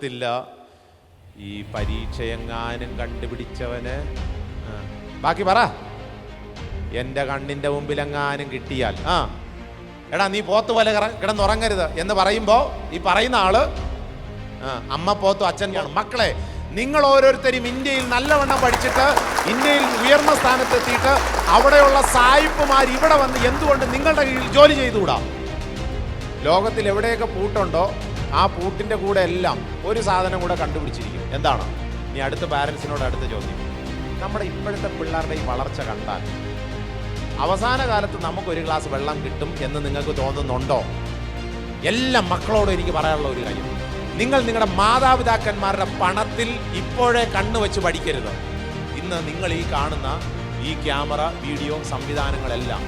ില്ല ഈ പരീക്ഷയെങ്ങാനും കണ്ടുപിടിച്ചവന് ബാക്കി പറ. എൻ്റെ കണ്ണിൻ്റെ മുമ്പിലെങ്ങാനും കിട്ടിയാൽ എടാ നീ പോത്ത് പോലെ കിടന്നുറങ്ങരുത് എന്ന് പറയുമ്പോൾ ഈ പറയുന്ന ആള് അമ്മ പോത്തും അച്ഛൻ പോണം. മക്കളെ, നിങ്ങൾ ഓരോരുത്തരും ഇന്ത്യയിൽ നല്ലവണ്ണം പഠിച്ചിട്ട് ഇന്ത്യയിൽ ഉയർന്ന സ്ഥാനത്തെത്തിയിട്ട് അവിടെയുള്ള സായിപ്പുമാർ ഇവിടെ വന്ന് എന്തുകൊണ്ട് നിങ്ങളുടെ കീഴിൽ ജോലി ചെയ്തുകൂടാ? ലോകത്തിൽ എവിടെയൊക്കെ പൂട്ടുണ്ടോ ആ പൂട്ടിൻ്റെ കൂടെ എല്ലാം ഒരു സാധനം കൂടെ കണ്ടുപിടിച്ചിരിക്കും. എന്താണ്? നീ അടുത്ത പാരൻസിനോട് അടുത്ത ചോദ്യം. നമ്മുടെ ഇപ്പോഴത്തെ പിള്ളേരുടെ ഈ വളർച്ച കണ്ടാൽ അവസാന കാലത്ത് നമുക്കൊരു ഗ്ലാസ് വെള്ളം കിട്ടും എന്ന് നിങ്ങൾക്ക് തോന്നുന്നുണ്ടോ? എല്ലാ മക്കളോടും എനിക്ക് പറയാനുള്ള ഒരു കാര്യം, നിങ്ങൾ നിങ്ങളുടെ മാതാപിതാക്കന്മാരുടെ പണത്തിൽ ഇപ്പോഴേ കണ്ണുവെച്ച് പഠിക്കരുത്. ഇന്ന് നിങ്ങൾ ഈ കാണുന്ന ഈ ക്യാമറ, വീഡിയോ സംവിധാനങ്ങളെല്ലാം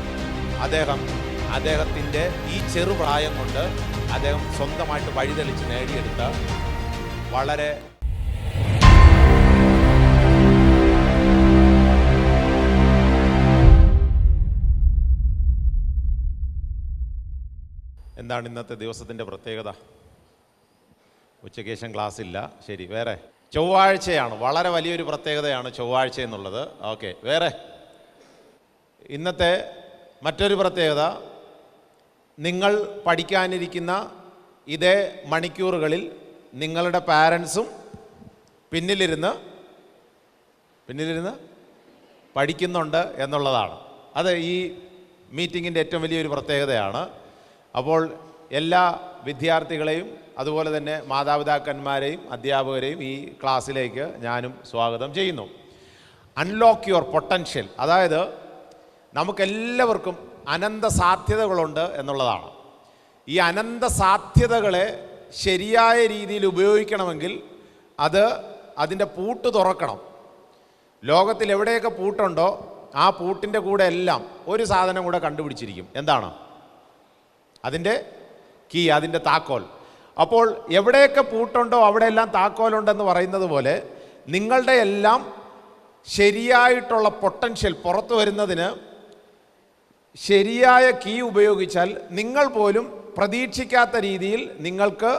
അദ്ദേഹത്തിൻ്റെ ഈ ചെറുപ്രായം കൊണ്ട് അദ്ദേഹം സ്വന്തമായിട്ട് വഴിതെളിച്ച് നേടിയെടുത്ത വളരെ എന്താണ് ഇന്നത്തെ ദിവസത്തിൻ്റെ പ്രത്യേകത? ഉച്ചയ്ക്ക് ശേഷം ക്ലാസ് ഇല്ല. ശരി, വേറെ ചൊവ്വാഴ്ചയാണ്. വളരെ വലിയൊരു പ്രത്യേകതയാണ് ചൊവ്വാഴ്ച എന്നുള്ളത്. ഓക്കെ, വേറെ ഇന്നത്തെ മറ്റൊരു പ്രത്യേകത, നിങ്ങൾ പഠിക്കാനിരിക്കുന്ന ഇതേ മണിക്കൂറുകളിൽ നിങ്ങളുടെ പാരൻസും പിന്നിലിരുന്ന് പഠിക്കുന്നുണ്ട് എന്നുള്ളതാണ്. അത് ഈ മീറ്റിങ്ങിൻ്റെ ഏറ്റവും വലിയൊരു പ്രത്യേകതയാണ്. അപ്പോൾ എല്ലാ വിദ്യാർത്ഥികളെയും അതുപോലെ തന്നെ മാതാപിതാക്കന്മാരെയും അധ്യാപകരെയും ഈ ക്ലാസ്സിലേക്ക് ഞാനും സ്വാഗതം ചെയ്യുന്നു. അൺലോക്ക് യുവർ പൊട്ടൻഷ്യൽ, അതായത് നമുക്കെല്ലാവർക്കും അനന്ത സാധ്യതകളുണ്ട് എന്നുള്ളതാണ്. ഈ അനന്ത സാധ്യതകളെ ശരിയായ രീതിയിൽ ഉപയോഗിക്കണമെങ്കിൽ അതിൻ്റെ പൂട്ട് തുറക്കണം. ലോകത്തിൽ എവിടെയൊക്കെ പൂട്ടുണ്ടോ ആ പൂട്ടിൻ്റെ കൂടെ എല്ലാം ഒരു സാധനം കൂടെ കണ്ടുപിടിച്ചിരിക്കും. എന്താണ്? അതിൻ്റെ കീ, അതിൻ്റെ താക്കോൽ. അപ്പോൾ എവിടെയൊക്കെ പൂട്ടുണ്ടോ അവിടെയെല്ലാം താക്കോലുണ്ടെന്ന് പറയുന്നത് പോലെ നിങ്ങളുടെ എല്ലാം ശരിയായിട്ടുള്ള പൊട്ടൻഷ്യൽ പുറത്തു വരുന്നതിന് ശരിയായ കീ ഉപയോഗിച്ചാൽ നിങ്ങൾ പോലും പ്രതീക്ഷിക്കാത്ത രീതിയിൽ നിങ്ങൾക്ക്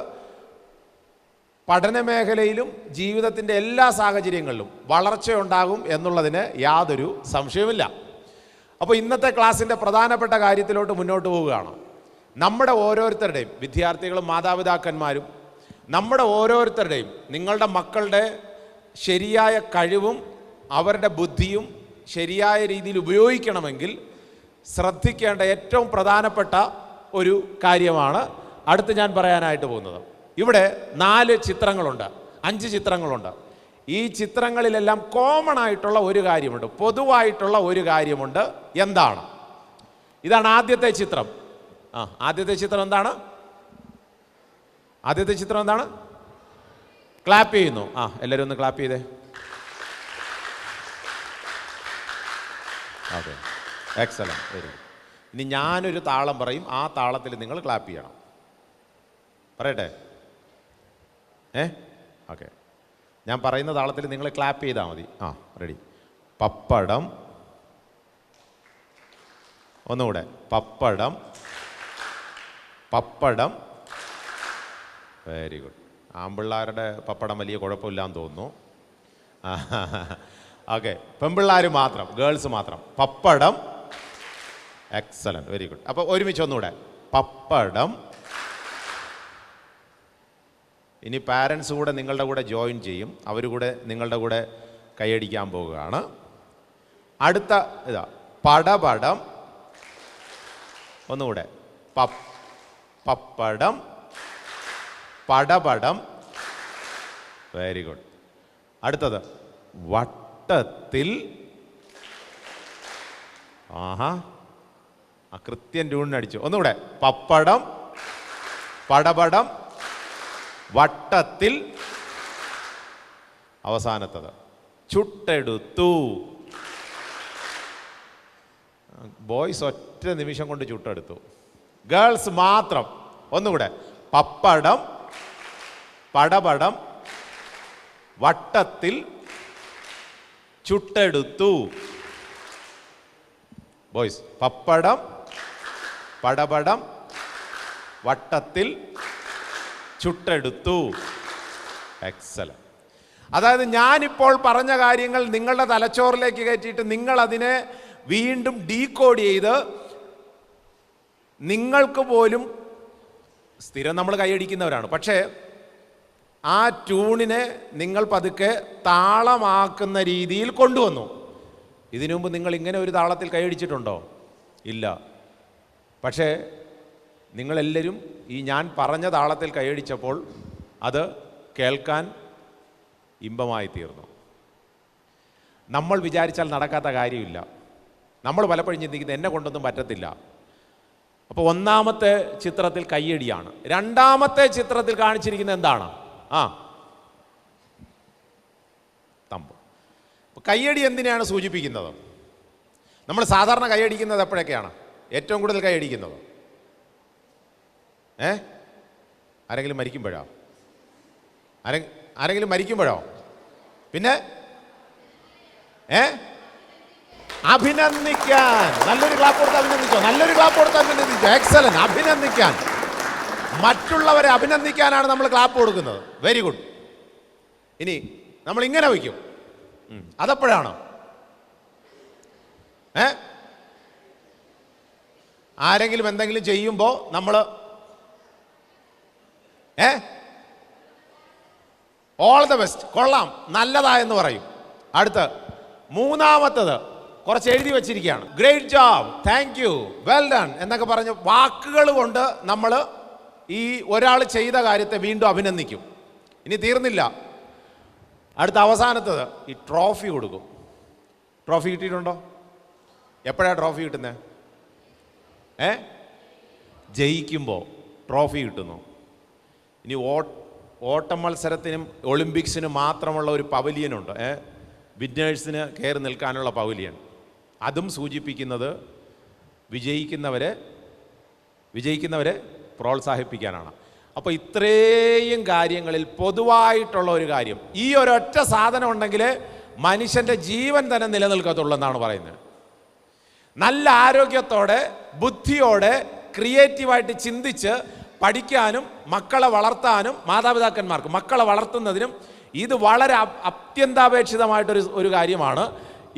പഠന മേഖലയിലും ജീവിതത്തിൻ്റെ എല്ലാ സാഹചര്യങ്ങളിലും വളർച്ചയുണ്ടാകും എന്നുള്ളതിന് യാതൊരു സംശയവുമില്ല. അപ്പോൾ ഇന്നത്തെ ക്ലാസ്സിൻ്റെ പ്രധാനപ്പെട്ട കാര്യത്തിലോട്ട് മുന്നോട്ട് പോവുകയാണ്. നമ്മുടെ ഓരോരുത്തരുടെയും, വിദ്യാർത്ഥികളും മാതാപിതാക്കന്മാരും, നമ്മുടെ ഓരോരുത്തരുടെയും നിങ്ങളുടെ മക്കളുടെ ശരിയായ കഴിവും അവരുടെ ബുദ്ധിയും ശരിയായ രീതിയിൽ ഉപയോഗിക്കണമെങ്കിൽ ശ്രദ്ധിക്കേണ്ട ഏറ്റവും പ്രധാനപ്പെട്ട ഒരു കാര്യമാണ് അടുത്ത് ഞാൻ പറയാനായിട്ട് പോകുന്നത്. ഇവിടെ 4 ചിത്രങ്ങളുണ്ട്, 5 ചിത്രങ്ങളുണ്ട്. ഈ ചിത്രങ്ങളിലെല്ലാം കോമൺ ആയിട്ടുള്ള ഒരു കാര്യമുണ്ട്, പൊതുവായിട്ടുള്ള ഒരു കാര്യമുണ്ട്. എന്താണ്? ഇതാണ് ആദ്യത്തെ ചിത്രം. ആദ്യത്തെ ചിത്രം എന്താണ്? ആദ്യത്തെ ചിത്രം എന്താണ്? ക്ലാപ്പ് ചെയ്യുന്നു. എല്ലാവരും ഒന്ന് ക്ലാപ്പ് ചെയ്തേ. Okay, excellent, very good. ഇനി ഞാനൊരു താളം പറയും, ആ താളത്തിൽ നിങ്ങൾ ക്ലാപ്പ് ചെയ്യണം. പറയട്ടെ? ഓക്കെ, ഞാൻ പറയുന്ന താളത്തിൽ നിങ്ങൾ ക്ലാപ്പ് ചെയ്താൽ മതി. റെഡി. പപ്പടം. ഒന്നുകൂടെ. പപ്പടം, പപ്പടം. Very good. ആൺപിള്ളേരുടെ പപ്പടം വലിയ കുഴപ്പമില്ലാന്ന് തോന്നുന്നു. ഓക്കെ, പെൺപിള്ളേർ മാത്രം, ഗേൾസ് മാത്രം. പപ്പടം. Excellent, very good. അപ്പോൾ ഒരുമിച്ച് ഒന്നുകൂടെ. പപ്പടം. ഇനി പാരൻസ് കൂടെ നിങ്ങളുടെ കൂടെ ജോയിൻ ചെയ്യും, അവർ കൂടെ നിങ്ങളുടെ കൂടെ കൈയടിക്കാൻ പോവുകയാണ്. അടുത്ത ഇതാ പടപടം. ഒന്നുകൂടെ. പപ്പടം, പടപടം. Very good. അടുത്തത് വട്ടത്തിൽ. കൃത്യം ട്യൂണിനടിച്ചു. ഒന്നുകൂടെ. പപ്പടം, പടപടം, വട്ടത്തിൽ. അവസാനത്തത് ചുട്ടെടുത്തു. ബോയ്സ് ഒറ്റ നിമിഷം കൊണ്ട് ചുട്ടെടുത്തു, ഗേൾസ് മാത്രം. ഒന്നുകൂടെ. പപ്പടം, പടപടം, വട്ടത്തിൽ, ചുട്ടെടുത്തു. ബോയ്സ്. പപ്പടം, പടപടം, വട്ടത്തിൽ, ചുട്ടെടുത്തു. എക്സലന്റ്. അതായത് ഞാനിപ്പോൾ പറഞ്ഞ കാര്യങ്ങൾ നിങ്ങളുടെ തലച്ചോറിലേക്ക് കയറ്റിയിട്ട് നിങ്ങൾ അതിനെ വീണ്ടും ഡീകോഡ് ചെയ്ത് നിങ്ങൾക്ക് പോലും സ്ഥിരം നമ്മൾ കൈയടിക്കുന്നവരാണ്, പക്ഷേ ആ ട്യൂണിനെ നിങ്ങൾ പതുക്കെ താളമാക്കുന്ന രീതിയിൽ കൊണ്ടുവന്നു. ഇതിനു മുമ്പ് നിങ്ങൾ ഇങ്ങനെ ഒരു താളത്തിൽ കൈയടിച്ചിട്ടുണ്ടോ? ഇല്ല. പക്ഷേ നിങ്ങളെല്ലാവരും ഈ ഞാൻ പറഞ്ഞ താളത്തിൽ കൈയടിച്ചപ്പോൾ അത് കേൾക്കാൻ ഇമ്പമായി തീർന്നു. നമ്മൾ വിചാരിച്ചാൽ നടക്കാത്ത കാര്യമില്ല. നമ്മൾ പലപ്പോഴും ചിന്തിക്കുന്നത് എന്നെ കൊണ്ടൊന്നും പറ്റത്തില്ല. അപ്പോൾ ഒന്നാമത്തെ ചിത്രത്തിൽ കയ്യടിയാണ്. രണ്ടാമത്തെ ചിത്രത്തിൽ കാണിച്ചിരിക്കുന്നത് എന്താണ്? തമ്പ്. കയ്യടി എന്തിനാണ് സൂചിപ്പിക്കുന്നത്? നമ്മൾ സാധാരണ കൈയടിക്കുന്നത് എപ്പോഴൊക്കെയാണ് ഏറ്റവും കൂടുതൽ കൈയടിക്കുന്നത്? ആരെങ്കിലും മരിക്കുമ്പോഴോ? ആരെങ്കിലും മരിക്കുമ്പോഴോ? പിന്നെ അഭിനന്ദിക്കാൻ. നല്ലൊരു ക്ലാപ്പ് കൊടുത്ത് അഭിനന്ദിച്ചോ? നല്ലൊരു ക്ലാപ്പ് കൊടുത്ത് അഭിനന്ദിച്ചോ? എക്സലന്റ്. അഭിനന്ദിക്കാൻ, മറ്റുള്ളവരെ അഭിനന്ദിക്കാനാണ് നമ്മൾ ക്ലാപ്പ് കൊടുക്കുന്നത്. Very good. ഇനി നമ്മൾ ഇങ്ങനെ വയ്ക്കും. അതെപ്പോഴാണ്? ആരെങ്കിലും എന്തെങ്കിലും ചെയ്യുമ്പോൾ നമ്മൾ ഓൾ ദ ബെസ്റ്റ്, കൊള്ളാം, നല്ലതാ എന്ന് പറയും. അടുത്ത് മൂന്നാമത്തത് കുറച്ച് എഴുതി വച്ചിരിക്കുകയാണ്. Great job, thank you, well done എന്നൊക്കെ പറഞ്ഞ് വാക്കുകൾ കൊണ്ട് നമ്മൾ ഈ ഒരാൾ ചെയ്ത കാര്യത്തെ വീണ്ടും അഭിനന്ദിക്കും. ഇനി തീർന്നില്ല, അടുത്ത അവസാനത്തത് ഈ ട്രോഫി കൊടുക്കും. ട്രോഫി കിട്ടിയിട്ടുണ്ടോ? എപ്പോഴാണ് ട്രോഫി കിട്ടുന്നത്? ജയിക്കുമ്പോൾ ട്രോഫി കിട്ടുന്നു. ഇനി ഓട്ട മത്സരത്തിനും ഒളിമ്പിക്സിനും മാത്രമുള്ള ഒരു പവലിയനുണ്ട്, വിന്നേഴ്സിന് കയറി നിൽക്കാനുള്ള പവലിയൻ. അതും സൂചിപ്പിക്കുന്നത് വിജയിക്കുന്നവരെ പ്രോത്സാഹിപ്പിക്കാനാണ്. അപ്പോൾ ഇത്രയും കാര്യങ്ങളിൽ പൊതുവായിട്ടുള്ള ഒരു കാര്യം, ഈ ഒരൊറ്റ സാധനം ഉണ്ടെങ്കിൽ മനുഷ്യൻ്റെ ജീവൻ തന്നെ നിലനിൽക്കത്തുള്ളൂ എന്നാണ് പറയുന്നത്. നല്ല ആരോഗ്യത്തോടെ, ബുദ്ധിയോടെ, ക്രിയേറ്റീവായിട്ട് ചിന്തിച്ച് പഠിക്കാനും മക്കളെ വളർത്താനും മാതാപിതാക്കന്മാർക്ക് മക്കളെ വളർത്തുന്നതിനും ഇത് വളരെ അത്യന്താപേക്ഷിതമായിട്ടൊരു കാര്യമാണ്.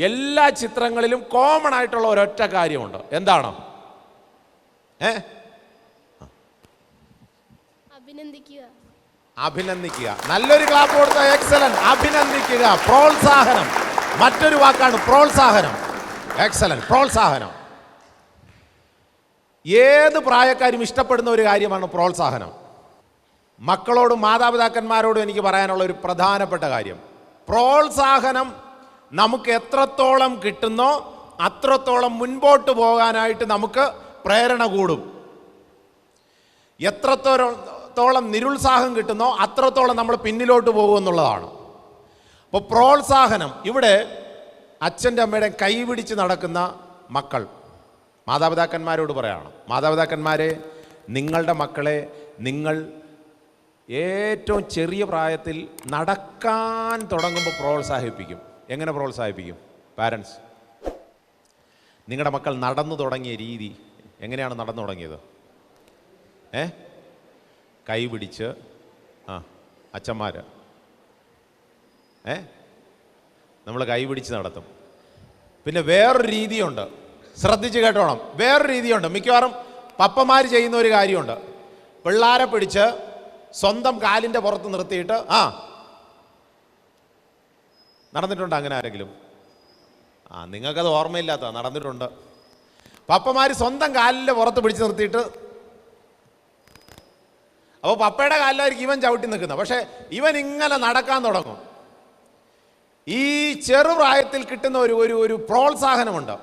എല്ലാ ചിത്രങ്ങളിലും കോമൺ ആയിട്ടുള്ള ഒരൊറ്റ കാര്യമുണ്ട്. എന്താണ്? അഭിനന്ദിക്കുക. നല്ലൊരു ക്ലാപ്പ് കൊടുത്ത. എക്സലന്റ്. അഭിനന്ദിക്കുക, പ്രോത്സാഹനം. മറ്റൊരു വാക്കാണ് പ്രോത്സാഹനം. എക്സലന്റ്. പ്രോത്സാഹനം ഏത് പ്രായക്കാരും ഇഷ്ടപ്പെടുന്ന ഒരു കാര്യമാണ് പ്രോത്സാഹനം. മക്കളോടും മാതാപിതാക്കന്മാരോടും എനിക്ക് പറയാനുള്ള ഒരു പ്രധാനപ്പെട്ട കാര്യം, പ്രോത്സാഹനം നമുക്ക് എത്രത്തോളം കിട്ടുന്നോ അത്രത്തോളം മുൻപോട്ട് പോകാനായിട്ട് നമുക്ക് പ്രേരണ കൂടും. എത്രത്തോളം നിരുത്സാഹം കിട്ടുന്നോ അത്രത്തോളം നമ്മൾ പിന്നിലോട്ട് പോകുമെന്നുള്ളതാണ്. അപ്പോൾ പ്രോത്സാഹനം, ഇവിടെ അച്ഛൻ്റെ അമ്മയുടെ കൈ പിടിച്ച് നടക്കുന്ന മക്കൾ മാതാപിതാക്കന്മാരോട് പറയാണ്, മാതാപിതാക്കന്മാരെ, നിങ്ങളുടെ മക്കളെ നിങ്ങൾ ഏറ്റവും ചെറിയ പ്രായത്തിൽ നടക്കാൻ തുടങ്ങുമ്പോൾ പ്രോത്സാഹിപ്പിക്കും. എങ്ങനെ പ്രോത്സാഹിപ്പിക്കും? പാരൻസ്, നിങ്ങളുടെ മക്കൾ നടന്നു തുടങ്ങിയ രീതി എങ്ങനെയാണ് നടന്നു തുടങ്ങിയത്? കൈ പിടിച്ച് അച്ഛന്മാർ നമ്മൾ കൈ പിടിച്ച് നടത്തും. പിന്നെ വേറൊരു രീതിയുണ്ട്, ശ്രദ്ധിച്ച് കേട്ടോണം. വേറൊരു രീതിയുണ്ട്. മിക്കവാറും പപ്പമാർ ചെയ്യുന്ന ഒരു കാര്യമുണ്ട്, പിള്ളാരെ പിടിച്ച് സ്വന്തം കാലിൻ്റെ പുറത്ത് നിർത്തിയിട്ട് നടന്നിട്ടുണ്ട്. അങ്ങനെ ആരെങ്കിലും? നിങ്ങൾക്കത് ഓർമ്മയില്ലാത്ത നടന്നിട്ടുണ്ട്. പപ്പമാർ സ്വന്തം കാലിൻ്റെ പുറത്ത് പിടിച്ച് നിർത്തിയിട്ട്, അപ്പോൾ പപ്പയുടെ കാലിലായിരിക്കും ഇവൻ ചവിട്ടി നിൽക്കുന്നത്, പക്ഷേ ഇവൻ ഇങ്ങനെ നടക്കാൻ തുടങ്ങും. ഈ ചെറുപ്രായത്തിൽ കിട്ടുന്ന ഒരു പ്രോത്സാഹനമുണ്ട്,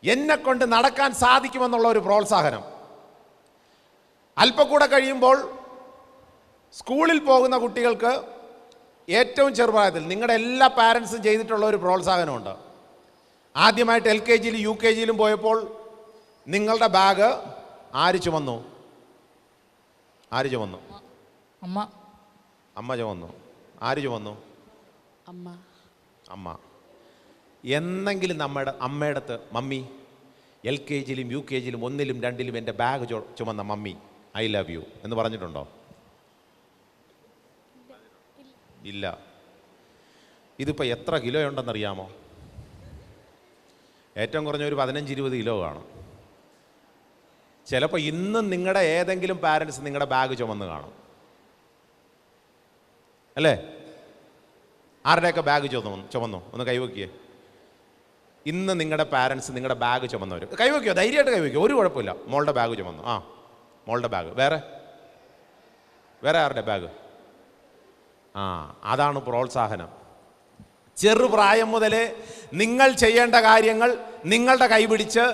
എന്നെ കൊണ്ട് നടക്കാൻ സാധിക്കുമെന്നുള്ള ഒരു പ്രോത്സാഹനം. അല്പം കൂടെ കഴിയുമ്പോൾ സ്കൂളിൽ പോകുന്ന കുട്ടികൾക്ക് ഏറ്റവും ചെറുപ്രായത്തിൽ നിങ്ങളുടെ എല്ലാ പാരൻസും ചെയ്തിട്ടുള്ള ഒരു പ്രോത്സാഹനമുണ്ട്. ആദ്യമായിട്ട് LKG UKG പോയപ്പോൾ നിങ്ങളുടെ ബാഗ് ആര് ചുമന്നു? ആര് ചുമന്നു? അമ്മ ചുമന്നു. ആര് ചുമന്നു? അമ്മ. എന്നെങ്കിലും നമ്മുടെ അമ്മയുടെ അടുത്ത്, മമ്മി LKG UKG 1 2 എൻ്റെ ബാഗ് ചുമന്ന മമ്മി, ഐ ലവ് യു എന്ന് പറഞ്ഞിട്ടുണ്ടോ? ഇല്ല. ഇതിപ്പോൾ എത്ര കിലോ ഉണ്ടെന്നറിയാമോ? ഏറ്റവും കുറഞ്ഞ ഒരു 15-20 കിലോ കാണും. ചിലപ്പോൾ ഇന്നും നിങ്ങളുടെ ഏതെങ്കിലും പാരൻസ് നിങ്ങളുടെ ബാഗ് ചുമന്ന് കാണും, അല്ലേ? ആരുടെയൊക്കെ ബാഗ് ചുമന്നു? ഒന്ന് കൈവയ്ക്കേ. ഇന്ന് നിങ്ങളുടെ പാരൻസ് നിങ്ങളുടെ ബാഗ് ചുമന്നവർ കൈവയ്ക്കോ, ധൈര്യമായിട്ട് കൈവയ്ക്കോ, ഒരു കുഴപ്പമില്ല. മോളുടെ ബാഗ് ചുമന്നു. മോളുടെ ബാഗ്. വേറെ ആരുടെ ബാഗ്? അതാണ് പ്രോത്സാഹനം. ചെറുപ്രായം മുതലേ നിങ്ങൾ ചെയ്യേണ്ട കാര്യങ്ങൾ നിങ്ങളുടെ കൈപിടിച്ച്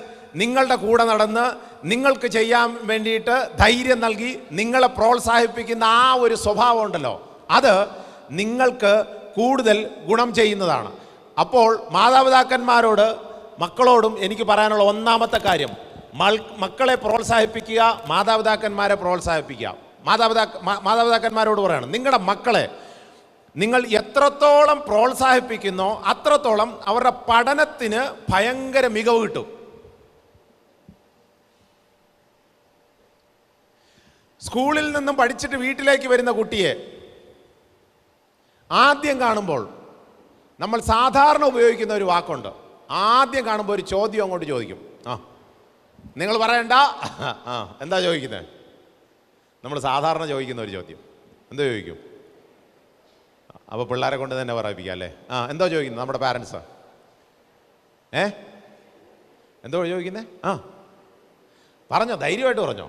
നിങ്ങളുടെ കൂടെ നടന്ന് നിങ്ങൾക്ക് ചെയ്യാൻ വേണ്ടിയിട്ട് ധൈര്യം നൽകി നിങ്ങളെ പ്രോത്സാഹിപ്പിക്കുന്ന ആ ഒരു സ്വഭാവം ഉണ്ടല്ലോ, അത് നിങ്ങൾക്ക് കൂടുതൽ ഗുണം ചെയ്യുന്നതാണ്. അപ്പോൾ മാതാപിതാക്കന്മാരോട് മക്കളോടും എനിക്ക് പറയാനുള്ള ഒന്നാമത്തെ കാര്യം, മക്കളെ പ്രോത്സാഹിപ്പിക്കുക, മാതാപിതാക്കന്മാരെ പ്രോത്സാഹിപ്പിക്കുക. മാതാപിതാക്കന്മാരോട് പറയണം, നിങ്ങളുടെ മക്കളെ നിങ്ങൾ എത്രത്തോളം പ്രോത്സാഹിപ്പിക്കുന്നോ അത്രത്തോളം അവരുടെ പഠനത്തിന് ഭയങ്കര മികവ് കിട്ടും. സ്കൂളിൽ നിന്നും പഠിച്ചിട്ട് വീട്ടിലേക്ക് വരുന്ന കുട്ടിയെ ആദ്യം കാണുമ്പോൾ നമ്മൾ സാധാരണ ഉപയോഗിക്കുന്ന ഒരു വാക്കുണ്ട്. ആദ്യം കാണുമ്പോൾ ഒരു ചോദ്യം അങ്ങോട്ട് ചോദിക്കും. നിങ്ങൾ പറയണ്ട. എന്താ ചോദിക്കുന്നത്? നമ്മൾ സാധാരണ ചോദിക്കുന്ന ഒരു ചോദ്യം എന്താ ചോദിക്കും? അപ്പോൾ പിള്ളേരെ കൊണ്ട് തന്നെ പറയിപ്പിക്കാം അല്ലേ? എന്തോ ചോദിക്കുന്നത് നമ്മുടെ പാരൻസ്? എന്തോ ചോദിക്കുന്നേ? പറഞ്ഞോ, ധൈര്യമായിട്ട് പറഞ്ഞോ.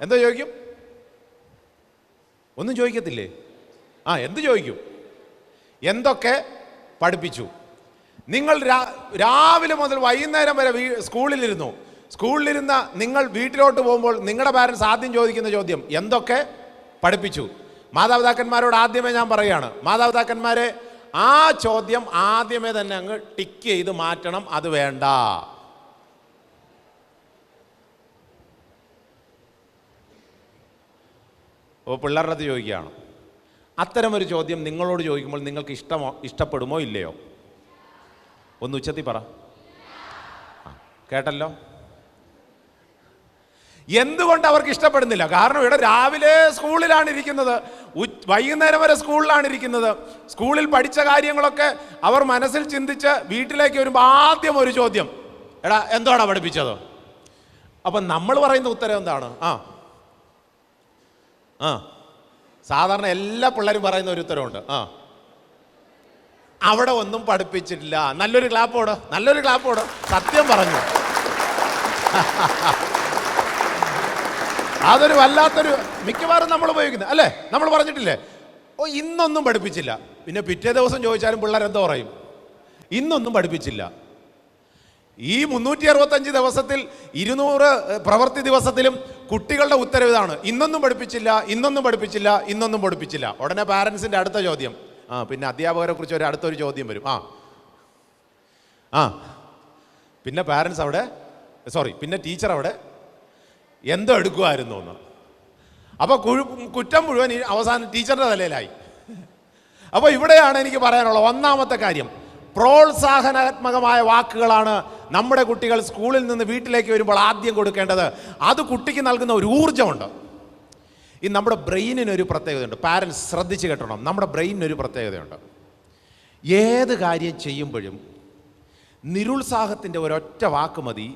എന്തോ ചോദിക്കും? ഒന്നും ചോദിക്കത്തില്ലേ? എന്ത് ചോദിക്കും? എന്തൊക്കെ പഠിപ്പിച്ചു? നിങ്ങൾ രാവിലെ മുതൽ വൈകുന്നേരം വരെ സ്കൂളിലിരുന്ന നിങ്ങൾ വീട്ടിലോട്ട് പോകുമ്പോൾ നിങ്ങളുടെ പാരൻസ് ആദ്യം ചോദിക്കുന്ന ചോദ്യം എന്തൊക്കെ പഠിപ്പിച്ചു? മാതാപിതാക്കന്മാരോട് ആദ്യമേ ഞാൻ പറയുകയാണ്, മാതാപിതാക്കന്മാരെ ആ ചോദ്യം ആദ്യമേ തന്നെ അങ്ങ് ടിക്ക് ചെയ്ത് മാറ്റണം. അത് വേണ്ട. പിള്ളേരുടെ അടുത്ത് ചോദിക്കുകയാണ്, അത്തരമൊരു ചോദ്യം നിങ്ങളോട് ചോദിക്കുമ്പോൾ നിങ്ങൾക്ക് ഇഷ്ടപ്പെടുമോ ഇല്ലയോ? ഒന്ന് ഉച്ചത്തിൽ പറ. കേട്ടല്ലോ? എന്തുകൊണ്ട് അവർക്ക് ഇഷ്ടപ്പെടുന്നില്ല? കാരണം ഇവിടെ രാവിലെ സ്കൂളിലാണ് ഇരിക്കുന്നത്, വൈകുന്നേരം വരെ സ്കൂളിലാണ് ഇരിക്കുന്നത്. സ്കൂളിൽ പഠിച്ച കാര്യങ്ങളൊക്കെ അവർ മനസ്സിൽ ചിന്തിച്ച് വീട്ടിലേക്ക് വരുമ്പോൾ ആദ്യം ഒരു ചോദ്യം, എടാ എന്താണ് പഠിപ്പിച്ചത്? അപ്പം നമ്മൾ പറയുന്ന ഉത്തരം എന്താണ്? സാധാരണ എല്ലാ പിള്ളേരും പറയുന്ന ഒരു ഉത്തരവുണ്ട്, അവിടെ ഒന്നും പഠിപ്പിച്ചിട്ടില്ല. നല്ലൊരു ക്ലാപ്പോട്. സത്യം പറഞ്ഞു. അതൊരു വല്ലാത്തൊരു മിക്കവാറും നമ്മൾ ഉപയോഗിക്കുന്നത് അല്ലേ? നമ്മൾ പറഞ്ഞിട്ടില്ലേ, ഇന്നൊന്നും പഠിപ്പിച്ചില്ല. പിന്നെ പിറ്റേ ദിവസം ചോദിച്ചാലും പിള്ളേർ എന്തോ പറയും? ഇന്നൊന്നും പഠിപ്പിച്ചില്ല. ഈ 365 ദിവസത്തിൽ 200 പ്രവൃത്തി ദിവസത്തിലും കുട്ടികളുടെ ഉത്തരവ് ഇതാണ്, ഇന്നൊന്നും പഠിപ്പിച്ചില്ല. ഉടനെ പാരൻസിൻ്റെ അടുത്ത ചോദ്യം, പിന്നെ അധ്യാപകരെ കുറിച്ച് അടുത്തൊരു ചോദ്യം വരും. പിന്നെ പാരൻസ് അവിടെ പിന്നെ ടീച്ചർ അവിടെ എന്തോ എടുക്കുമായിരുന്നു എന്ന്. അപ്പോൾ കുറ്റം മുഴുവൻ അവസാനം ടീച്ചറിൻ്റെ തലയിലായി. അപ്പോൾ ഇവിടെയാണ് എനിക്ക് പറയാനുള്ള ഒന്നാമത്തെ കാര്യം, പ്രോത്സാഹനാത്മകമായ വാക്കുകളാണ് നമ്മുടെ കുട്ടികൾ സ്കൂളിൽ നിന്ന് വീട്ടിലേക്ക് വരുമ്പോൾ ആദ്യം കൊടുക്കേണ്ടത്. അത് കുട്ടിക്ക് നൽകുന്ന ഒരു ഊർജ്ജമുണ്ട്. ഈ നമ്മുടെ ബ്രെയിനിനൊരു പ്രത്യേകതയുണ്ട്. പാരൻസ് ശ്രദ്ധിച്ച് കേട്ടണം, നമ്മുടെ ബ്രെയിനിനൊരു പ്രത്യേകതയുണ്ട്. ഏത് കാര്യം ചെയ്യുമ്പോഴും നിരുത്സാഹത്തിൻ്റെ ഒരൊറ്റ വാക്ക് മതി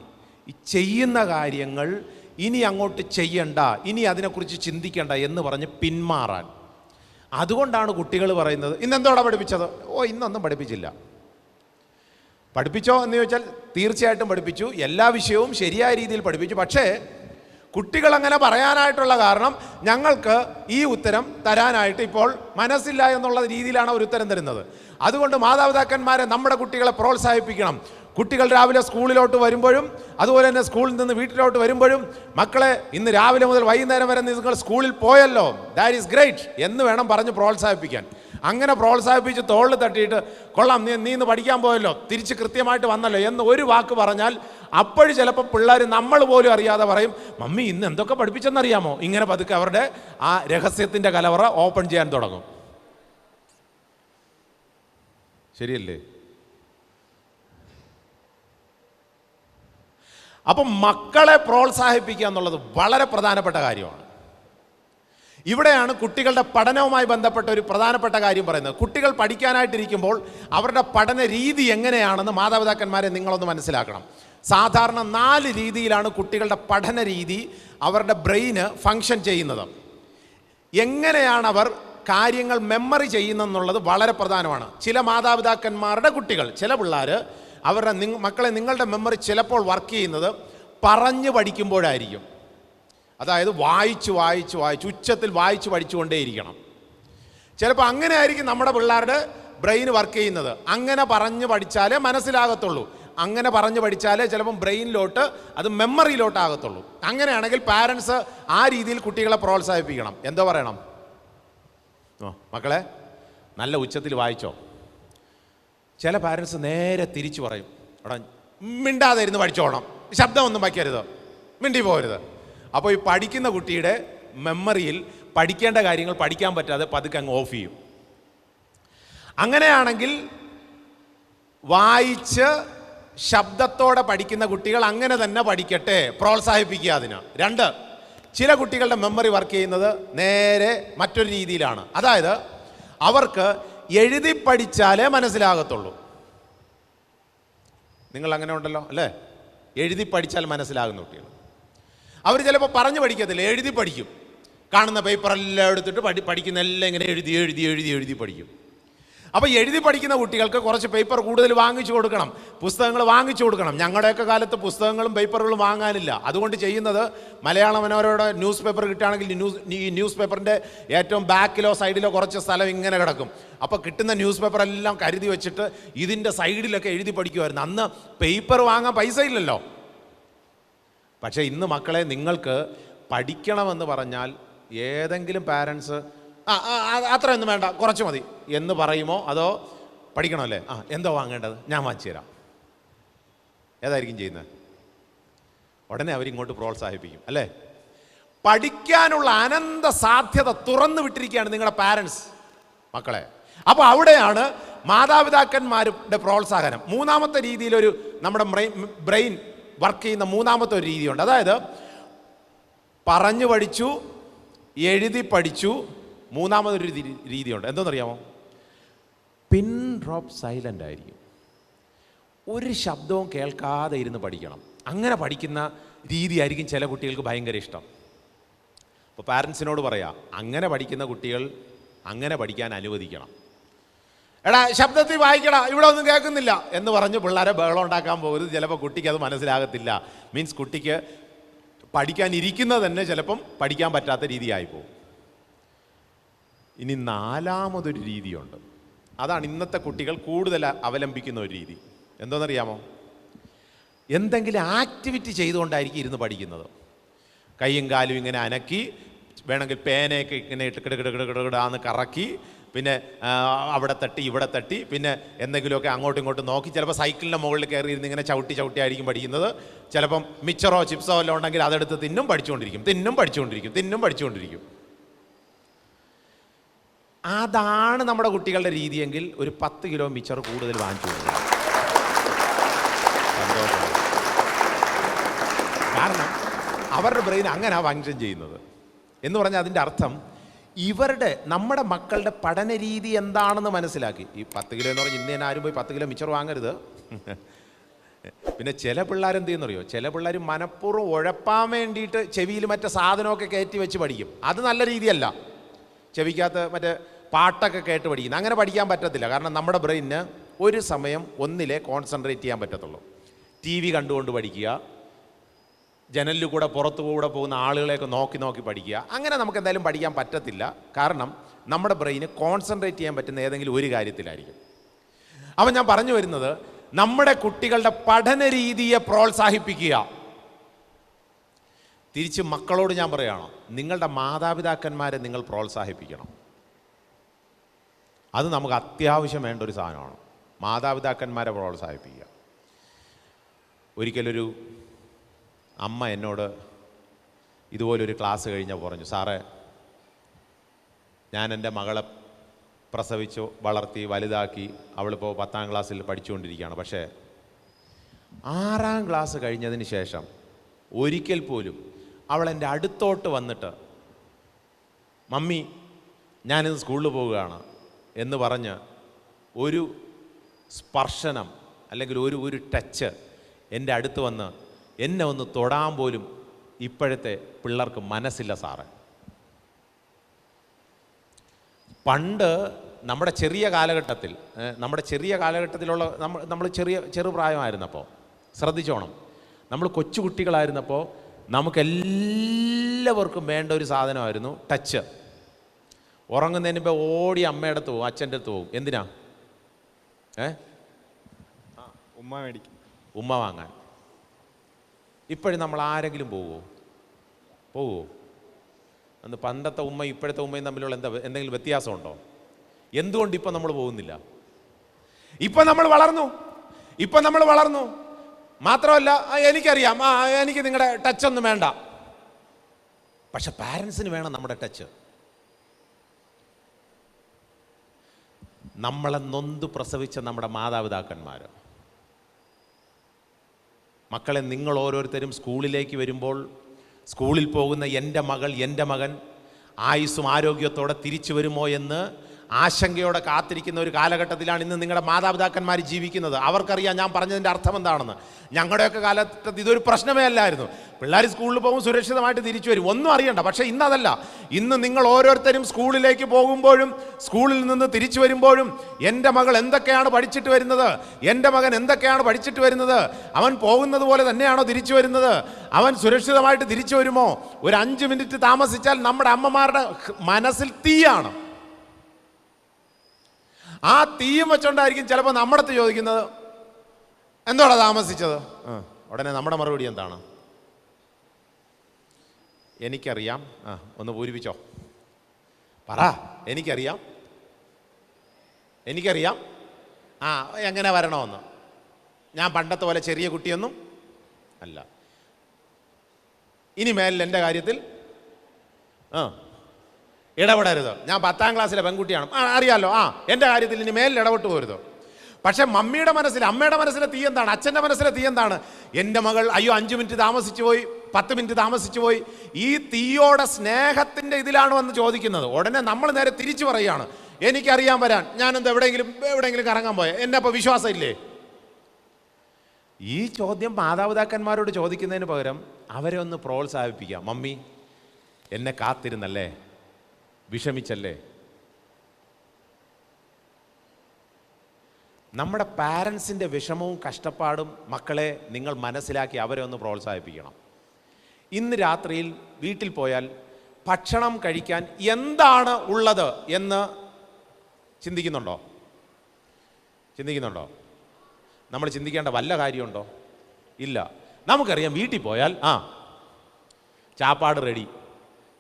ഈ ചെയ്യുന്ന കാര്യങ്ങൾ ഇനി അങ്ങോട്ട് ചെയ്യണ്ട, ഇനി അതിനെക്കുറിച്ച് ചിന്തിക്കേണ്ട എന്ന് പറഞ്ഞ് പിന്മാറാൻ. അതുകൊണ്ടാണ് കുട്ടികൾ പറയുന്നത്, ഇന്നെന്തോടാ പഠിപ്പിച്ചത്? ഇന്നൊന്നും പഠിപ്പിച്ചില്ല. പഠിപ്പിച്ചോ എന്ന് ചോദിച്ചാൽ തീർച്ചയായിട്ടും പഠിപ്പിച്ചു, എല്ലാ വിഷയവും ശരിയായ രീതിയിൽ പഠിപ്പിച്ചു. പക്ഷേ കുട്ടികൾ അങ്ങനെ പറയാനായിട്ടുള്ള കാരണം ഞങ്ങൾക്ക് ഈ ഉത്തരം തരാനായിട്ട് ഇപ്പോൾ മനസ്സില്ല എന്നുള്ള രീതിയിലാണ് ഒരു ഉത്തരം തരുന്നത്. അതുകൊണ്ട് മാതാപിതാക്കന്മാരെ നമ്മുടെ കുട്ടികളെ പ്രോത്സാഹിപ്പിക്കണം. കുട്ടികൾ രാവിലെ സ്കൂളിലോട്ട് വരുമ്പോഴും അതുപോലെ തന്നെ സ്കൂളിൽ നിന്ന് വീട്ടിലോട്ട് വരുമ്പോഴും മക്കളെ ഇന്ന് രാവിലെ മുതൽ വൈകുന്നേരം വരെ നിങ്ങൾ സ്കൂളിൽ പോയല്ലോ, ദാറ്റ് ഈസ് ഗ്രേറ്റ് എന്ന് വേണം പറഞ്ഞ് പ്രോത്സാഹിപ്പിക്കാൻ. അങ്ങനെ പ്രോത്സാഹിപ്പിച്ച് തോളിൽ തട്ടിയിട്ട് കൊള്ളാം, നീ ഇന്ന് പഠിക്കാൻ പോയല്ലോ, തിരിച്ച് കൃത്യമായിട്ട് വന്നല്ലോ എന്ന് ഒരു വാക്ക് പറഞ്ഞാൽ അപ്പോഴും ചിലപ്പോൾ പിള്ളേർ നമ്മൾ പോലും അറിയാതെ പറയും, മമ്മി ഇന്ന് എന്തൊക്കെ പഠിപ്പിച്ചെന്നറിയാമോ? ഇങ്ങനെ പതുക്കെ അവരുടെ ആ രഹസ്യത്തിൻ്റെ കലവറ ഓപ്പൺ ചെയ്യാൻ തുടങ്ങും. ശരിയല്ലേ? അപ്പം മക്കളെ പ്രോത്സാഹിപ്പിക്കുക എന്നുള്ളത് വളരെ പ്രധാനപ്പെട്ട കാര്യമാണ്. ഇവിടെയാണ് കുട്ടികളുടെ പഠനവുമായി ബന്ധപ്പെട്ട ഒരു പ്രധാനപ്പെട്ട കാര്യം പറയുന്നത്. കുട്ടികൾ പഠിക്കാനായിട്ടിരിക്കുമ്പോൾ അവരുടെ പഠന രീതി എങ്ങനെയാണെന്ന് മാതാപിതാക്കന്മാരെ നിങ്ങളൊന്ന് മനസ്സിലാക്കണം. സാധാരണ 4 രീതിയിലാണ് കുട്ടികളുടെ പഠന രീതി, അവരുടെ ബ്രെയിന് ഫങ്ഷൻ ചെയ്യുന്നത്. എങ്ങനെയാണ് അവർ കാര്യങ്ങൾ മെമ്മറി ചെയ്യുന്നെന്നുള്ളത് വളരെ പ്രധാനമാണ്. ചില മാതാപിതാക്കന്മാരുടെ കുട്ടികൾ, ചില പിള്ളേർ അവരുടെ മക്കളെ നിങ്ങളുടെ മെമ്മറി ചിലപ്പോൾ വർക്ക് ചെയ്യുന്നത് പറഞ്ഞു പഠിക്കുമ്പോഴായിരിക്കും. അതായത് വായിച്ച് ഉച്ചത്തിൽ വായിച്ച് പഠിച്ചുകൊണ്ടേയിരിക്കണം. ചിലപ്പോൾ അങ്ങനെ ആയിരിക്കും നമ്മുടെ പിള്ളേരുടെ ബ്രെയിൻ വർക്ക് ചെയ്യുന്നത്. അങ്ങനെ പറഞ്ഞു പഠിച്ചാലേ മനസ്സിലാകത്തുള്ളൂ. അങ്ങനെ പറഞ്ഞു പഠിച്ചാലേ ചിലപ്പം ബ്രെയിനിലോട്ട് അത് മെമ്മറിയിലോട്ടാകത്തുള്ളൂ. അങ്ങനെയാണെങ്കിൽ പാരൻസ് ആ രീതിയിൽ കുട്ടികളെ പ്രോത്സാഹിപ്പിക്കണം. എന്തോ പറയണം? മക്കളെ നല്ല ഉച്ചത്തിൽ വായിച്ചോ. ചില പാരൻസ് നേരെ തിരിച്ചു പറയും, എടാ മിണ്ടാതെ ഇരുന്ന് പഠിച്ചോണം, ശബ്ദമൊന്നും വയ്ക്കരുത്, മിണ്ടി പോകരുത്. അപ്പോൾ ഈ പഠിക്കുന്ന കുട്ടിയുടെ മെമ്മറിയിൽ പഠിക്കേണ്ട കാര്യങ്ങൾ പഠിക്കാൻ പറ്റാതെ പതുക്കെ അങ്ങ് ഓഫ് ചെയ്യും. അങ്ങനെയാണെങ്കിൽ വായിച്ച് ശബ്ദത്തോടെ പഠിക്കുന്ന കുട്ടികൾ അങ്ങനെ തന്നെ പഠിക്കട്ടെ, പ്രോത്സാഹിപ്പിക്കുക അതിന്. 2, ചില കുട്ടികളുടെ മെമ്മറി വർക്ക് ചെയ്യുന്നത് നേരെ മറ്റൊരു രീതിയിലാണ്. അതായത് അവർക്ക് എഴുതി പഠിച്ചാലേ മനസ്സിലാകത്തുള്ളൂ. നിങ്ങൾ അങ്ങനെ ഉണ്ടല്ലോ അല്ലേ? എഴുതി പഠിച്ചാൽ മനസ്സിലാകുന്ന കുട്ടികൾ. അവർ ചിലപ്പോൾ പറഞ്ഞു പഠിക്കത്തില്ല, എഴുതി പഠിക്കും. കാണുന്ന പേപ്പറെല്ലാം എടുത്തിട്ട് പഠിക്കുന്ന എല്ലാം ഇങ്ങനെ എഴുതി പഠിക്കും. അപ്പോൾ എഴുതി പഠിക്കുന്ന കുട്ടികൾക്ക് കുറച്ച് പേപ്പർ കൂടുതൽ വാങ്ങിച്ചു കൊടുക്കണം, പുസ്തകങ്ങൾ വാങ്ങിച്ചു കൊടുക്കണം. ഞങ്ങളുടെയൊക്കെ കാലത്ത് പുസ്തകങ്ങളും പേപ്പറുകളും വാങ്ങാനില്ല. അതുകൊണ്ട് ചെയ്യുന്നത്, മലയാള മനോരമയുടെ ന്യൂസ് പേപ്പർ കിട്ടുകയാണെങ്കിൽ ഈ ന്യൂസ് പേപ്പറിൻ്റെ ഏറ്റവും ബാക്കിലോ സൈഡിലോ കുറച്ച് സ്ഥലം ഇങ്ങനെ കിടക്കും. അപ്പോൾ കിട്ടുന്ന ന്യൂസ് പേപ്പറെല്ലാം കരുതി വെച്ചിട്ട് ഇതിൻ്റെ സൈഡിലൊക്കെ എഴുതി പഠിക്കുമായിരുന്നു. അന്ന് പേപ്പർ വാങ്ങാൻ പൈസ ഇല്ലല്ലോ. പക്ഷേ ഇന്ന് മക്കളെ നിങ്ങൾക്ക് പഠിക്കണമെന്ന് പറഞ്ഞാൽ ഏതെങ്കിലും പാരൻസ് അത്രയൊന്നും വേണ്ട, കുറച്ച് മതി എന്ന് പറയുമോ, അതോ പഠിക്കണമല്ലേ, എന്തോ വാങ്ങേണ്ടത്, ഞാൻ വാങ്ങിച്ചു തരാം, ഏതായിരിക്കും ചെയ്യുന്നത്? ഉടനെ അവരിങ്ങോട്ട് പ്രോത്സാഹിപ്പിക്കും അല്ലേ? പഠിക്കാനുള്ള അനന്ത സാധ്യത തുറന്നു വിട്ടിരിക്കുകയാണ് നിങ്ങളുടെ പാരൻസ് മക്കളെ. അപ്പോൾ അവിടെയാണ് മാതാപിതാക്കന്മാരുടെ പ്രോത്സാഹനം. മൂന്നാമത്തെ രീതിയിലൊരു നമ്മുടെ ബ്രെയിൻ വർക്ക് ചെയ്യുന്ന മൂന്നാമത്തെ ഒരു രീതിയുണ്ട്. അതായത് പറഞ്ഞു പഠിച്ചു, എഴുതി പഠിച്ചു. മൂന്നാമതൊരു രീതിയുണ്ട്. എന്തെന്നറിയാമോ? പിൻ ഡ്രോപ്പ് സൈലൻ്റ് ആയിരിക്കും. ഒരു ശബ്ദവും കേൾക്കാതെ ഇരുന്ന് പഠിക്കണം. അങ്ങനെ പഠിക്കുന്ന രീതിയായിരിക്കും ചില കുട്ടികൾക്ക് ഭയങ്കര ഇഷ്ടം. അപ്പോൾ പാരൻസിനോട് പറയാം, അങ്ങനെ പഠിക്കുന്ന കുട്ടികൾ അങ്ങനെ പഠിക്കാൻ അനുവദിക്കണം. എടാ ശബ്ദത്തിൽ വായിക്കടാ, ഇവിടെ ഒന്നും കേൾക്കുന്നില്ല എന്ന് പറഞ്ഞ് പിള്ളേരെ ബഹളം ഉണ്ടാക്കാൻ പോകരുത്. ചിലപ്പോൾ കുട്ടിക്ക് അത് മനസ്സിലാകത്തില്ല. മീൻസ് കുട്ടിക്ക് പഠിക്കാനിരിക്കുന്നത് തന്നെ ചിലപ്പം പഠിക്കാൻ പറ്റാത്ത രീതിയായി പോകും. ഇനി 4മതൊരു രീതിയുണ്ട്. അതാണ് ഇന്നത്തെ കുട്ടികൾ കൂടുതൽ അവലംബിക്കുന്ന ഒരു രീതി. എന്തോന്നറിയാമോ? എന്തെങ്കിലും ആക്ടിവിറ്റി ചെയ്തുകൊണ്ടായിരിക്കും ഇരുന്ന് പഠിക്കുന്നത്. കൈയും കാലും ഇങ്ങനെ അനക്കി, വേണമെങ്കിൽ പേനയൊക്കെ ഇങ്ങനെ ഇട്ട് കിടകിടാന്ന് കറക്കി, പിന്നെ അവിടെ തട്ടി ഇവിടെ തട്ടി, പിന്നെ എന്തെങ്കിലുമൊക്കെ അങ്ങോട്ടും ഇങ്ങോട്ടും നോക്കി, ചിലപ്പോൾ സൈക്കിളിൻ്റെ മുകളിൽ കയറി ഇരുന്ന് ഇങ്ങനെ ചവിട്ടി ആയിരിക്കും പഠിക്കുന്നത്. ചിലപ്പം മിച്ചറോ ചിപ്സോ എല്ലാം ഉണ്ടെങ്കിൽ അതെടുത്ത് തിന്നും പഠിച്ചുകൊണ്ടിരിക്കും. അതാണ് നമ്മുടെ കുട്ടികളുടെ രീതിയെങ്കിൽ ഒരു 10 കിലോ മിച്ചർ കൂടുതൽ വാങ്ങിച്ചു കൊടുക്കണം. കാരണം അവരുടെ ബ്രെയിൻ അങ്ങനെ ഫങ്ഷൻ ചെയ്യുന്നത്. എന്ന് പറഞ്ഞാൽ അതിൻ്റെ അർത്ഥം നമ്മുടെ മക്കളുടെ പഠന രീതി എന്താണെന്ന് മനസ്സിലാക്കി. ഈ 10 കിലോ എന്ന് പറഞ്ഞാൽ ഇന്ന് തന്നെ ആരും പോയി 10 കിലോ മിച്ചർ വാങ്ങരുത്. പിന്നെ ചില പിള്ളേരെന്ത് ചെയ്യുന്നറിയോ? ചില പിള്ളേർ മനഃപൂർവ്വം ഉഴപ്പാൻ വേണ്ടിയിട്ട് ചെവിയിൽ മറ്റേ സാധനമൊക്കെ കയറ്റി വെച്ച് പഠിക്കും. അത് നല്ല രീതിയല്ല. ചെവിക്കകത്ത് മറ്റേ പാട്ടൊക്കെ കേട്ട് പഠിക്കുന്നത്, അങ്ങനെ പഠിക്കാൻ പറ്റത്തില്ല. കാരണം നമ്മുടെ ബ്രെയിനിന് ഒരു സമയം ഒന്നിലേ കോൺസെൻട്രേറ്റ് ചെയ്യാൻ പറ്റത്തുള്ളൂ. TV കണ്ടുകൊണ്ട് പഠിക്കുക, ജനലിൽ കൂടെ പുറത്തുകൂടെ പോകുന്ന ആളുകളെയൊക്കെ നോക്കി പഠിക്കുക, അങ്ങനെ നമുക്ക് എന്തായാലും പഠിക്കാൻ പറ്റത്തില്ല. കാരണം നമ്മുടെ ബ്രെയിന് കോൺസെൻട്രേറ്റ് ചെയ്യാൻ പറ്റുന്ന ഏതെങ്കിലും ഒരു കാര്യത്തിലായിരിക്കും. അപ്പം ഞാൻ പറഞ്ഞു വരുന്നത്, നമ്മുടെ കുട്ടികളുടെ പഠന രീതിയെ പ്രോത്സാഹിപ്പിക്കുക. തിരിച്ച് മക്കളോട് ഞാൻ പറയുകയാണ്, നിങ്ങളുടെ മാതാപിതാക്കന്മാരെ നിങ്ങൾ പ്രോത്സാഹിപ്പിക്കണം. അത് നമുക്ക് അത്യാവശ്യം വേണ്ട ഒരു സാധനമാണ്, മാതാപിതാക്കന്മാരെ പ്രോത്സാഹിപ്പിക്കുക. ഒരിക്കലൊരു അമ്മ എന്നോട് ഇതുപോലൊരു ക്ലാസ് കഴിഞ്ഞപ്പോൾ പറഞ്ഞു, സാറേ, ഞാൻ എൻ്റെ മകളെ പ്രസവിച്ചു വളർത്തി വലുതാക്കി, അവളിപ്പോൾ 10ാം ക്ലാസ്സിൽ പഠിച്ചുകൊണ്ടിരിക്കുകയാണ്. പക്ഷേ 6ാം ക്ലാസ് കഴിഞ്ഞതിന് ശേഷം ഒരിക്കൽ പോലും അവൾ എൻ്റെ അടുത്തോട്ട് വന്നിട്ട് മമ്മി ഞാനിന്ന് സ്കൂളിൽ പോവുകയാണ് എന്ന് പറഞ്ഞ് ഒരു സ്പർശനം അല്ലെങ്കിൽ ഒരു ടച്ച് എൻ്റെ അടുത്ത് വന്ന് എന്നെ ഒന്ന് തൊടാൻ പോലും ഇപ്പോഴത്തെ പിള്ളേർക്ക് മനസ്സില്ല സാറേ. പണ്ട് നമ്മുടെ ചെറിയ കാലഘട്ടത്തിലുള്ള നമ്മൾ ചെറുപ്രായമായിരുന്നപ്പോൾ ശ്രദ്ധിച്ചോണം, നമ്മൾ കൊച്ചുകുട്ടികളായിരുന്നപ്പോൾ നമുക്കെല്ലാവർക്കും വേണ്ട ഒരു സാധനമായിരുന്നു ടച്ച്. ഉറങ്ങുന്നതിന് മുമ്പ് ഓടി അമ്മയുടെ അടുത്ത് പോകും, അച്ഛൻ്റെ അടുത്ത് പോകും. എന്തിനാ? ഉമ്മ മേടിക്കും, ഉമ്മ വാങ്ങാൻ. ഇപ്പോഴും നമ്മൾ ആരെങ്കിലും പോവുമോ? അന്ന് പണ്ടത്തെ ഉമ്മ ഇപ്പോഴത്തെ ഉമ്മയും തമ്മിലുള്ള എന്തെങ്കിലും വ്യത്യാസമുണ്ടോ? എന്തുകൊണ്ട് ഇപ്പം നമ്മൾ പോകുന്നില്ല? ഇപ്പം നമ്മൾ വളർന്നു. മാത്രമല്ല എനിക്കറിയാം, എനിക്ക് നിങ്ങളുടെ ടച്ചൊന്നും വേണ്ട. പക്ഷെ പാരൻസിന് വേണം നമ്മുടെ ടച്ച്. നമ്മളെ നൊന്ത് പ്രസവിച്ച നമ്മുടെ മാതാപിതാക്കന്മാർ, മക്കളെ നിങ്ങൾ ഓരോരുത്തരും സ്കൂളിലേക്ക് വരുമ്പോൾ സ്കൂളിൽ പോകുന്ന എൻ്റെ മകൻ ആയുസ്സും ആരോഗ്യത്തോടെ തിരിച്ചു വരുമോ എന്ന് ആശങ്കയോടെ കാത്തിരിക്കുന്ന ഒരു കാലഘട്ടത്തിലാണ് ഇന്ന് നിങ്ങളുടെ മാതാപിതാക്കന്മാർ ജീവിക്കുന്നത്. അവർക്കറിയാം ഞാൻ പറഞ്ഞതിൻ്റെ അർത്ഥം എന്താണെന്ന്. ഞങ്ങളുടെയൊക്കെ കാലഘട്ടത്തിൽ ഇതൊരു പ്രശ്നമേ അല്ലായിരുന്നു. പിള്ളേർ സ്കൂളിൽ പോകും, സുരക്ഷിതമായിട്ട് തിരിച്ചു വരും, ഒന്നും അറിയണ്ട. പക്ഷേ ഇന്നതല്ല. ഇന്ന് നിങ്ങൾ ഓരോരുത്തരും സ്കൂളിലേക്ക് പോകുമ്പോഴും സ്കൂളിൽ നിന്ന് തിരിച്ചു വരുമ്പോഴും എൻ്റെ മകൾ എന്തൊക്കെയാണ് പഠിച്ചിട്ട് വരുന്നത്, എൻ്റെ മകൻ എന്തൊക്കെയാണ് പഠിച്ചിട്ട് വരുന്നത്, അവൻ പോകുന്നത് പോലെ തന്നെയാണോ തിരിച്ചു വരുന്നത്, അവൻ സുരക്ഷിതമായിട്ട് തിരിച്ചു വരുമോ? ഒരു 5 മിനിറ്റ് താമസിച്ചാൽ നമ്മുടെ അമ്മമാരുടെ മനസ്സിൽ തീയാണ്. ആ തീയും വെച്ചോണ്ടായിരിക്കും ചിലപ്പോൾ നമ്മുടെ അടുത്ത് ചോദിക്കുന്നത്, എന്തോടാ താമസിച്ചത്? ഉടനെ നമ്മുടെ മറുപടി എന്താണ്? എനിക്കറിയാം. ഒന്ന് പൂരിപ്പിച്ചോ, പറ. എനിക്കറിയാം. എങ്ങനെ വരണമെന്ന്. ഞാൻ പണ്ടത്തെ പോലെ ചെറിയ കുട്ടിയൊന്നും അല്ല. ഇനി മേലിൽ എൻ്റെ കാര്യത്തിൽ ഇടപെടരുത്. ഞാൻ 10ാം ക്ലാസ്സിലെ പെൺകുട്ടിയാണ്, അറിയാലോ. എൻ്റെ കാര്യത്തിൽ ഇനി മേലിൽ ഇടപെട്ട് പോരുത്. പക്ഷെ അമ്മയുടെ മനസ്സിലെ തീ എന്താണ്? അച്ഛൻ്റെ മനസ്സിലെ തീ എന്താണ്? എൻ്റെ മകൾ 5 മിനിറ്റ് താമസിച്ചു പോയി, 10 മിനിറ്റ് താമസിച്ചു പോയി. ഈ തീയോടെ സ്നേഹത്തിൻ്റെ ഇതിലാണ് വന്ന് ചോദിക്കുന്നത്. ഉടനെ നമ്മൾ നേരെ തിരിച്ചു പറയുകയാണ്, എനിക്കറിയാൻ വരാൻ. ഞാനെന്താ എവിടെയെങ്കിലും കറങ്ങാൻ പോയാൽ എന്നെ അപ്പോൾ വിശ്വാസം ഇല്ലേ? ഈ ചോദ്യം മാതാപിതാക്കന്മാരോട് ചോദിക്കുന്നതിന് പകരം അവരെ ഒന്ന് പ്രോത്സാഹിപ്പിക്കാം. മമ്മി എന്നെ കാത്തിരുന്നല്ലേ, വിഷമിച്ചല്ലേ. നമ്മുടെ പാരൻസിൻ്റെ വിഷമവും കഷ്ടപ്പാടും മക്കളെ നിങ്ങൾ മനസ്സിലാക്കി അവരെ ഒന്ന് പ്രോത്സാഹിപ്പിക്കണം. ഇന്ന് രാത്രിയിൽ വീട്ടിൽ പോയാൽ ഭക്ഷണം കഴിക്കാൻ എന്താണ് ഉള്ളത് എന്ന് ചിന്തിക്കുന്നുണ്ടോ? നമ്മൾ ചിന്തിക്കേണ്ട വല്ല കാര്യമുണ്ടോ? ഇല്ല. നമുക്കറിയാം വീട്ടിൽ പോയാൽ ചാപ്പാട് റെഡി.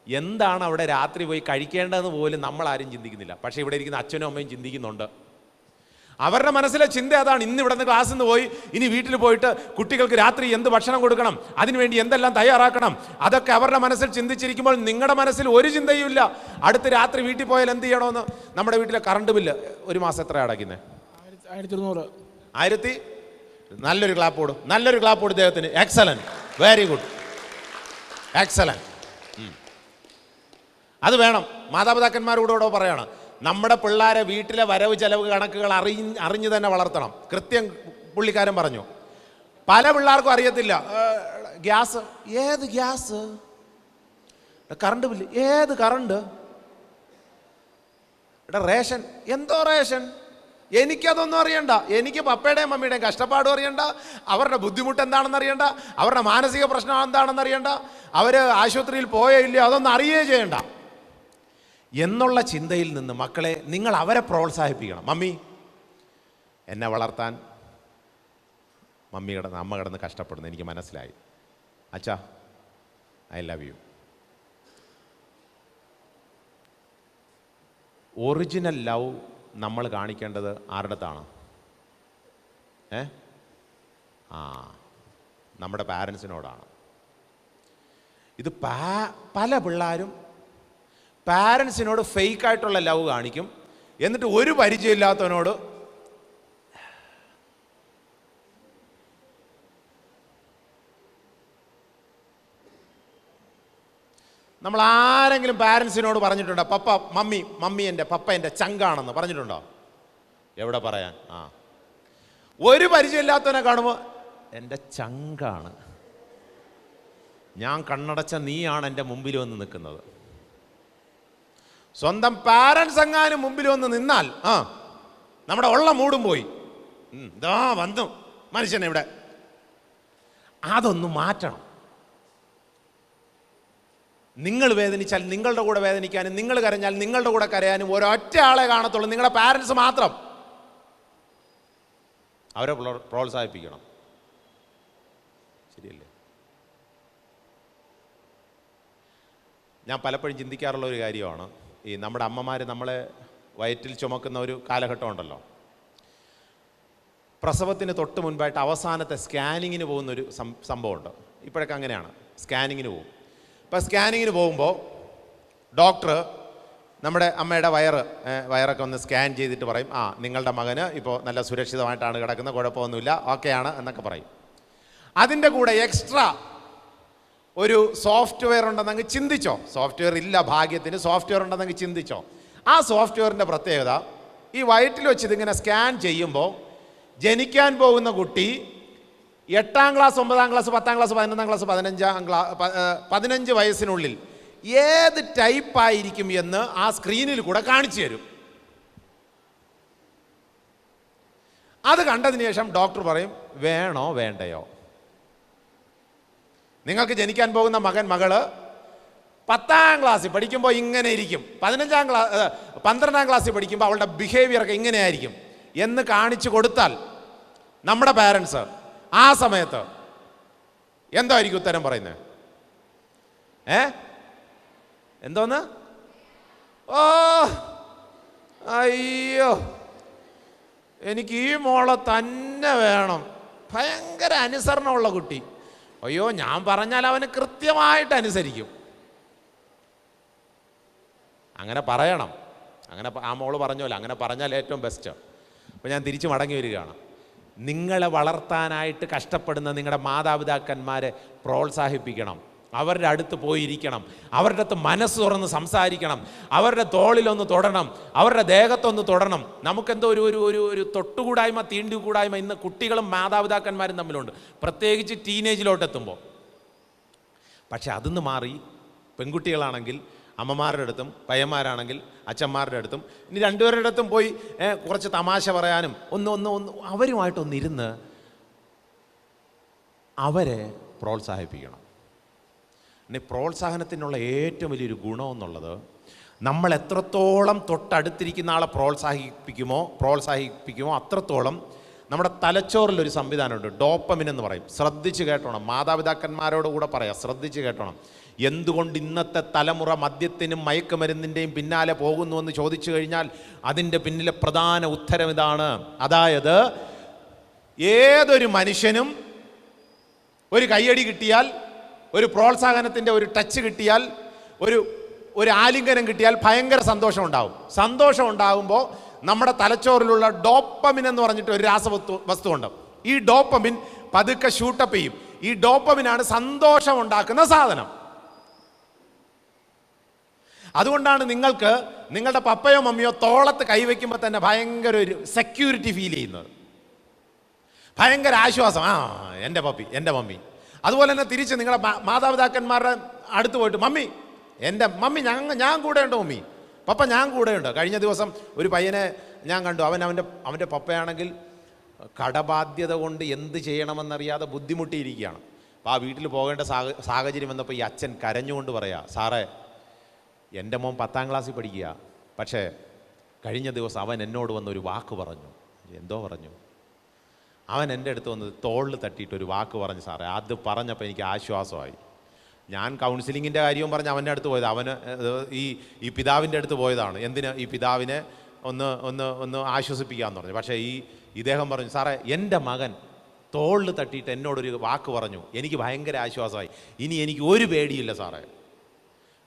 എന്താണ് അവിടെ രാത്രി പോയി കഴിക്കേണ്ടതെന്ന് പോലും നമ്മളാരും ചിന്തിക്കുന്നില്ല. പക്ഷേ ഇവിടെ ഇരിക്കുന്ന അച്ഛനും അമ്മയും ചിന്തിക്കുന്നുണ്ട്. അവരുടെ മനസ്സിലെ ചിന്ത അതാണ്. ഇന്ന് ഇവിടെ നിന്ന് ക്ലാസ്സിൽ നിന്ന് പോയി ഇനി വീട്ടിൽ പോയിട്ട് കുട്ടികൾക്ക് രാത്രി എന്ത് ഭക്ഷണം കൊടുക്കണം, അതിനുവേണ്ടി എന്തെല്ലാം തയ്യാറാക്കണം, അതൊക്കെ അവരുടെ മനസ്സിൽ ചിന്തിച്ചിരിക്കുമ്പോൾ നിങ്ങളുടെ മനസ്സിൽ ഒരു ചിന്തയും ഇല്ല. അടുത്ത് രാത്രി വീട്ടിൽ പോയാൽ എന്ത് ചെയ്യണമെന്ന്. നമ്മുടെ വീട്ടിലെ കറണ്ട് ബില്ല് ഒരു മാസം എത്ര അടയ്ക്കുന്നത്? 1200. നല്ലൊരു ക്ലാപ്പ് കൊടു ഇദ്ദേഹത്തിന്. Excellent, very good, excellent. അത് വേണം. മാതാപിതാക്കന്മാരോടോ പറയണം, നമ്മുടെ പിള്ളേരെ വീട്ടിലെ വരവ് ചെലവ് കണക്കുകൾ അറിഞ്ഞു തന്നെ വളർത്തണം. കൃത്യം പുള്ളിക്കാരൻ പറഞ്ഞു. പല പിള്ളേർക്കും അറിയത്തില്ല. ഗ്യാസ്, ഏത് ഗ്യാസ്? കറണ്ട് ബില്ല്, ഏത് കറണ്ട്? റേഷൻ, എന്തോ റേഷൻ? എനിക്കതൊന്നും അറിയണ്ട. എനിക്ക് പപ്പയുടെയും മമ്മിയുടെയും കഷ്ടപ്പാടും അറിയണ്ട, അവരുടെ ബുദ്ധിമുട്ട് എന്താണെന്ന് അറിയണ്ട, അവരുടെ മാനസിക പ്രശ്നം എന്താണെന്ന് അറിയണ്ട, അവർ ആശുപത്രിയിൽ പോയേ ഇല്ല, അതൊന്നും അറിയുകയേ ചെയ്യണ്ട എന്നുള്ള ചിന്തയിൽ നിന്ന് മക്കളെ നിങ്ങൾ അവരെ പ്രോത്സാഹിപ്പിക്കണം. മമ്മി എന്നെ വളർത്താൻ അമ്മ കിടന്ന് കഷ്ടപ്പെടുന്നു, എനിക്ക് മനസ്സിലായി. അച്ഛാ I love you. Original love നമ്മൾ കാണിക്കേണ്ടത് ആരുടെ അടുത്താണ്? നമ്മുടെ പാരൻസിനോടാണ്. ഇത് പല പിള്ളേരും പാരൻസിനോട് ഫേക്കായിട്ടുള്ള ലവ് കാണിക്കും. എന്നിട്ട് ഒരു പരിചയമില്ലാത്തവനോട് നമ്മൾ ആരെങ്കിലും പാരൻസിനോട് പറഞ്ഞിട്ടുണ്ടോ പപ്പ മമ്മി പപ്പ എൻ്റെ ചങ്കാണെന്ന് പറഞ്ഞിട്ടുണ്ടോ? എവിടെ പറയാൻ? ഒരു പരിചയമില്ലാത്തവനെ കാണുമ്പോൾ എൻ്റെ ചങ്കാണ്, ഞാൻ കണ്ണടച്ച നീയാണ് എൻ്റെ മുമ്പിൽ വന്ന് നിൽക്കുന്നത്. സ്വന്തം പാരൻസ് എങ്ങാനും മുമ്പിൽ വന്ന് നിന്നാൽ നമ്മുടെ ഉള്ള മൂടും പോയി. ഇതാ വന്നു മനുഷ്യനെ ഇവിടെ. അതൊന്ന് മാറ്റണം. നിങ്ങൾ വേദനിച്ചാൽ നിങ്ങളുടെ കൂടെ വേദനിക്കാനും, നിങ്ങൾ കരഞ്ഞാൽ നിങ്ങളുടെ കൂടെ കരയാനും ഒരൊറ്റ ആളെ കാണത്തുള്ളൂ, നിങ്ങളുടെ പാരൻസ് മാത്രം. അവരെ പ്രോത്സാഹിപ്പിക്കണം. ശരിയല്ലേ? ഞാൻ പലപ്പോഴും ചിന്തിക്കാറുള്ള ഒരു കാര്യമാണ്, ഈ നമ്മുടെ അമ്മമാർ നമ്മളെ വയറ്റിൽ ചുമക്കുന്ന ഒരു കാലഘട്ടം ഉണ്ടല്ലോ. പ്രസവത്തിന് തൊട്ട് മുൻപായിട്ട് അവസാനത്തെ സ്കാനിങ്ങിന് പോകുന്നൊരു സംഭവമുണ്ട്. ഇപ്പോഴൊക്കെ അങ്ങനെയാണ്, സ്കാനിങ്ങിന് പോകും. ഇപ്പോൾ സ്കാനിങ്ങിന് പോകുമ്പോൾ ഡോക്ടർ നമ്മുടെ അമ്മയുടെ വയറൊക്കെ ഒന്ന് സ്കാൻ ചെയ്തിട്ട് പറയും, നിങ്ങളുടെ മകന് ഇപ്പോൾ നല്ല സുരക്ഷിതമായിട്ടാണ് കിടക്കുന്നത്, കുഴപ്പമൊന്നുമില്ല, ഓക്കെയാണ് എന്നൊക്കെ പറയും. അതിൻ്റെ കൂടെ എക്സ്ട്രാ ഒരു സോഫ്റ്റ്വെയർ ഉണ്ടെന്നങ്ങ് ചിന്തിച്ചോ. സോഫ്റ്റ്വെയർ ഇല്ല ഭാഗ്യത്തിന്, സോഫ്റ്റ്വെയർ ഉണ്ടെന്നങ്ങ് ചിന്തിച്ചോ. ആ സോഫ്റ്റ്വെയറിൻ്റെ പ്രത്യേകത, ഈ വയറ്റിൽ വെച്ച് ഇതിങ്ങനെ സ്കാൻ ചെയ്യുമ്പോൾ ജനിക്കാൻ പോകുന്ന കുട്ടി 8ാം ക്ലാസ് 9ാം ക്ലാസ് 10ാം ക്ലാസ് 11ാം ക്ലാസ് 15 വയസ്സിനുള്ളിൽ ഏത് ടൈപ്പായിരിക്കും എന്ന് ആ സ്ക്രീനിൽ കൂടെ കാണിച്ചു തരും. അത് കണ്ടതിന് ശേഷം ഡോക്ടർ പറയും വേണോ വേണ്ടയോ. നിങ്ങൾക്ക് ജനിക്കാൻ പോകുന്ന മകള് 10ാം ക്ലാസ്സിൽ പഠിക്കുമ്പോൾ ഇങ്ങനെ ഇരിക്കും, 12ാം ക്ലാസ്സിൽ പഠിക്കുമ്പോൾ അവളുടെ ബിഹേവിയറൊക്കെ ഇങ്ങനെയായിരിക്കും എന്ന് കാണിച്ചു കൊടുത്താൽ നമ്മുടെ പാരൻസ് ആ സമയത്ത് എന്തായിരിക്കും ഉത്തരം പറയുന്നത്? എന്തോന്ന്? അയ്യോ എനിക്ക് ഈ മോളെ തന്നെ വേണം, ഭയങ്കര അനുസരണമുള്ള കുട്ടി. അയ്യോ ഞാൻ പറഞ്ഞാൽ അവന് കൃത്യമായിട്ട് അനുസരിക്കും. അങ്ങനെ പറയണം. അങ്ങനെ ആ മോള് പറഞ്ഞോല്ലോ, അങ്ങനെ പറഞ്ഞാൽ ഏറ്റവും ബെസ്റ്റ്. അപ്പോൾ ഞാൻ തിരിച്ച് മടങ്ങി വരികയാണ്. നിങ്ങളെ വളർത്താനായിട്ട് കഷ്ടപ്പെടുന്ന നിങ്ങളുടെ മാതാപിതാക്കന്മാരെ പ്രോത്സാഹിപ്പിക്കണം. അവരുടെ അടുത്ത് പോയിരിക്കണം, അവരുടെ അടുത്ത് മനസ്സ് തുറന്ന് സംസാരിക്കണം, അവരുടെ തോളിലൊന്ന് തൊടണം, അവരുടെ ദേഹത്തൊന്ന് തൊടണം. നമുക്കെന്തോ ഒരു തൊട്ടുകൂടായ്മ തീണ്ടിക്കൂടായ്മ ഇന്ന് കുട്ടികളും മാതാപിതാക്കന്മാരും തമ്മിലുണ്ട്, പ്രത്യേകിച്ച് ടീനേജിലോട്ടെത്തുമ്പോൾ. പക്ഷെ അതിന്ന് മാറി പെൺകുട്ടികളാണെങ്കിൽ അമ്മമാരുടെ അടുത്തും പയ്യന്മാരാണെങ്കിൽ അച്ഛന്മാരുടെ അടുത്തും ഇനി രണ്ടുപേരുടെ അടുത്തും പോയി കുറച്ച് തമാശ പറയാനും ഒന്ന് അവരുമായിട്ടൊന്നിരുന്ന് അവരെ പ്രോത്സാഹിപ്പിക്കണം. ഇനി പ്രോത്സാഹനത്തിനുള്ള ഏറ്റവും വലിയൊരു ഗുണമെന്നുള്ളത്, നമ്മൾ എത്രത്തോളം തൊട്ടടുത്തിരിക്കുന്ന ആളെ പ്രോത്സാഹിപ്പിക്കുമോ അത്രത്തോളം നമ്മുടെ തലച്ചോറിലൊരു സംവിധാനമുണ്ട്, ഡോപ്പമിൻ എന്ന് പറയും. ശ്രദ്ധിച്ച് കേട്ടോണം, മാതാപിതാക്കന്മാരോട് കൂടെ പറയാം, ശ്രദ്ധിച്ച് കേട്ടോണം. എന്തുകൊണ്ട് ഇന്നത്തെ തലമുറ മദ്യത്തിനും മയക്കുമരുന്നിൻ്റെയും പിന്നാലെ പോകുന്നുവെന്ന് ചോദിച്ചു കഴിഞ്ഞാൽ അതിൻ്റെ പിന്നിലെ പ്രധാന ഉത്തരം ഇതാണ്. അതായത് ഏതൊരു മനുഷ്യനും ഒരു കയ്യടി കിട്ടിയാൽ, ഒരു പ്രോത്സാഹനത്തിൻ്റെ ഒരു ടച്ച് കിട്ടിയാൽ, ഒരു ആലിംഗനം കിട്ടിയാൽ ഭയങ്കര സന്തോഷം ഉണ്ടാവും. സന്തോഷം ഉണ്ടാകുമ്പോൾ നമ്മുടെ തലച്ചോറിലുള്ള ഡോപ്പമിൻ എന്ന് പറഞ്ഞിട്ട് ഒരു വസ്തുവുണ്ട്. ഈ ഡോപ്പമിൻ പതുക്കെ ഷൂട്ടപ്പ് ചെയ്യും. ഈ ഡോപ്പമിനാണ് സന്തോഷം ഉണ്ടാക്കുന്ന സാധനം. അതുകൊണ്ടാണ് നിങ്ങൾക്ക് നിങ്ങളുടെ പപ്പയോ മമ്മിയോ തോളത്ത് കൈവയ്ക്കുമ്പോൾ തന്നെ ഭയങ്കര ഒരു സെക്യൂരിറ്റി ഫീൽ ചെയ്യുന്നത്, ഭയങ്കര ആശ്വാസം. എൻ്റെ പപ്പി എൻ്റെ മമ്മി. അതുപോലെ തന്നെ തിരിച്ച് നിങ്ങളുടെ മാതാപിതാക്കന്മാരുടെ അടുത്ത് പോയിട്ട് എൻ്റെ മമ്മി ഞാൻ കൂടെയുണ്ട്, മമ്മി പപ്പ ഞാൻ കൂടെയുണ്ട്. കഴിഞ്ഞ ദിവസം ഒരു പയ്യനെ ഞാൻ കണ്ടു. അവൻ്റെ പപ്പയാണെങ്കിൽ കടബാധ്യത കൊണ്ട് എന്ത് ചെയ്യണമെന്നറിയാതെ ബുദ്ധിമുട്ടിയിരിക്കുകയാണ്. അപ്പോൾ ആ വീട്ടിൽ പോകേണ്ട സാഹചര്യം വന്നപ്പോൾ ഈ അച്ഛൻ കരഞ്ഞുകൊണ്ട് പറയാ, സാറേ എൻ്റെ മോൻ 10ാം ക്ലാസ്സിൽ പഠിക്കുക, പക്ഷേ കഴിഞ്ഞ ദിവസം അവൻ എന്നോട് വന്നൊരു വാക്ക് പറഞ്ഞു. എന്തോ പറഞ്ഞു? അവൻ എൻ്റെ അടുത്ത് വന്നത് തോളിൽ തട്ടിയിട്ടൊരു വാക്ക് പറഞ്ഞു സാറേ. അത് പറഞ്ഞപ്പോൾ എനിക്ക് ആശ്വാസമായി. ഞാൻ കൗൺസിലിങ്ങിൻ്റെ കാര്യവും പറഞ്ഞ് അവൻ്റെ അടുത്ത് പോയത്, അവന് ഈ പിതാവിൻ്റെ അടുത്ത് പോയതാണ്. എന്തിന്? ഈ പിതാവിനെ ഒന്ന് ആശ്വസിപ്പിക്കാമെന്ന് പറഞ്ഞു. പക്ഷേ ഇദ്ദേഹം പറഞ്ഞു, സാറേ എൻ്റെ മകൻ തോളിൽ തട്ടിയിട്ട് എന്നോടൊരു വാക്ക് പറഞ്ഞു, എനിക്ക് ഭയങ്കര ആശ്വാസമായി, ഇനി എനിക്ക് ഒരു പേടിയില്ല സാറേ.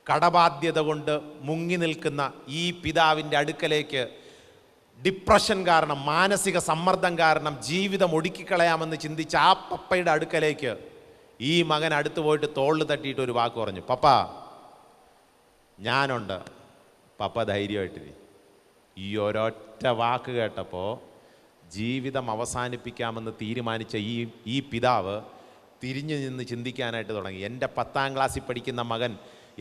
കടബാധ്യത കൊണ്ട് മുങ്ങി നിൽക്കുന്ന ഈ പിതാവിൻ്റെ അടുക്കലേക്ക് ഡിപ്രഷൻ കാരണം, മാനസിക സമ്മർദ്ദം കാരണം ജീവിതം ഒടുക്കിക്കളയാമെന്ന് ചിന്തിച്ച ആ പപ്പയുടെ അടുക്കലേക്ക് ഈ മകൻ അടുത്ത് പോയിട്ട് തോളിൽ തട്ടിയിട്ട് ഒരു വാക്ക് പറഞ്ഞു, പപ്പ ഞാനുണ്ട്, പപ്പ ധൈര്യമായിട്ടിരി. ഈ ഒരൊറ്റ വാക്ക് കേട്ടപ്പോൾ ജീവിതം അവസാനിപ്പിക്കാമെന്ന് തീരുമാനിച്ച ഈ പിതാവ് തിരിഞ്ഞു നിന്ന് ചിന്തിക്കാനായിട്ട് തുടങ്ങി. എൻ്റെ 10ാം ക്ലാസ്സിൽ പഠിക്കുന്ന മകൻ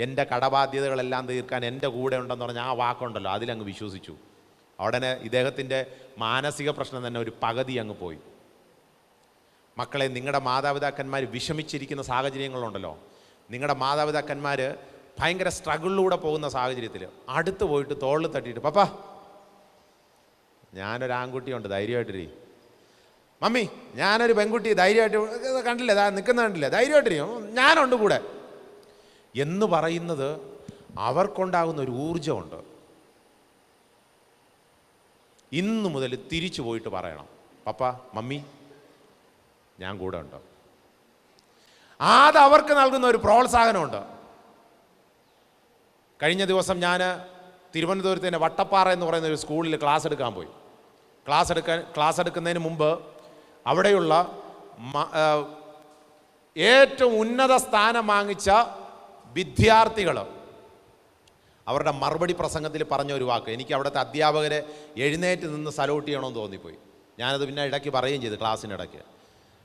എൻ്റെ കടബാധ്യതകളെല്ലാം തീർക്കാൻ എൻ്റെ കൂടെ ഉണ്ടെന്ന് പറഞ്ഞാൽ ആ വാക്കുണ്ടല്ലോ, അതിലങ്ങ് വിശ്വസിച്ചു. ഉടനെ ഇദ്ദേഹത്തിൻ്റെ മാനസിക പ്രശ്നം തന്നെ ഒരു പകുതി അങ്ങ് പോയി. മക്കളെ, നിങ്ങളുടെ മാതാപിതാക്കന്മാർ വിഷമിച്ചിരിക്കുന്ന സാഹചര്യങ്ങളുണ്ടല്ലോ, നിങ്ങളുടെ മാതാപിതാക്കന്മാർ ഭയങ്കര സ്ട്രഗിളിലൂടെ പോകുന്ന സാഹചര്യത്തിൽ അടുത്ത് പോയിട്ട് തോളിൽ തട്ടിയിട്ട്, പപ്പാ ഞാനൊരു ആൺകുട്ടിയുണ്ട്, ധൈര്യമായിട്ടിരി. മമ്മി ഞാനൊരു പെൺകുട്ടി, ധൈര്യമായിട്ട് കണ്ടില്ലേ, നിൽക്കുന്ന കണ്ടില്ലേ, ധൈര്യമായിട്ടിരി, ഞാനുണ്ട് കൂടെ എന്ന് പറയുന്നത് അവർക്കുണ്ടാകുന്ന ഒരു ഊർജമുണ്ട്. ഇന്നു മുതൽ തിരിച്ചു പോയിട്ട് പറയണം, പപ്പ മമ്മി ഞാൻ കൂടെ ഉണ്ട്. അതവർക്ക് നൽകുന്ന ഒരു പ്രോത്സാഹനമുണ്ട്. കഴിഞ്ഞ ദിവസം ഞാൻ തിരുവനന്തപുരത്തിൻ്റെ വട്ടപ്പാറ എന്ന് പറയുന്ന ഒരു സ്കൂളിൽ ക്ലാസ് എടുക്കാൻ പോയി. ക്ലാസ് എടുക്കുന്നതിന് മുമ്പ് അവിടെയുള്ള ഏറ്റവും ഉന്നത സ്ഥാനം വാങ്ങിച്ച വിദ്യാർത്ഥികൾ അവരുടെ മറുപടി പ്രസംഗത്തിൽ പറഞ്ഞ ഒരു വാക്ക് എനിക്ക് അവിടുത്തെ അധ്യാപകരെ എഴുന്നേറ്റ് നിന്ന് സല്യൂട്ട് ചെയ്യണമെന്ന് തോന്നിപ്പോയി. ഞാനത് പിന്നെ ഇടയ്ക്ക് പറയുകയും ചെയ്തു ക്ലാസ്സിനിടയ്ക്ക്.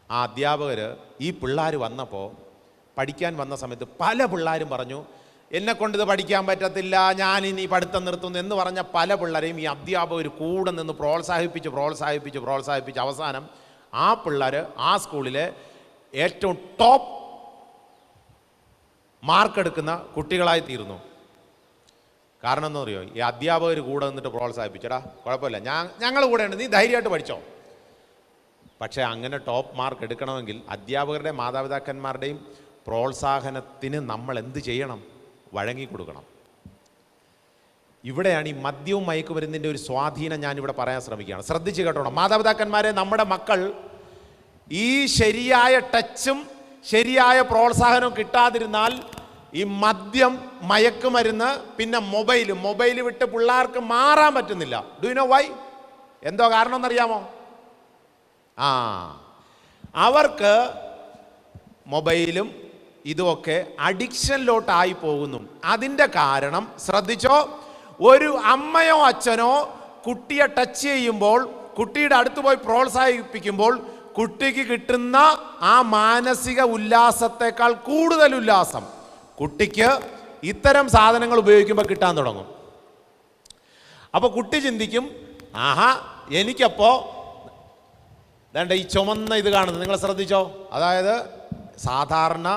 ആ അധ്യാപകർ ഈ പിള്ളേർ വന്നപ്പോൾ, പഠിക്കാൻ വന്ന സമയത്ത് പല പിള്ളേരും പറഞ്ഞു, എന്നെക്കൊണ്ടിത് പഠിക്കാൻ പറ്റത്തില്ല, ഞാനിനി പഠിത്തം നിർത്തുന്നു എന്ന് പറഞ്ഞ പല പിള്ളേരെയും ഈ അധ്യാപകർ കൂടെ നിന്ന് പ്രോത്സാഹിപ്പിച്ച് അവസാനം ആ പിള്ളേർ ആ സ്കൂളിലെ ഏറ്റവും ടോപ്പ് മാർക്കെടുക്കുന്ന കുട്ടികളായി തീർന്നു. കാരണം എന്താ പറയുമോ, ഈ അധ്യാപകർ കൂടെ നിന്നിട്ട് പ്രോത്സാഹിപ്പിച്ചടാ കുഴപ്പമില്ല, ഞങ്ങൾ കൂടെ ഉണ്ട്, നീ ധൈര്യമായിട്ട് പഠിച്ചോ. പക്ഷേ അങ്ങനെ ടോപ്പ് മാർക്ക് എടുക്കണമെങ്കിൽ അധ്യാപകരുടെ മാതാപിതാക്കന്മാരുടെയും പ്രോത്സാഹനത്തിന് നമ്മൾ എന്ത് ചെയ്യണം? വഴങ്ങിക്കൊടുക്കണം. ഇവിടെയാണ് ഈ മദ്യവും മയക്കുമരുന്നിൻ്റെ ഒരു സ്വാധീനം ഞാനിവിടെ പറയാൻ ശ്രമിക്കുകയാണ്. ശ്രദ്ധിച്ച് കേട്ടോണം മാതാപിതാക്കന്മാരെ, നമ്മുടെ മക്കൾ ഈ ശരിയായ ടച്ചും ശരിയായ പ്രോത്സാഹനവും കിട്ടാതിരുന്നാൽ ഈ മദ്യം, മയക്കുമരുന്ന്, പിന്നെ മൊബൈൽ വിട്ട് പിള്ളേർക്ക് മാറാൻ പറ്റുന്നില്ല. Do you know why? എന്തോ കാരണം എന്നറിയാമോ? അവർക്ക് മൊബൈലും ഇതുമൊക്കെ അഡിക്ഷനിലോട്ടായി പോകുന്നു. അതിൻ്റെ കാരണം ശ്രദ്ധിച്ചോ, ഒരു അമ്മയോ അച്ഛനോ കുട്ടിയെ ടച്ച് ചെയ്യുമ്പോൾ, കുട്ടിയുടെ അടുത്ത് പോയി പ്രോത്സാഹിപ്പിക്കുമ്പോൾ കുട്ടിക്ക് കിട്ടുന്ന ആ മാനസിക ഉല്ലാസത്തെക്കാൾ കൂടുതൽ ഉല്ലാസം കുട്ടിക്ക് ഇത്തരം സാധനങ്ങൾ ഉപയോഗിക്കുമ്പോൾ കിട്ടാൻ തുടങ്ങും. അപ്പോൾ കുട്ടി ചിന്തിക്കും, ആഹാ എനിക്കപ്പോൾ വേണ്ട ഈ ചുമന്ന ഇത് കാണുന്നത് നിങ്ങൾ ശ്രദ്ധിച്ചോ, അതായത് സാധാരണ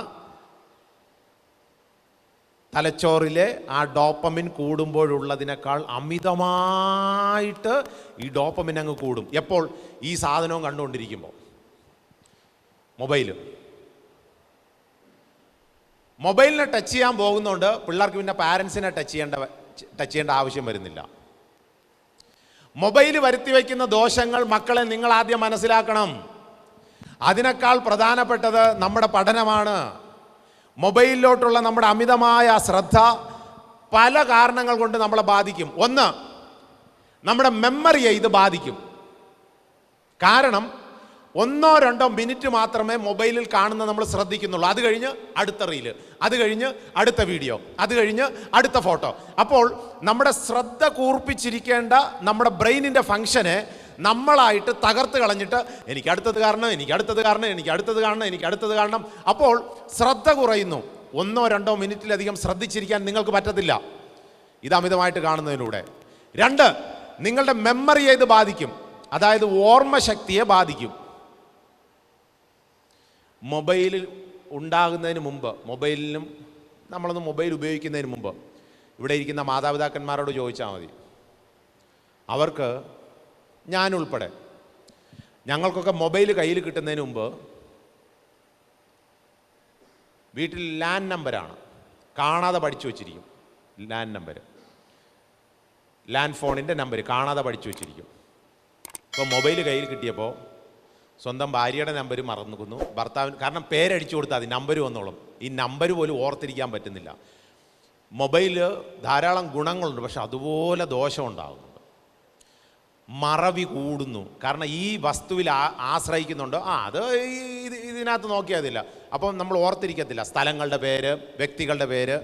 തലച്ചോറിലെ ആ ഡോപ്പമിൻ കൂടുമ്പോഴുള്ളതിനേക്കാൾ അമിതമായിട്ട് ഈ ഡോപ്പമിൻ അങ്ങ് കൂടും. എപ്പോൾ? ഈ സാധനവും കണ്ടുകൊണ്ടിരിക്കുമ്പോൾ. മൊബൈലിനെ ടച്ച് ചെയ്യാൻ പോകുന്നതുകൊണ്ട് പിള്ളേർക്ക് പിന്നെ പാരൻസിനെ ടച്ച് ചെയ്യേണ്ട ആവശ്യം വരുന്നില്ല. മൊബൈൽ വരുത്തി വയ്ക്കുന്ന ദോഷങ്ങൾ മക്കളെ നിങ്ങൾ ആദ്യം മനസ്സിലാക്കണം. അതിനേക്കാൾ പ്രധാനപ്പെട്ടത് നമ്മുടെ പഠനമാണ്. മൊബൈലിലോട്ടുള്ള നമ്മുടെ അമിതമായ ശ്രദ്ധ പല കാരണങ്ങൾ കൊണ്ട് നമ്മളെ ബാധിക്കും. ഒന്ന്, നമ്മുടെ മെമ്മറിയെ ഇത് ബാധിക്കും. കാരണം 1-2 മിനിറ്റ് മാത്രമേ മൊബൈലിൽ കാണുന്ന നമ്മൾ ശ്രദ്ധിക്കുന്നുള്ളൂ. അത് കഴിഞ്ഞ് അടുത്ത റീല്, അത് കഴിഞ്ഞ് അടുത്ത വീഡിയോ, അത് കഴിഞ്ഞ് അടുത്ത ഫോട്ടോ. അപ്പോൾ നമ്മുടെ ശ്രദ്ധ കൂർപ്പിച്ചിരിക്കേണ്ട നമ്മുടെ ബ്രെയിനിൻ്റെ ഫംഗ്ഷനെ നമ്മളായിട്ട് തകർത്ത് കളഞ്ഞിട്ട് എനിക്ക് അടുത്തത് കാണണം. അപ്പോൾ ശ്രദ്ധ കുറയുന്നു. 1-2 മിനിറ്റിലധികം ശ്രദ്ധിച്ചിരിക്കാൻ നിങ്ങൾക്ക് പറ്റത്തില്ല ഇത് അമിതമായിട്ട് കാണുന്നതിലൂടെ. 2, നിങ്ങളുടെ മെമ്മറിയെ ഇത് ബാധിക്കും, അതായത് ഓർമ്മശക്തിയെ ബാധിക്കും. മൊബൈലിൽ ഉണ്ടാകുന്നതിന് മുമ്പ്, നമ്മളൊന്ന് മൊബൈൽ ഉപയോഗിക്കുന്നതിന് മുമ്പ് ഇവിടെ ഇരിക്കുന്ന മാതാപിതാക്കന്മാരോട് ചോദിച്ചാൽ മതി. അവർക്ക്, ഞാനുൾപ്പെടെ, ഞങ്ങൾക്കൊക്കെ മൊബൈൽ കയ്യിൽ കിട്ടുന്നതിന് മുമ്പ് വീട്ടിൽ ലാൻഡ് നമ്പറാണ് കാണാതെ പഠിച്ചു വച്ചിരിക്കും. ലാൻഡ് ഫോണിൻ്റെ നമ്പർ കാണാതെ പഠിച്ചു വച്ചിരിക്കും. ഇപ്പോൾ മൊബൈൽ കയ്യിൽ കിട്ടിയപ്പോൾ സ്വന്തം ഭാര്യയുടെ നമ്പർ മറന്നു ഭർത്താവിന്, കാരണം പേരടിച്ചു കൊടുത്താൽ മതി, നമ്പർ വന്നോളും. ഈ നമ്പർ പോലും ഓർത്തിരിക്കാൻ പറ്റുന്നില്ല. മൊബൈൽ ധാരാളം ഗുണങ്ങളുണ്ട്, പക്ഷെ അതുപോലെ ദോഷം ഉണ്ടാകുന്നുണ്ട്. മറവി കൂടുന്നു, കാരണം ഈ വസ്തുവിൽ ആശ്രയിക്കുന്നുണ്ട്. അത് ഇതിനകത്ത് നോക്കിയാൽ മതില്ല, അപ്പം നമ്മൾ ഓർത്തിരിക്കത്തില്ല. സ്ഥലങ്ങളുടെ പേര്, വ്യക്തികളുടെ പേര്,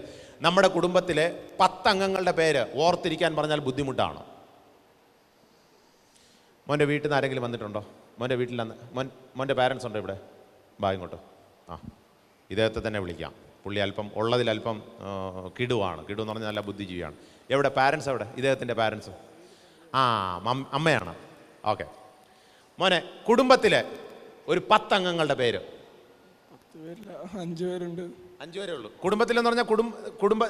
നമ്മുടെ കുടുംബത്തിലെ 10 അംഗങ്ങളുടെ പേര് ഓർത്തിരിക്കാൻ പറഞ്ഞാൽ ബുദ്ധിമുട്ടാണ്. മോൻ്റെ വീട്ടിൽ നിന്ന് ആരെങ്കിലും വന്നിട്ടുണ്ടോ? മോൻ്റെ വീട്ടിൽ മോൻ്റെ പാരൻസ് ഉണ്ടോ ഇവിടെ? ബാ ഇങ്ങോട്ട്. ഇദ്ദേഹത്തെ തന്നെ വിളിക്കാം. പുള്ളി അല്പം ഉള്ളതിലല്പം കിടുവാണ്. കിടു എന്ന് പറഞ്ഞാൽ നല്ല ബുദ്ധിജീവിയാണ്. എവിടെ പാരൻസ്? എവിടെ ഇദ്ദേഹത്തിൻ്റെ പാരൻസ്? അമ്മയാണ്. ഓക്കെ. മോനെ, കുടുംബത്തിലെ ഒരു 10 അംഗങ്ങളുടെ പേര്. 5 പേരുണ്ട്. 5 പേരേ ഉള്ളൂ. കുടുംബത്തിലെന്ന് പറഞ്ഞാൽ കുടുംബ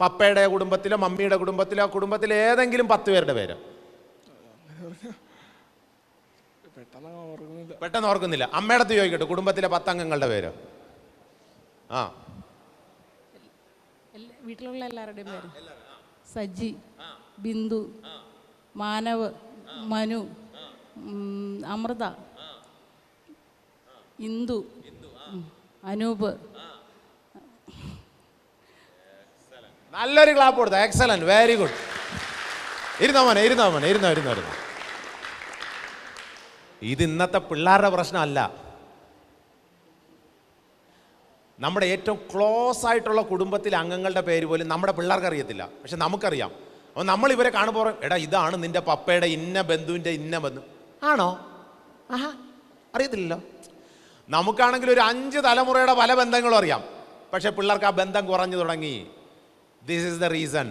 പപ്പയുടെ കുടുംബത്തിലോ മമ്മിയുടെ കുടുംബത്തിലോ കുടുംബത്തിലെ ഏതെങ്കിലും 10 പേരുടെ പേര്. പെട്ടെന്ന് ഓർക്കുന്നില്ല. അമ്മയുടെ അടുത്ത് ചോദിക്കട്ടെ, കുടുംബത്തിലെ 10 അംഗങ്ങളുടെ പേര്. വീട്ടിലുള്ള എല്ലാവരുടെയും പേര്: സജി, ബിന്ദു, മാനവ്, മനു, അമൃത, ഇന്ദു, അനൂപ്. നല്ലൊരു ക്ലാപ്പ് കൊടുത്ത. Excellent, very good. ഇരുന്നോ മോനെ, ഇരുന്നോ. ഇത് ഇന്നത്തെ പിള്ളേരുടെ പ്രശ്നമല്ല. നമ്മുടെ ഏറ്റവും ക്ലോസ് ആയിട്ടുള്ള കുടുംബത്തിലെ അംഗങ്ങളുടെ പേര് പോലും നമ്മുടെ പിള്ളേർക്ക് അറിയത്തില്ല, പക്ഷെ നമുക്കറിയാം. അപ്പോൾ നമ്മൾ ഇവരെ കാണുമ്പോൾ എടാ ഇതാണ് നിന്റെ പപ്പയുടെ ഇന്ന ബന്ധുവിൻ്റെ ഇന്ന ബന്ധു. ആണോ? അറിയത്തില്ലല്ലോ. നമുക്കാണെങ്കിൽ ഒരു 5 തലമുറയുടെ പല ബന്ധങ്ങളും അറിയാം, പക്ഷെ പിള്ളേർക്ക് ആ ബന്ധം കുറഞ്ഞു തുടങ്ങി. This is the reason.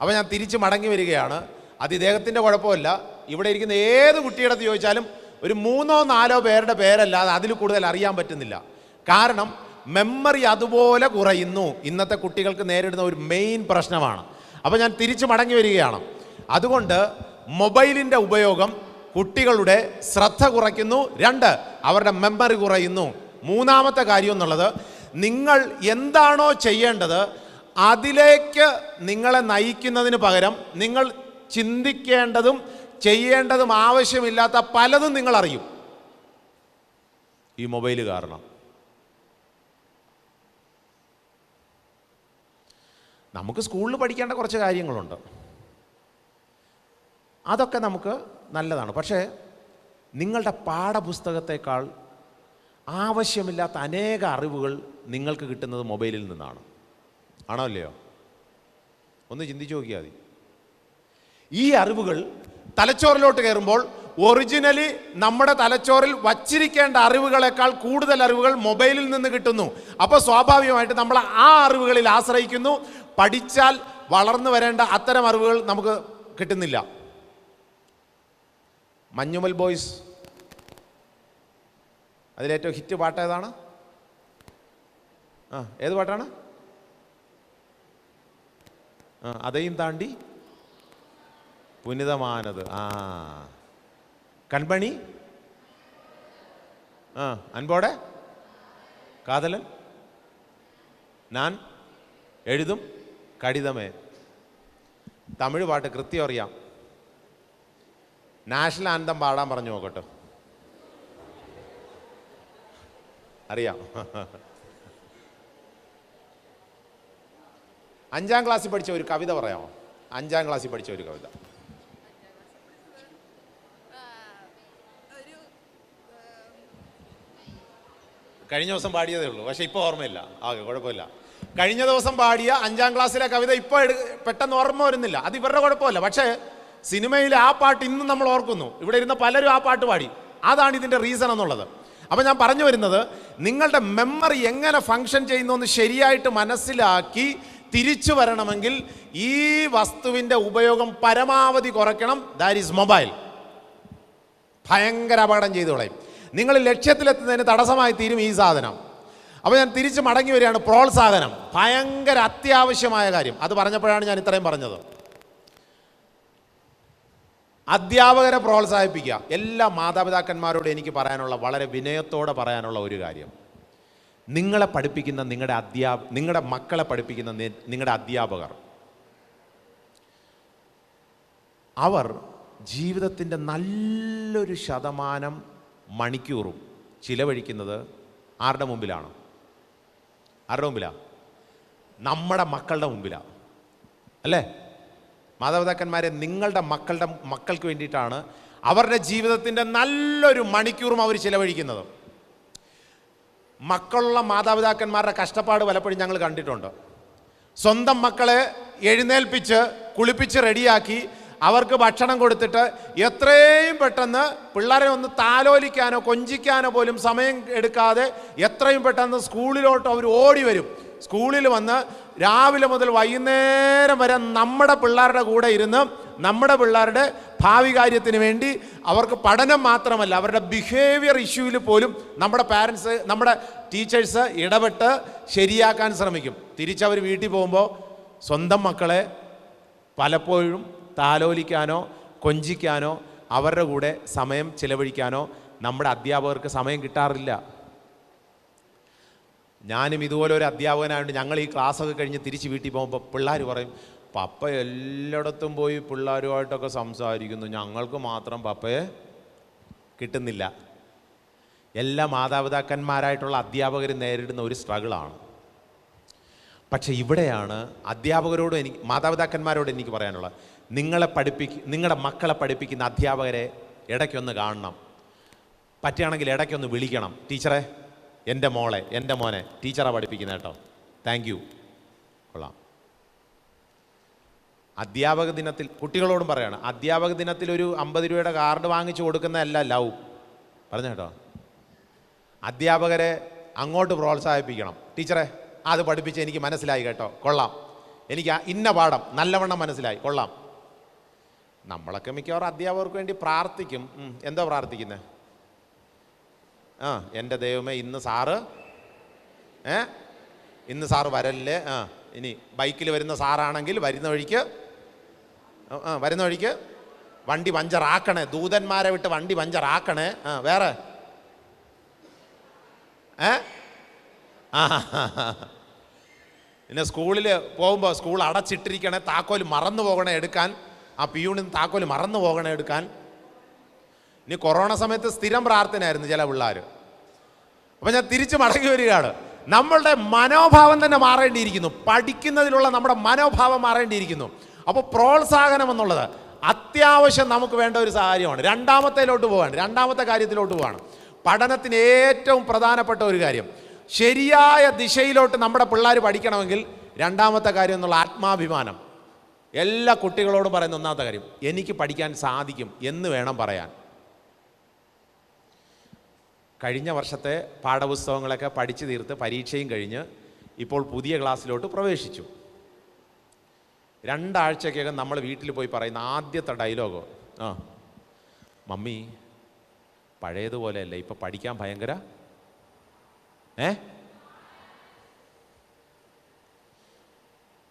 അപ്പോൾ ഞാൻ തിരിച്ച് മടങ്ങി വരികയാണ്. അത് ഇദ്ദേഹത്തിൻ്റെ കുഴപ്പമില്ല. ഇവിടെ ഇരിക്കുന്ന ഏത് കുട്ടിയുടെ അടുത്ത് ചോദിച്ചാലും ഒരു 3ഓ 4ഓ പേരുടെ പേരല്ലാതെ അതിൽ കൂടുതൽ അറിയാൻ പറ്റുന്നില്ല. കാരണം മെമ്മറി അതുപോലെ കുറയുന്നു. ഇന്നത്തെ കുട്ടികൾക്ക് നേരിടുന്ന ഒരു മെയിൻ പ്രശ്നമാണ്. അപ്പോൾ ഞാൻ തിരിച്ച് മടങ്ങി വരികയാണ്. അതുകൊണ്ട് മൊബൈലിൻ്റെ ഉപയോഗം കുട്ടികളുടെ ശ്രദ്ധ കുറയ്ക്കുന്നു. 2, അവരുടെ മെമ്മറി കുറയുന്നു. 3ാമത്തെ കാര്യം എന്നുള്ളത്, നിങ്ങൾ എന്താണോ ചെയ്യേണ്ടത് അതിലേക്ക് നിങ്ങളെ നയിക്കുന്നതിന് പകരം നിങ്ങൾ ചിന്തിക്കേണ്ടതും ചെയ്യേണ്ടതും ആവശ്യമില്ലാത്ത പലതും നിങ്ങൾ അറിയും ഈ മൊബൈൽ കാരണം. നമുക്ക് സ്കൂളിൽ പഠിക്കേണ്ട കുറച്ച് കാര്യങ്ങളുണ്ട്, അതൊക്കെ നമുക്ക് നല്ലതാണ്. പക്ഷേ നിങ്ങളുടെ പാഠപുസ്തകത്തെക്കാൾ ആവശ്യമില്ലാത്ത അനേക അറിവുകൾ നിങ്ങൾക്ക് കിട്ടുന്നത് മൊബൈലിൽ നിന്നാണ്. ആണോ അല്ലയോ? ഒന്ന് ചിന്തിച്ചു നോക്കിയാൽ മതി. ഈ അറിവുകൾ തലച്ചോറിലോട്ട് കയറുമ്പോൾ ഒറിജിനലി നമ്മുടെ തലച്ചോറിൽ വച്ചിരിക്കേണ്ട അറിവുകളെക്കാൾ കൂടുതൽ അറിവുകൾ മൊബൈലിൽ നിന്ന് കിട്ടുന്നു. അപ്പോൾ സ്വാഭാവികമായിട്ട് നമ്മൾ ആ അറിവുകളിൽ ആശ്രയിക്കുന്നു. പഠിച്ചാൽ വളർന്നു വരേണ്ട അത്തരം അറിവുകൾ നമുക്ക് കിട്ടുന്നില്ല. മഞ്ഞുമൽ ബോയ്സ് അതിലേറ്റവും ഹിറ്റ് പാട്ട് ഏതാണ്? ഏത് പാട്ടാണ്? അതെയും താണ്ടി പുനിതമാനത്. കൺപണി, അൻപോടെ കാതലൻ, ഞാൻ എഴുതും കടിതമേ. തമിഴ് പാട്ട് കൃത്യം അറിയാം. നാഷണൽ ആന്തം പാടാൻ പറഞ്ഞു നോക്കട്ടെ. അറിയാം. 5ാം ക്ലാസ്സിൽ പഠിച്ച ഒരു കവിത പറയാമോ? 5ാം ക്ലാസ്സിൽ പഠിച്ച ഒരു കവിത. കഴിഞ്ഞ ദിവസം പാടിയതേ ഉള്ളൂ, പക്ഷെ ഇപ്പോൾ ഓർമ്മയില്ല. കുഴപ്പമില്ല. കഴിഞ്ഞ ദിവസം പാടിയ 5ാം ക്ലാസ്സിലെ കവിത ഇപ്പോൾ പെട്ടെന്ന് ഓർമ്മ വരുന്നില്ല. അത് ഇവരുടെ കുഴപ്പമില്ല. പക്ഷേ സിനിമയിലെ ആ പാട്ട് ഇന്നും നമ്മൾ ഓർക്കുന്നു. ഇവിടെ ഇരുന്ന പലരും ആ പാട്ട് പാടി. അതാണ് ഇതിൻ്റെ റീസൺ എന്നുള്ളത്. അപ്പോൾ ഞാൻ പറഞ്ഞു വരുന്നത്, നിങ്ങളുടെ മെമ്മറി എങ്ങനെ ഫങ്ഷൻ ചെയ്യുന്നു എന്ന് ശരിയായിട്ട് മനസ്സിലാക്കി തിരിച്ചു വരണമെങ്കിൽ ഈ വസ്തുവിൻ്റെ ഉപയോഗം പരമാവധി കുറയ്ക്കണം. That is mobile. ഭയങ്കര അപകടം ചെയ്തു കളയും. നിങ്ങൾ ലക്ഷ്യത്തിലെത്തുന്നതിന് തടസ്സമായി തീരും ഈ സാധനം. അപ്പോൾ ഞാൻ തിരിച്ച് മടങ്ങി വരികയാണ്. പ്രോത്സാഹനം ഭയങ്കര അത്യാവശ്യമായ കാര്യം. അത് പറഞ്ഞപ്പോഴാണ് ഞാൻ ഇത്രയും പറഞ്ഞത്. അധ്യാപകരെ പ്രോത്സാഹിപ്പിക്കുക. എല്ലാ മാതാപിതാക്കന്മാരോട് എനിക്ക് പറയാനുള്ള, വളരെ വിനയത്തോടെ പറയാനുള്ള ഒരു കാര്യം, നിങ്ങളെ പഠിപ്പിക്കുന്ന നിങ്ങളുടെ മക്കളെ പഠിപ്പിക്കുന്ന നിങ്ങളുടെ അധ്യാപകർ, അവർ ജീവിതത്തിൻ്റെ നല്ലൊരു ശതമാനം മണിക്കൂറും ചിലവഴിക്കുന്നത് ആരുടെ മുമ്പിലാണ്? ആരുടെ മുമ്പിലാണ്? നമ്മുടെ മക്കളുടെ മുമ്പിലാണ്. അല്ലേ? മാതാപിതാക്കന്മാരെ, നിങ്ങളുടെ മക്കൾക്ക് വേണ്ടിയിട്ടാണ് അവരുടെ ജീവിതത്തിൻ്റെ നല്ലൊരു മണിക്കൂറും അവർ ചിലവഴിക്കുന്നത്. മക്കളുള്ള മാതാപിതാക്കന്മാരുടെ കഷ്ടപ്പാട് പലപ്പോഴും ഞങ്ങൾ കണ്ടിട്ടുണ്ട്. സ്വന്തം മക്കളെ എഴുന്നേൽപ്പിച്ച് കുളിപ്പിച്ച് റെഡിയാക്കി അവർക്ക് ഭക്ഷണം കൊടുത്തിട്ട് എത്രയും പെട്ടെന്ന് പിള്ളേരെ ഒന്ന് താലോലിക്കാനോ കൊഞ്ചിക്കാനോ പോലും സമയം എടുക്കാതെ എത്രയും പെട്ടെന്ന് സ്കൂളിലോട്ട് അവർ ഓടി വരും. സ്കൂളിൽ വന്ന് രാവിലെ മുതൽ വൈകുന്നേരം വരെ നമ്മുടെ പിള്ളേരുടെ കൂടെ ഇരുന്ന് നമ്മുടെ പിള്ളേരുടെ ഭാവി കാര്യത്തിന് വേണ്ടി അവർക്ക് പഠനം മാത്രമല്ല അവരുടെ ബിഹേവിയർ ഇഷ്യൂവിൽ പോലും നമ്മുടെ പാരൻസ് നമ്മുടെ ടീച്ചേഴ്സ് ഇടപെട്ട് ശരിയാക്കാൻ ശ്രമിക്കും. തിരിച്ചവർ വീട്ടിൽ പോകുമ്പോൾ സ്വന്തം മക്കളെ പലപ്പോഴും താലോലിക്കാനോ കൊഞ്ചിക്കാനോ അവരുടെ കൂടെ സമയം ചിലവഴിക്കാനോ നമ്മുടെ അധ്യാപകർക്ക് സമയം കിട്ടാറില്ല. ഞാനും ഇതുപോലെ ഒരു അധ്യാപകനായതുകൊണ്ട് ഞങ്ങൾ ഈ ക്ലാസ്സൊക്കെ കഴിഞ്ഞ് തിരിച്ച് വീട്ടിൽ പോകുമ്പോൾ പിള്ളേർ പറയും, പപ്പ എല്ലായിടത്തും പോയി പിള്ളേരുമായിട്ടൊക്കെ സംസാരിക്കുന്നു, ഞങ്ങൾക്ക് മാത്രം പപ്പയെ കിട്ടുന്നില്ല. എല്ലാ മാതാപിതാക്കന്മാരായിട്ടുള്ള അധ്യാപകർ നേരിടുന്ന ഒരു സ്ട്രഗിളാണ്. പക്ഷേ ഇവിടെയാണ് അധ്യാപകരോട് മാതാപിതാക്കന്മാരോട് എനിക്ക് പറയാനുള്ളത്, നിങ്ങളുടെ മക്കളെ പഠിപ്പിക്കുന്ന അധ്യാപകരെ ഇടയ്ക്കൊന്ന് കാണണം. പറ്റുകയാണെങ്കിൽ ഇടയ്ക്കൊന്ന് വിളിക്കണം, ടീച്ചറെ എൻ്റെ മോളെ എൻ്റെ മോനെ ടീച്ചറാണ് പഠിപ്പിക്കുന്നത് കേട്ടോ, താങ്ക് യു, കൊള്ളാം. അധ്യാപക ദിനത്തിൽ കുട്ടികളോടും പറയാണ്, അധ്യാപക ദിനത്തിൽ ഒരു 50 രൂപയുടെ കാർഡ് വാങ്ങിച്ചു കൊടുക്കുന്നതല്ല ലവ്, പറഞ്ഞു കേട്ടോ. അധ്യാപകരെ അങ്ങോട്ട് പ്രോത്സാഹിപ്പിക്കണം. ടീച്ചറെ അത് പഠിപ്പിച്ച് എനിക്ക് മനസ്സിലായി കേട്ടോ, കൊള്ളാം, എനിക്ക് ഇന്ന പാഠം നല്ലവണ്ണം മനസ്സിലായി, കൊള്ളാം. നമ്മളൊക്കെ മിക്കവാറും അധ്യാപകർക്ക് വേണ്ടി പ്രാർത്ഥിക്കും. എന്തോ പ്രാർത്ഥിക്കുന്നത്? എൻ്റെ ദൈവമേ ഇന്ന് സാറ് വരല്ലേ, ഇനി ബൈക്കിൽ വരുന്ന സാറാണെങ്കിൽ വരുന്ന വഴിക്ക് വണ്ടി പഞ്ചറാക്കണേ, ദൂതന്മാരെ വിട്ട് വണ്ടി പഞ്ചറാക്കണേ. വേറെ പിന്നെ സ്കൂളിൽ പോകുമ്പോൾ സ്കൂൾ അടച്ചിട്ടിരിക്കണേ, താക്കോൽ മറന്നു പോകണേ എടുക്കാൻ, ആ പിയൂണിന് താക്കോൽ മറന്നു പോകണേ എടുക്കാൻ. ഇനി കൊറോണ സമയത്ത് സ്ഥിരം പ്രാർത്ഥനയായിരുന്നു ചില പിള്ളേർ. അപ്പം ഞാൻ തിരിച്ച് മടങ്ങി വരികയാണ്, നമ്മളുടെ മനോഭാവം തന്നെ മാറേണ്ടിയിരിക്കുന്നു, പഠിക്കുന്നതിലുള്ള നമ്മുടെ മനോഭാവം മാറേണ്ടിയിരിക്കുന്നു. അപ്പോൾ പ്രോത്സാഹനം എന്നുള്ളത് അത്യാവശ്യം നമുക്ക് വേണ്ട ഒരു കാര്യമാണ്. രണ്ടാമത്തെ കാര്യത്തിലോട്ട് പോവാണ്. പഠനത്തിന് ഏറ്റവും പ്രധാനപ്പെട്ട ഒരു കാര്യം, ശരിയായ ദിശയിലോട്ട് നമ്മുടെ പിള്ളേർ പഠിക്കണമെങ്കിൽ രണ്ടാമത്തെ കാര്യം എന്നുള്ള ആത്മാഭിമാനം. എല്ലാ കുട്ടികളോടും പറയുന്ന ഒന്നാമത്തെ കാര്യം, എനിക്ക് പഠിക്കാൻ സാധിക്കും എന്ന് വേണം പറയാൻ. കഴിഞ്ഞ വർഷത്തെ പാഠപുസ്തകങ്ങളൊക്കെ പഠിച്ചു തീർത്ത് പരീക്ഷയും കഴിഞ്ഞ് ഇപ്പോൾ പുതിയ ക്ലാസ്സിലോട്ട് പ്രവേശിച്ചു. 2 ആഴ്ചക്കകം നമ്മൾ വീട്ടിൽ പോയി പറയുന്ന ആദ്യത്തെ ഡയലോഗ്, മമ്മി പഴയതുപോലെയല്ല, ഇപ്പം പഠിക്കാൻ ഭയങ്കര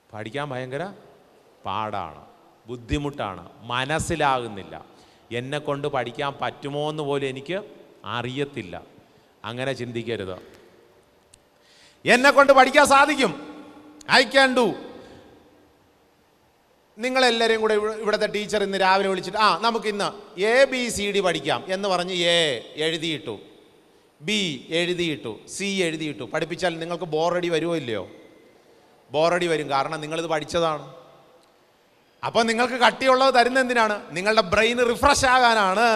പഠിക്കാൻ ഭയങ്കര പാടാണ്, ബുദ്ധിമുട്ടാണ്, മനസ്സിലാകുന്നില്ല, എന്നെക്കൊണ്ട് പഠിക്കാൻ പറ്റുമോ എന്ന് പോലും എനിക്ക് അറിയത്തില്ല. അങ്ങനെ ചിന്തിക്കരുത്. എന്നെക്കൊണ്ട് പഠിക്കാൻ സാധിക്കും, ഐ ക്യാൻ ഡു. നിങ്ങളെല്ലാവരെയും കൂടെ ഇവിടുത്തെ ടീച്ചർ ഇന്ന് രാവിലെ വിളിച്ചിട്ട് നമുക്കിന്ന് ABCD പഠിക്കാം എന്ന് പറഞ്ഞ് A എഴുതിയിട്ടു, B എഴുതിയിട്ടു, C എഴുതിയിട്ടു. പഠിപ്പിച്ചാൽ നിങ്ങൾക്ക് ബോറടി വരുമോ ഇല്ലയോ? ബോറടി വരും, കാരണം നിങ്ങളിത് പഠിച്ചതാണ്. അപ്പോൾ നിങ്ങൾക്ക് കട്ടിയുള്ളത് തരുന്ന എന്തിനാണ്? നിങ്ങളുടെ ബ്രെയിൻ റിഫ്രഷ് ആകാനാണ്.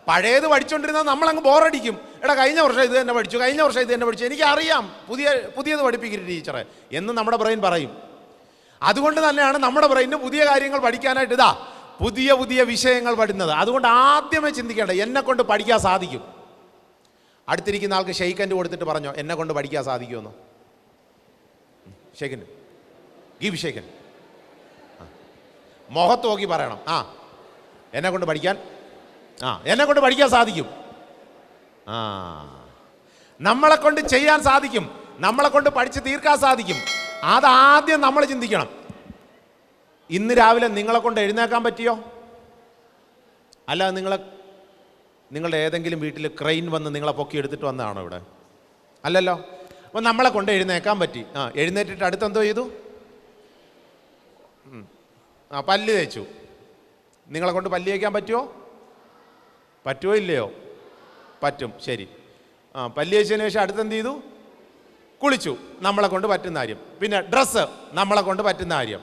പഴയത് പഠിച്ചുകൊണ്ടിരുന്നാൽ നമ്മളങ്ങ് ബോറടിക്കും. കഴിഞ്ഞ വർഷം ഇത് തന്നെ പഠിച്ചു, എനിക്കറിയാം, പുതിയത് പഠിപ്പിക്കരുത് ടീച്ചറെ എന്ന് നമ്മുടെ ബ്രെയിൻ പറയും. അതുകൊണ്ട് തന്നെയാണ് നമ്മുടെ ബ്രെയിന് പുതിയ കാര്യങ്ങൾ പഠിക്കാനായിട്ട് പുതിയ വിഷയങ്ങൾ പഠിക്കുന്നത്. അതുകൊണ്ട് ആദ്യമേ ചിന്തിക്കേണ്ട, എന്നെക്കൊണ്ട് പഠിക്കാൻ സാധിക്കും. അടുത്തിരിക്കുന്ന ആൾക്ക് ഷെയ്ക്കൻഡ് കൊടുത്തിട്ട് പറഞ്ഞോ, എന്നെക്കൊണ്ട് പഠിക്കാൻ സാധിക്കുമെന്ന്. Shake hand, give shake hand. മുഖത്ത് നോക്കി പറയണം, എന്നെക്കൊണ്ട് പഠിക്കാൻ സാധിക്കും. നമ്മളെ കൊണ്ട് ചെയ്യാൻ സാധിക്കും, നമ്മളെ കൊണ്ട് പഠിച്ച് തീർക്കാൻ സാധിക്കും. അതാദ്യം നമ്മൾ ചിന്തിക്കണം. ഇന്ന് രാവിലെ നിങ്ങളെ കൊണ്ട് എഴുന്നേക്കാൻ പറ്റിയോ? അല്ല നിങ്ങളുടെ ഏതെങ്കിലും വീട്ടിൽ ക്രെയിൻ വന്ന് നിങ്ങളെ പൊക്കി എടുത്തിട്ട് വന്നതാണോ ഇവിടെ? അല്ലല്ലോ. അപ്പോൾ നമ്മളെ കൊണ്ട് എഴുന്നേക്കാൻ പറ്റി. എഴുന്നേറ്റിട്ട് അടുത്തെന്തോ ചെയ്തു? പല്ല് തേച്ചു. നിങ്ങളെ കൊണ്ട് പല്ല് തേക്കാൻ പറ്റുമോ ഇല്ലയോ? പറ്റും, ശരി. പല്ല് തേച്ചതിന് ശേഷം അടുത്തെന്ത് ചെയ്തു? കുളിച്ചു, നമ്മളെ കൊണ്ട് പറ്റുന്ന കാര്യം. പിന്നെ ഡ്രസ്സ്, നമ്മളെ കൊണ്ട് പറ്റുന്ന കാര്യം.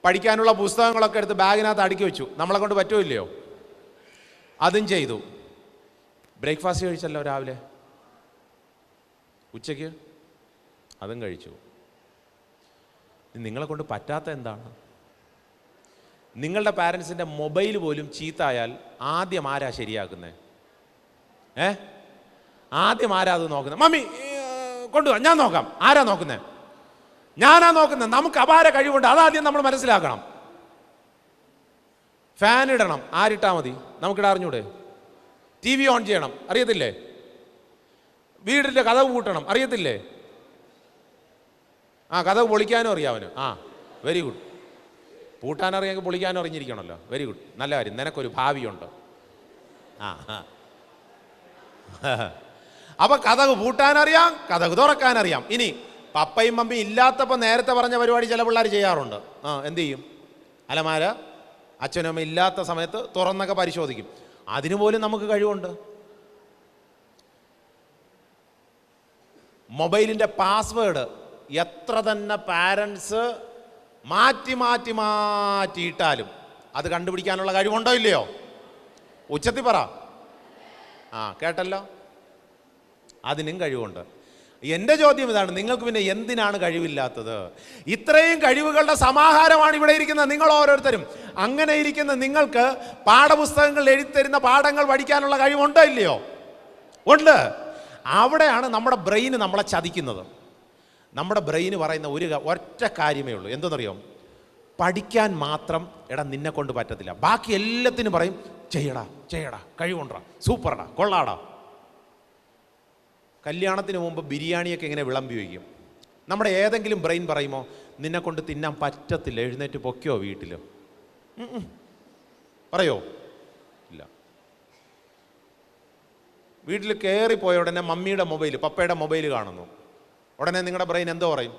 പഠിക്കാനുള്ള പുസ്തകങ്ങളൊക്കെ എടുത്ത് ബാഗിനകത്ത് അടുക്കി വെച്ചു, നമ്മളെ കൊണ്ട് പറ്റുമോ ഇല്ലയോ? അതും ചെയ്തു. ബ്രേക്ക്ഫാസ്റ്റ് കഴിച്ചല്ലോ രാവിലെ, ഉച്ചയ്ക്ക് അതും കഴിച്ചു. നിങ്ങളെ കൊണ്ട് പറ്റാത്ത എന്താണ്? നിങ്ങളുടെ പാരൻസിൻ്റെ മൊബൈൽ പോലും ചീത്തായാൽ ആദ്യം ആരാ ശരിയാക്കുന്നത്? ആദ്യം ആരാ അത് നോക്കുന്നത്? മമ്മി കൊണ്ടുപോകാം, ഞാൻ നോക്കാം. ആരാ നോക്കുന്നത്? ഞാനാ നോക്കുന്നത്. നമുക്ക് അപാര കഴിവുണ്ട്, അതാദ്യം നമ്മൾ മനസ്സിലാക്കണം. ഫാൻ ഇടണം, ആരിട്ടാൽ മതി? നമുക്കിടാൻ അറിഞ്ഞൂടെ? ടി വി ഓൺ ചെയ്യണം, അറിയത്തില്ലേ? വീടിൻ്റെ കതവ് പൂട്ടണം, അറിയത്തില്ലേ? കതവ് പൊളിക്കാനും അറിയാവന്. Very good. പൂട്ടാനറിയാമെങ്കിൽ പൊളിക്കാനും അറിഞ്ഞിരിക്കണമല്ലോ. വെരി ഗുഡ്, നല്ല കാര്യം. നിനക്കൊരു ഭാവിയുണ്ട്. അപ്പൊ കതക് പൂട്ടാനറിയാം, കതക് തുറക്കാനറിയാം. ഇനി പപ്പയും മമ്മിയും ഇല്ലാത്തപ്പോൾ നേരത്തെ പറഞ്ഞ പരിപാടി ചില പിള്ളേർ ചെയ്യാറുണ്ട്. എന്ത് ചെയ്യും? അലമാര അച്ഛനും അമ്മ ഇല്ലാത്ത സമയത്ത് തുറന്നൊക്കെ പരിശോധിക്കും. അതിനുപോലും നമുക്ക് കഴിവുണ്ട്. മൊബൈലിൻ്റെ പാസ്വേഡ് എത്ര തന്നെ പാരൻസ് മാറ്റിയിട്ടാലും അത് കണ്ടുപിടിക്കാനുള്ള കഴിവുണ്ടോ ഇല്ലയോ? ഉച്ചത്തിൽ പറ. കേട്ടല്ലോ, അതിനും കഴിവുണ്ട്. എൻ്റെ ചോദ്യം ഇതാണ്, നിങ്ങൾക്ക് പിന്നെ എന്തിനാണ് കഴിവില്ലാത്തത്? ഇത്രയും കഴിവുകളുടെ സമാഹാരമാണ് ഇവിടെ ഇരിക്കുന്നത് നിങ്ങൾ ഓരോരുത്തരും. അങ്ങനെ ഇരിക്കുന്ന നിങ്ങൾക്ക് പാഠപുസ്തകങ്ങൾ എഴുതിത്തരുന്ന പാഠങ്ങൾ പഠിക്കാനുള്ള കഴിവുണ്ടോ ഇല്ലയോ? ഉണ്ട്. അവിടെയാണ് നമ്മുടെ ബ്രെയിന് നമ്മളെ ചതിക്കുന്നത്. നമ്മുടെ ബ്രെയിന് പറയുന്ന ഒറ്റ കാര്യമേ ഉള്ളൂ. എന്തെന്നറിയോ? പഠിക്കാൻ മാത്രം നിന്നെ കൊണ്ട് പറ്റത്തില്ല, ബാക്കി എല്ലാത്തിനും പറയും ചെയ്യടാ, കഴിവുണ്ടാ, സൂപ്പർടാ, കൊള്ളാടാ. കല്യാണത്തിന് മുമ്പ് ബിരിയാണിയൊക്കെ ഇങ്ങനെ വിളമ്പി വയ്ക്കും. നമ്മുടെ ഏതെങ്കിലും ബ്രെയിൻ പറയുമോ നിന്നെ കൊണ്ട് തിന്നാൻ പറ്റത്തില്ല, എഴുന്നേറ്റ് പൊക്കോ വീട്ടിൽ? പറയോ? ഇല്ല. വീട്ടിൽ കയറിപ്പോയ ഉടനെ മമ്മിയുടെ മൊബൈൽ, പപ്പയുടെ മൊബൈൽ കാണുന്നു. ഉടനെ നിങ്ങളുടെ ബ്രെയിൻ എന്തോ പറയും?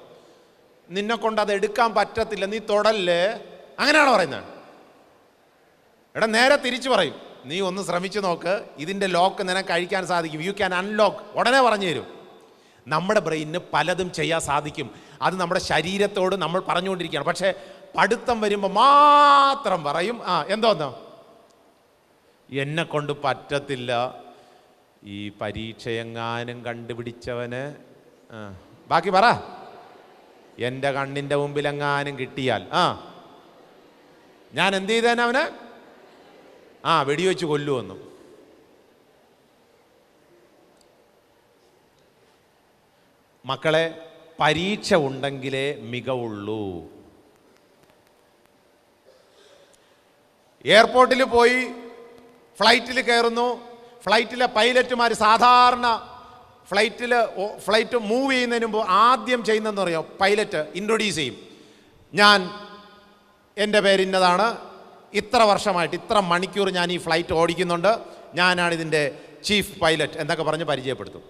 നിന്നെ കൊണ്ട് അത് എടുക്കാൻ പറ്റത്തില്ല, നീ തൊടല്ലേ. അങ്ങനെയാണോ പറയുന്നത്? നേരെ തിരിച്ചു പറയും, നീ ഒന്ന് ശ്രമിച്ചു നോക്ക്, ഇതിൻ്റെ ലോക്ക് നിനക്ക് അഴിക്കാൻ സാധിക്കും, യു ക്യാൻ അൺലോക്ക്. ഉടനെ പറഞ്ഞു തരും. നമ്മുടെ ബ്രെയിനിന് പലതും ചെയ്യാൻ സാധിക്കും. അത് നമ്മുടെ ശരീരത്തോട് നമ്മൾ പറഞ്ഞുകൊണ്ടിരിക്കുകയാണ്. പക്ഷേ പഠിത്തം വരുമ്പോൾ മാത്രം പറയും എന്തോന്നോ എന്നെ കൊണ്ട് പറ്റത്തില്ല. ഈ പരീക്ഷയെങ്ങാനും കണ്ടുപിടിച്ചവന് ബാക്കി പറ. എൻ്റെ കണ്ണിൻ്റെ മുമ്പിലെങ്ങാനും കിട്ടിയാൽ ഞാൻ എന്ത് ചെയ്തേനെ? അവന് വെടിവെച്ച് കൊല്ലുമെന്നു. മക്കളെ, പരീക്ഷ ഉണ്ടെങ്കിലേ മികവുള്ളൂ. എയർപോർട്ടിൽ പോയി ഫ്ലൈറ്റിൽ കയറുന്നു. ഫ്ലൈറ്റിലെ പൈലറ്റുമാർ സാധാരണ ഫ്ലൈറ്റ് മൂവ് ചെയ്യുന്നതിന് മുമ്പ് ആദ്യം ചെയ്യുന്നതെന്ന് പറയാം, പൈലറ്റ് ഇൻട്രൊഡ്യൂസ് ചെയ്യും. എൻ്റെ പേര് ഇന്നതാണ്, ഇത്ര വർഷമായിട്ട് ഇത്ര മണിക്കൂർ ഞാൻ ഈ ഫ്ലൈറ്റ് ഓടിക്കുന്നുണ്ട്, ഞാനാണ് ഇതിൻ്റെ ചീഫ് പൈലറ്റ് എന്നൊക്കെ പറഞ്ഞ് പരിചയപ്പെടുത്തും.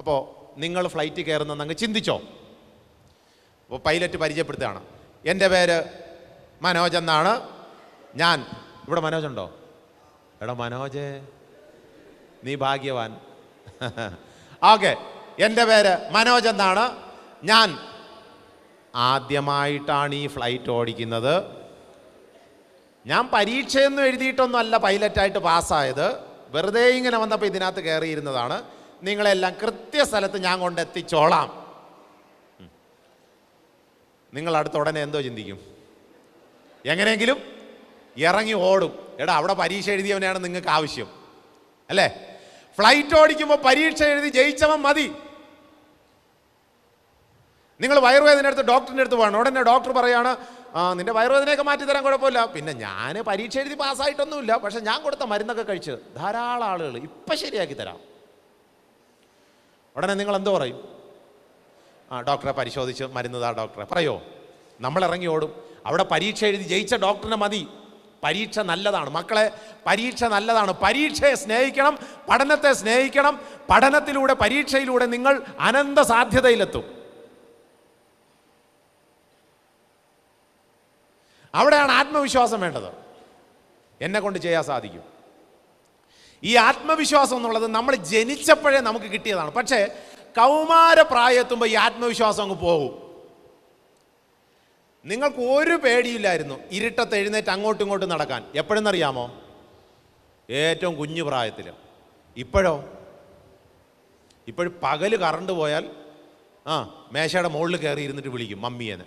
അപ്പോൾ നിങ്ങൾ ഫ്ലൈറ്റ് കയറുന്നെന്ന് അങ്ങ് ചിന്തിച്ചോ. അപ്പോൾ പൈലറ്റ് പരിചയപ്പെടുത്തുകയാണ്, എൻ്റെ പേര് മനോജ് എന്നാണ്, ഞാൻ ഇവിടെ മനോജ് ഉണ്ടോ? മനോജ് നീ ഭാഗ്യവാൻ. ഓക്കെ, എൻ്റെ പേര് മനോജ് എന്നാണ്, ഞാൻ ആദ്യമായിട്ടാണ് ഈ ഫ്ലൈറ്റ് ഓടിക്കുന്നത്, ഞാൻ പരീക്ഷയൊന്നും എഴുതിയിട്ടൊന്നും അല്ല പൈലറ്റായിട്ട് പാസ്സായത്, വെറുതെ ഇങ്ങനെ വന്നപ്പോൾ ഇതിനകത്ത് കയറിയിരുന്നതാണ്, നിങ്ങളെല്ലാം കൃത്യസ്ഥലത്ത് ഞാൻ കൊണ്ടെത്തിച്ചോളാം. നിങ്ങൾ അടുത്ത ഉടനെ എന്തോ ചിന്തിക്കും? എങ്ങനെയെങ്കിലും ഇറങ്ങി ഓടും. അവിടെ പരീക്ഷ എഴുതിയവനെയാണ് നിങ്ങൾക്ക് ആവശ്യം അല്ലേ? ഫ്ലൈറ്റ് ഓടിക്കുമ്പോൾ പരീക്ഷ എഴുതി ജയിച്ചവൻ മതി. നിങ്ങൾ വയറുവേദന എടുത്ത് ഡോക്ടറിൻ്റെ അടുത്ത് പോകണം. ഉടനെ ഡോക്ടർ പറയാണ്, നിന്റെ വയറുവേദനയൊക്കെ മാറ്റിത്തരാൻ കുഴപ്പമില്ല. പിന്നെ ഞാൻ പരീക്ഷ എഴുതി പാസ്സായിട്ടൊന്നുമില്ല, പക്ഷെ ഞാൻ കൊടുത്ത മരുന്നൊക്കെ കഴിച്ച് ധാരാളം ആളുകൾ ഇപ്പം ശരിയാക്കി തരാം. ഉടനെ നിങ്ങൾ എന്തോ പറയും? ഡോക്ടറെ പരിശോധിച്ച് മരുന്നതാ ഡോക്ടറെ പറയോ? നമ്മൾ ഇറങ്ങി ഓടും. അവിടെ പരീക്ഷ എഴുതി ജയിച്ച ഡോക്ടറിനെ മതി. പരീക്ഷ നല്ലതാണ് മക്കളെ, പരീക്ഷ നല്ലതാണ്. പരീക്ഷയെ സ്നേഹിക്കണം, പഠനത്തെ സ്നേഹിക്കണം. പഠനത്തിലൂടെ, പരീക്ഷയിലൂടെ നിങ്ങൾ അനന്ത സാധ്യതയിലെത്തും. അവിടെയാണ് ആത്മവിശ്വാസം വേണ്ടത്. എന്നെ കൊണ്ട് ചെയ്യാൻ സാധിക്കും. ഈ ആത്മവിശ്വാസം എന്നുള്ളത് നമ്മൾ ജനിച്ചപ്പോഴേ നമുക്ക് കിട്ടിയതാണ്. പക്ഷേ കൗമാരപ്രായത്തുമ്പോൾ ഈ ആത്മവിശ്വാസം അങ്ങ് പോകും. നിങ്ങൾക്ക് ഒരു പേടിയില്ലായിരുന്നു ഇരുട്ടത്ത് എഴുന്നേറ്റ് അങ്ങോട്ടും ഇങ്ങോട്ടും നടക്കാൻ. എപ്പോഴെന്നറിയാമോ? ഏറ്റവും കുഞ്ഞു പ്രായത്തിൽ. ഇപ്പോഴും പകല് കറണ്ട് പോയാൽ ആ മേശയുടെ മുകളിൽ കയറി ഇരുന്നിട്ട് വിളിക്കും മമ്മിയെന്ന്.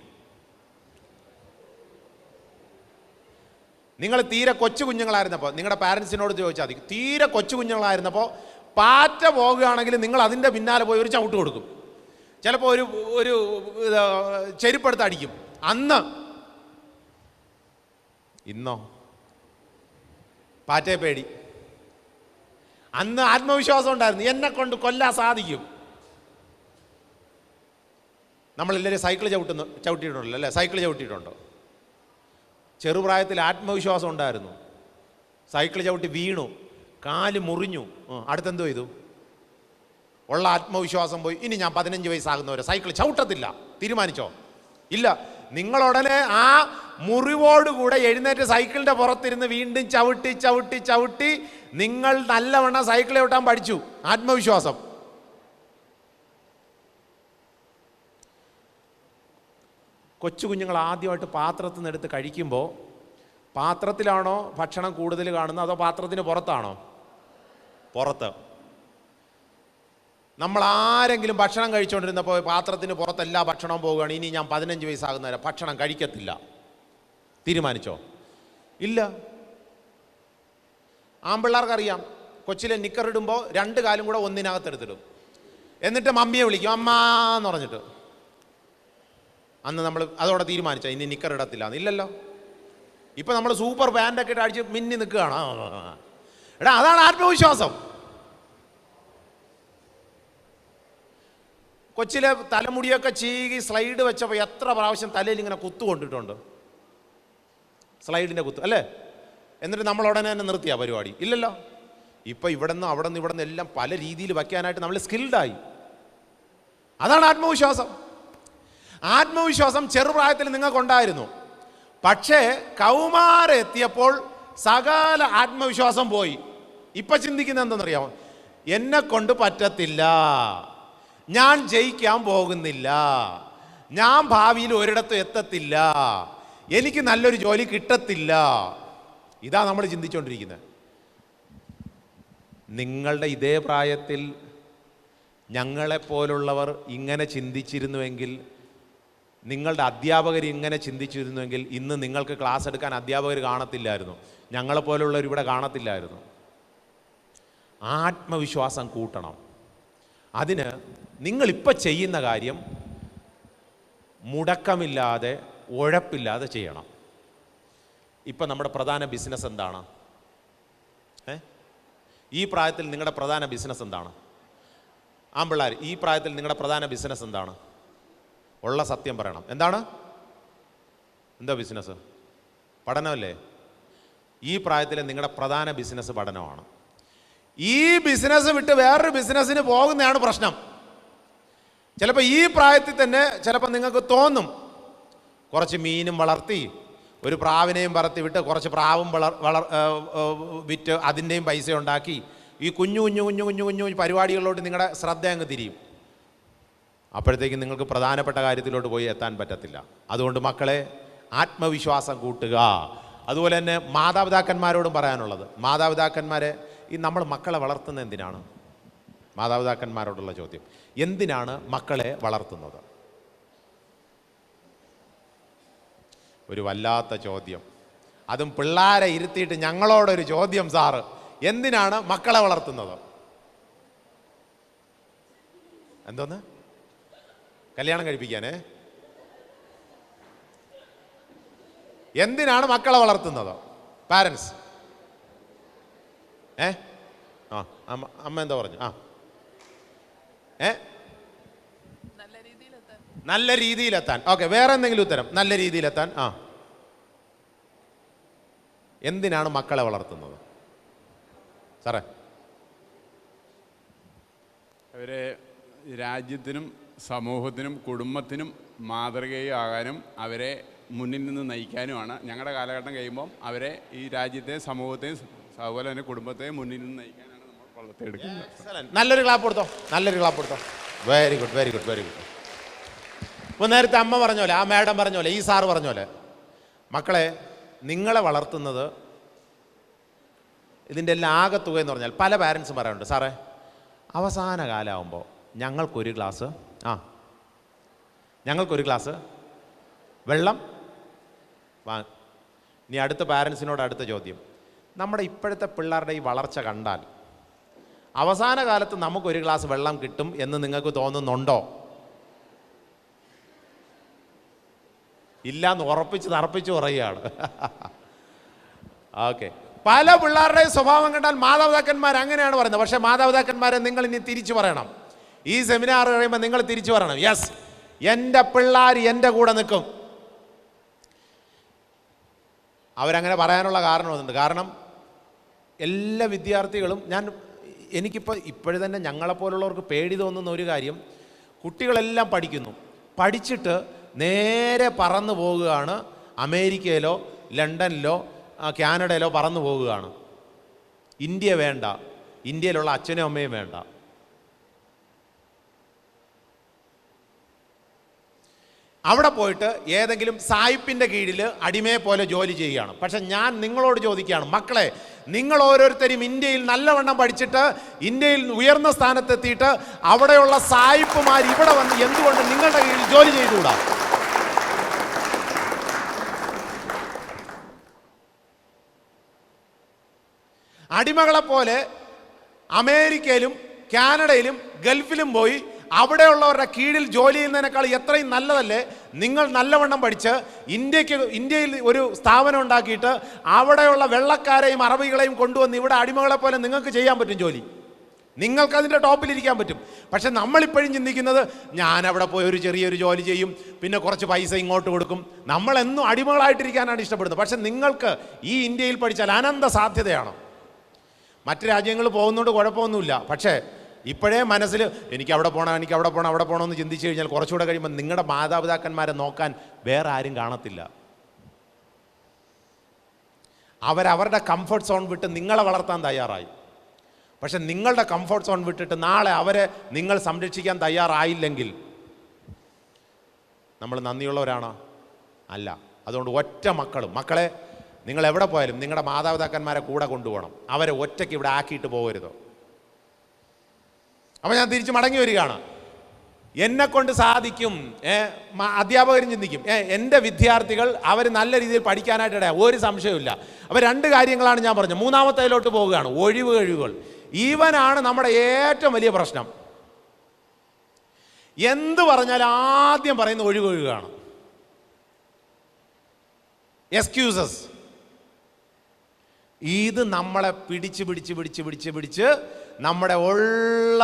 നിങ്ങൾ തീരെ കൊച്ചു കുഞ്ഞുങ്ങളായിരുന്നപ്പോൾ നിങ്ങളുടെ പാരൻസിനോട് ചോദിച്ചാൽ മതി. തീരെ കൊച്ചു കുഞ്ഞുങ്ങളായിരുന്നപ്പോൾ പാറ്റ പോകുകയാണെങ്കിൽ നിങ്ങൾ അതിൻ്റെ പിന്നാലെ പോയി ഒരു ചവിട്ട് കൊടുക്കും. ചിലപ്പോൾ ഒരു ചെരുപ്പെടുത്ത് അടിക്കും. അന്ന് ഇന്നോ പാറ്റയെ പേടി. അന്ന് ആത്മവിശ്വാസം ഉണ്ടായിരുന്നു, എന്നെ കൊണ്ട് കൊല്ലാൻ സാധിക്കും. നമ്മളെല്ലാവരും സൈക്കിൾ ചവിട്ടിയിട്ടുണ്ടല്ലോ അല്ലേ? സൈക്കിൾ ചവിട്ടിയിട്ടുണ്ടോ? ചെറുപ്രായത്തിൽ ആത്മവിശ്വാസം ഉണ്ടായിരുന്നു. സൈക്കിൾ ചവിട്ടി വീണു, കാല് മുറിഞ്ഞു, അടുത്തെന്തോ ചെയ്തു? ഉള്ള ആത്മവിശ്വാസം പോയി. ഇനി ഞാൻ 15 വയസ്സാകുന്നവരെ സൈക്കിൾ ചവിട്ടത്തില്ല തീരുമാനിച്ചോ? ഇല്ല. നിങ്ങളുടനെ ആ മുറിവോടുകൂടെ എഴുന്നേറ്റ് സൈക്കിളിൻ്റെ പുറത്തിരുന്ന് വീണ്ടും ചവിട്ടി ചവിട്ടി ചവിട്ടി നിങ്ങൾ നല്ലവണ്ണം സൈക്കിൾ ചവിട്ടാൻ പഠിച്ചു. ആത്മവിശ്വാസം. കൊച്ചു കുഞ്ഞുങ്ങൾ ആദ്യമായിട്ട് പാത്രത്തിൽ നിന്ന് എടുത്ത് കഴിക്കുമ്പോൾ പാത്രത്തിലാണോ ഭക്ഷണം കൂടുതൽ കാണുന്നത് അതോ പാത്രത്തിന് പുറത്താണോ? പുറത്ത്. നമ്മൾ ആരെങ്കിലും ഭക്ഷണം കഴിച്ചുകൊണ്ടിരുന്നപ്പോൾ പാത്രത്തിന് പുറത്ത് എല്ലാ ഭക്ഷണവും പോവുകയാണ്, ഇനി ഞാൻ 15 വയസ്സാകുന്നവരെ ഭക്ഷണം കഴിക്കത്തില്ല തീരുമാനിച്ചോ? ഇല്ല. ആൺപിള്ളേർക്കറിയാം, കൊച്ചിലെ നിക്കറിടുമ്പോൾ 2 കാലും കൂടെ ഒന്നിനകത്തെടുത്തിടും. എന്നിട്ട് മമ്മിയെ വിളിക്കും അമ്മ എന്ന് പറഞ്ഞിട്ട്. അന്ന് നമ്മൾ അതോടെ തീരുമാനിച്ചോ ഇനി നിക്കർ ഇടത്തില്ല? ഇല്ലല്ലോ. ഇപ്പം നമ്മൾ സൂപ്പർ പാൻ്റൊക്കെ ഇട്ട് അടിച്ച് മിന്നി നിൽക്കുകയാണ്. എടാ അതാണ് ആത്മവിശ്വാസം. കൊച്ചിലെ തലമുടിയൊക്കെ ചീകി സ്ലൈഡ് വെച്ചപ്പോൾ എത്ര പ്രാവശ്യം തലയിൽ ഇങ്ങനെ കുത്തു കൊണ്ടിട്ടുണ്ട്, സ്ലൈഡിൻ്റെ കുത്ത് അല്ലേ? എന്നിട്ട് നമ്മൾ ഉടനെ തന്നെ നിർത്തിയ പരിപാടി? ഇല്ലല്ലോ. ഇപ്പം ഇവിടെ നിന്ന് അവിടെ നിന്ന് ഇവിടെ നിന്ന് എല്ലാം പല രീതിയിൽ വയ്ക്കാനായിട്ട് നമ്മൾ സ്കിൽഡായി. അതാണ് ആത്മവിശ്വാസം. ആത്മവിശ്വാസം ചെറുപ്രായത്തിൽ നിങ്ങൾക്കുണ്ടായിരുന്നു. പക്ഷേ കൗമാരം എത്തിയപ്പോൾ സകല ആത്മവിശ്വാസം പോയി. ഇപ്പം ചിന്തിക്കുന്നത് എന്തെന്നറിയാമോ? എന്നെ കൊണ്ട് പറ്റത്തില്ല, ഞാൻ ജയിക്കാൻ പോകുന്നില്ല, ഞാൻ ഭാവിയിൽ ഒരിടത്തും എത്തത്തില്ല, എനിക്ക് നല്ലൊരു ജോലി കിട്ടത്തില്ല. ഇതാ നമ്മൾ ചിന്തിച്ചുകൊണ്ടിരിക്കുന്നത്. നിങ്ങളുടെ ഇതേ പ്രായത്തിൽ ഞങ്ങളെപ്പോലുള്ളവർ ഇങ്ങനെ ചിന്തിച്ചിരുന്നുവെങ്കിൽ, നിങ്ങളുടെ അധ്യാപകർ ഇങ്ങനെ ചിന്തിച്ചിരുന്നുവെങ്കിൽ ഇന്ന് നിങ്ങൾക്ക് ക്ലാസ് എടുക്കാൻ അധ്യാപകർ കാണത്തില്ലായിരുന്നു, ഞങ്ങളെപ്പോലുള്ളവർ ഇവിടെ കാണത്തില്ലായിരുന്നു. ആത്മവിശ്വാസം കൂട്ടണം. അതിന് നിങ്ങളിപ്പോൾ ചെയ്യുന്ന കാര്യം മുടക്കമില്ലാതെ ഉഴപ്പില്ലാതെ ചെയ്യണം. ഇപ്പം നമ്മുടെ പ്രധാന ബിസിനസ് എന്താണ്? ഈ പ്രായത്തിൽ നിങ്ങളുടെ പ്രധാന ബിസിനസ് എന്താണ്? ആൺപിള്ളേർ, ഈ പ്രായത്തിൽ നിങ്ങളുടെ പ്രധാന ബിസിനസ് എന്താണ്? ഉള്ള സത്യം പറയണം. എന്താണ്? എന്താ ബിസിനസ്? പഠനമല്ലേ? ഈ പ്രായത്തിൽ നിങ്ങളുടെ പ്രധാന ബിസിനസ് പഠനമാണ്. ഈ ബിസിനസ് വിട്ട് വേറൊരു ബിസിനസ്സിന് പോകുന്നതാണ് പ്രശ്നം. ചിലപ്പോൾ ഈ പ്രായത്തിൽ തന്നെ ചിലപ്പോൾ നിങ്ങൾക്ക് തോന്നും, കുറച്ച് മീനും വളർത്തി ഒരു പ്രാവിനെയും പറത്തി വിട്ട് കുറച്ച് പ്രാവും വിറ്റ് അതിൻ്റെയും പൈസ ഉണ്ടാക്കി ഈ കുഞ്ഞു കുഞ്ഞു കുഞ്ഞു കുഞ്ഞു കുഞ്ഞു പരിപാടികളിലോട്ട് നിങ്ങളുടെ ശ്രദ്ധ അങ്ങ് തിരിയും. അപ്പോഴത്തേക്കും നിങ്ങൾക്ക് പ്രധാനപ്പെട്ട കാര്യത്തിലോട്ട് പോയി എത്താൻ പറ്റത്തില്ല. അതുകൊണ്ട് മക്കളെ, ആത്മവിശ്വാസം കൂട്ടുക. അതുപോലെ തന്നെ മാതാപിതാക്കന്മാരോടും പറയാനുള്ളത്, മാതാപിതാക്കന്മാരെ ഈ നമ്മൾ മക്കളെ വളർത്തുന്നത് എന്തിനാണ്? മാതാപിതാക്കന്മാരോടുള്ള ചോദ്യം, എന്തിനാണ് മക്കളെ വളർത്തുന്നത്? ഒരു വല്ലാത്ത ചോദ്യം. അതും പിള്ളേരെ ഇരുത്തിയിട്ട് ഞങ്ങളോടൊരു ചോദ്യം, സാറ് എന്തിനാണ് മക്കളെ വളർത്തുന്നത്? എന്തോന്ന്? കല്യാണം കഴിപ്പിക്കാനേ? എന്തിനാണ് മക്കളെ വളർത്തുന്നത് പാരൻസ്? അമ്മ എന്താ പറഞ്ഞു? നല്ല രീതിയിലെത്താൻ. ഓക്കെ, വേറെ എന്തെങ്കിലും ഉത്തരം? നല്ല രീതിയിലെത്താൻ. എന്തിനാണ് മക്കളെ വളർത്തുന്നത് സാറേ? അവരെ രാജ്യത്തിനും സമൂഹത്തിനും കുടുംബത്തിനും മാതൃകയാകാനും അവരെ മുന്നിൽ നിന്ന് നയിക്കാനുമാണ്. ഞങ്ങളുടെ കാലഘട്ടം കഴിയുമ്പം അവരെ ഈ രാജ്യത്തെ സമൂഹത്തെയും അതുപോലെ തന്നെ കുടുംബത്തെയും മുന്നിൽ നിന്ന് നയിക്കാനാണ് നമ്മൾ വളർത്തിയെടുക്കുന്നത്. നല്ലൊരു ക്ലാപ്പ് കൊടുത്തോ, നല്ലൊരു ക്ലാപ്പ് കൊടുത്തോ. Very good, very good, very good. ഇപ്പോൾ നേരത്തെ അമ്മ പറഞ്ഞ പോലെ, ആ മാഡം പറഞ്ഞ പോലെ, ഈ സാറ് പറഞ്ഞ പോലെ, മക്കളെ നിങ്ങളെ വളർത്തുന്നത് ഇതിൻ്റെ എല്ലാം ആകത്തുക എന്ന് പറഞ്ഞാൽ പല പാരൻസും പറയാറുണ്ട്, സാറേ അവസാന കാലമാകുമ്പോൾ ഞങ്ങൾക്കൊരു ഗ്ലാസ് ഞങ്ങൾക്കൊരു ഗ്ലാസ് വെള്ളം ഇനി അടുത്ത പാരൻസിനോട് അടുത്ത ചോദ്യം. നമ്മുടെ ഇപ്പോഴത്തെ പിള്ളേരുടെ ഈ വളർച്ച കണ്ടാൽ അവസാന കാലത്ത് നമുക്കൊരു ഗ്ലാസ് വെള്ളം കിട്ടും എന്ന് നിങ്ങൾക്ക് തോന്നുന്നുണ്ടോ? ഇല്ലാന്ന് ഉറപ്പിച്ച് തറപ്പിച്ച് പറയുകയാണ്. ഓക്കെ. പല പിള്ളേരുടെയും സ്വഭാവം കണ്ടാൽ മാതാപിതാക്കന്മാർ അങ്ങനെയാണ് പറയുന്നത്. പക്ഷേ മാതാപിതാക്കന്മാരെ നിങ്ങൾ ഇനി തിരിച്ചു പറയണം. ഈ സെമിനാർ കഴിയുമ്പോൾ നിങ്ങൾ തിരിച്ചു പറയണം, യെസ്, എൻ്റെ പിള്ളേർ എൻ്റെ കൂടെ നിൽക്കും. അവരങ്ങനെ പറയാനുള്ള കാരണമുണ്ട്. കാരണം എല്ലാ വിദ്യാർത്ഥികളും ഇപ്പോഴും തന്നെ ഞങ്ങളെപ്പോലുള്ളവർക്ക് പേടി തോന്നുന്ന ഒരു കാര്യം, കുട്ടികളെല്ലാം പഠിക്കുന്നു, പഠിച്ചിട്ട് നേരെ പറന്നു പോവുകയാണ്, അമേരിക്കയിലോ ലണ്ടനിലോ കാനഡയിലോ പറന്നു പോവുകയാണ്. ഇന്ത്യ വേണ്ട, ഇന്ത്യയിലുള്ള അച്ഛനും അമ്മയും വേണ്ട. അവിടെ പോയിട്ട് ഏതെങ്കിലും സായിപ്പിൻ്റെ കീഴിൽ അടിമയെ പോലെ ജോലി ചെയ്യുകയാണ്. പക്ഷെ ഞാൻ നിങ്ങളോട് ചോദിക്കുകയാണ്, മക്കളെ, നിങ്ങൾ ഓരോരുത്തരും ഇന്ത്യയിൽ നല്ലവണ്ണം പഠിച്ചിട്ട് ഇന്ത്യയിൽ ഉയർന്ന സ്ഥാനത്തെത്തിയിട്ട് അവിടെയുള്ള സായിപ്പുമാർ ഇവിടെ വന്ന് എന്തുകൊണ്ട് നിങ്ങളുടെ കീഴിൽ ജോലി ചെയ്തുകൂടാ? അടിമകളെപ്പോലെ അമേരിക്കയിലും കാനഡയിലും ഗൾഫിലും പോയി അവിടെയുള്ളവരുടെ കീഴിൽ ജോലി ചെയ്യുന്നതിനേക്കാൾ എത്രയും നല്ലതല്ലേ നിങ്ങൾ നല്ലവണ്ണം പഠിച്ച് ഇന്ത്യയിൽ ഒരു സ്ഥാപനം ഉണ്ടാക്കിയിട്ട് അവിടെയുള്ള വെള്ളക്കാരെയും അറബികളെയും കൊണ്ടുവന്ന് ഇവിടെ അടിമകളെ പോലെ നിങ്ങൾക്ക് ചെയ്യാൻ പറ്റും ജോലി. നിങ്ങൾക്കതിൻ്റെ ടോപ്പിലിരിക്കാൻ പറ്റും. പക്ഷെ നമ്മളിപ്പോഴും ചിന്തിക്കുന്നത്, ഞാൻ അവിടെ പോയി ഒരു ചെറിയൊരു ജോലി ചെയ്യും, പിന്നെ കുറച്ച് പൈസ ഇങ്ങോട്ട് കൊടുക്കും. നമ്മളെന്നും അടിമകളായിട്ടിരിക്കാനാണ് ഇഷ്ടപ്പെടുന്നത്. പക്ഷെ നിങ്ങൾക്ക് ഈ ഇന്ത്യയിൽ പഠിച്ചാൽ അനന്ത സാധ്യതയാണ്. മറ്റ് രാജ്യങ്ങൾ പോകുന്നതുകൊണ്ട് കുഴപ്പമൊന്നുമില്ല. പക്ഷേ ഇപ്പോഴേ മനസ്സിൽ എനിക്ക് അവിടെ പോകണം, എനിക്ക് അവിടെ പോകണം, അവിടെ പോകണമെന്ന് ചിന്തിച്ചു കഴിഞ്ഞാൽ കുറച്ചുകൂടെ കഴിയുമ്പോൾ നിങ്ങളുടെ മാതാപിതാക്കന്മാരെ നോക്കാൻ വേറെ ആരും കാണത്തില്ല. അവരവരുടെ കംഫർട്ട് സോൺ വിട്ട് നിങ്ങളെ വളർത്താൻ തയ്യാറായി. പക്ഷെ നിങ്ങളുടെ കംഫർട്ട് സോൺ വിട്ടിട്ട് നാളെ അവരെ നിങ്ങൾ സംരക്ഷിക്കാൻ തയ്യാറായില്ലെങ്കിൽ നമ്മൾ നന്ദിയുള്ളവരാണോ? അല്ല. അതുകൊണ്ട് ഒറ്റ മക്കളെ, നിങ്ങൾ എവിടെ പോയാലും നിങ്ങളുടെ മാതാപിതാക്കന്മാരെ കൂടെ കൊണ്ടുപോകണം. അവരെ ഒറ്റയ്ക്ക് ഇവിടെ ആക്കിയിട്ട് പോകരുത്. അപ്പോൾ ഞാൻ തിരിച്ച് മടങ്ങി വരികയാണ്. എന്നെക്കൊണ്ട് സാധിക്കും. അധ്യാപകരും ചിന്തിക്കും, എൻ്റെ വിദ്യാർത്ഥികൾ അവർ നല്ല രീതിയിൽ പഠിക്കാനായിട്ട് ഒരു സംശയമില്ല. അപ്പോൾ രണ്ട് കാര്യങ്ങളാണ് ഞാൻ പറഞ്ഞത്. മൂന്നാമത്തേലോട്ട് പോവുകയാണ്, ഒഴിവ് കഴിവുകൾ. ഇവനാണ് നമ്മുടെ ഏറ്റവും വലിയ പ്രശ്നം. എന്ത് പറഞ്ഞാൽ ആദ്യം പറയുന്ന ഒഴിവ് കഴിവുകളാണ്, എക്സ്ക്യൂസസ്. ഇത് നമ്മളെ പിടിച്ച് നമ്മുടെ ഉള്ള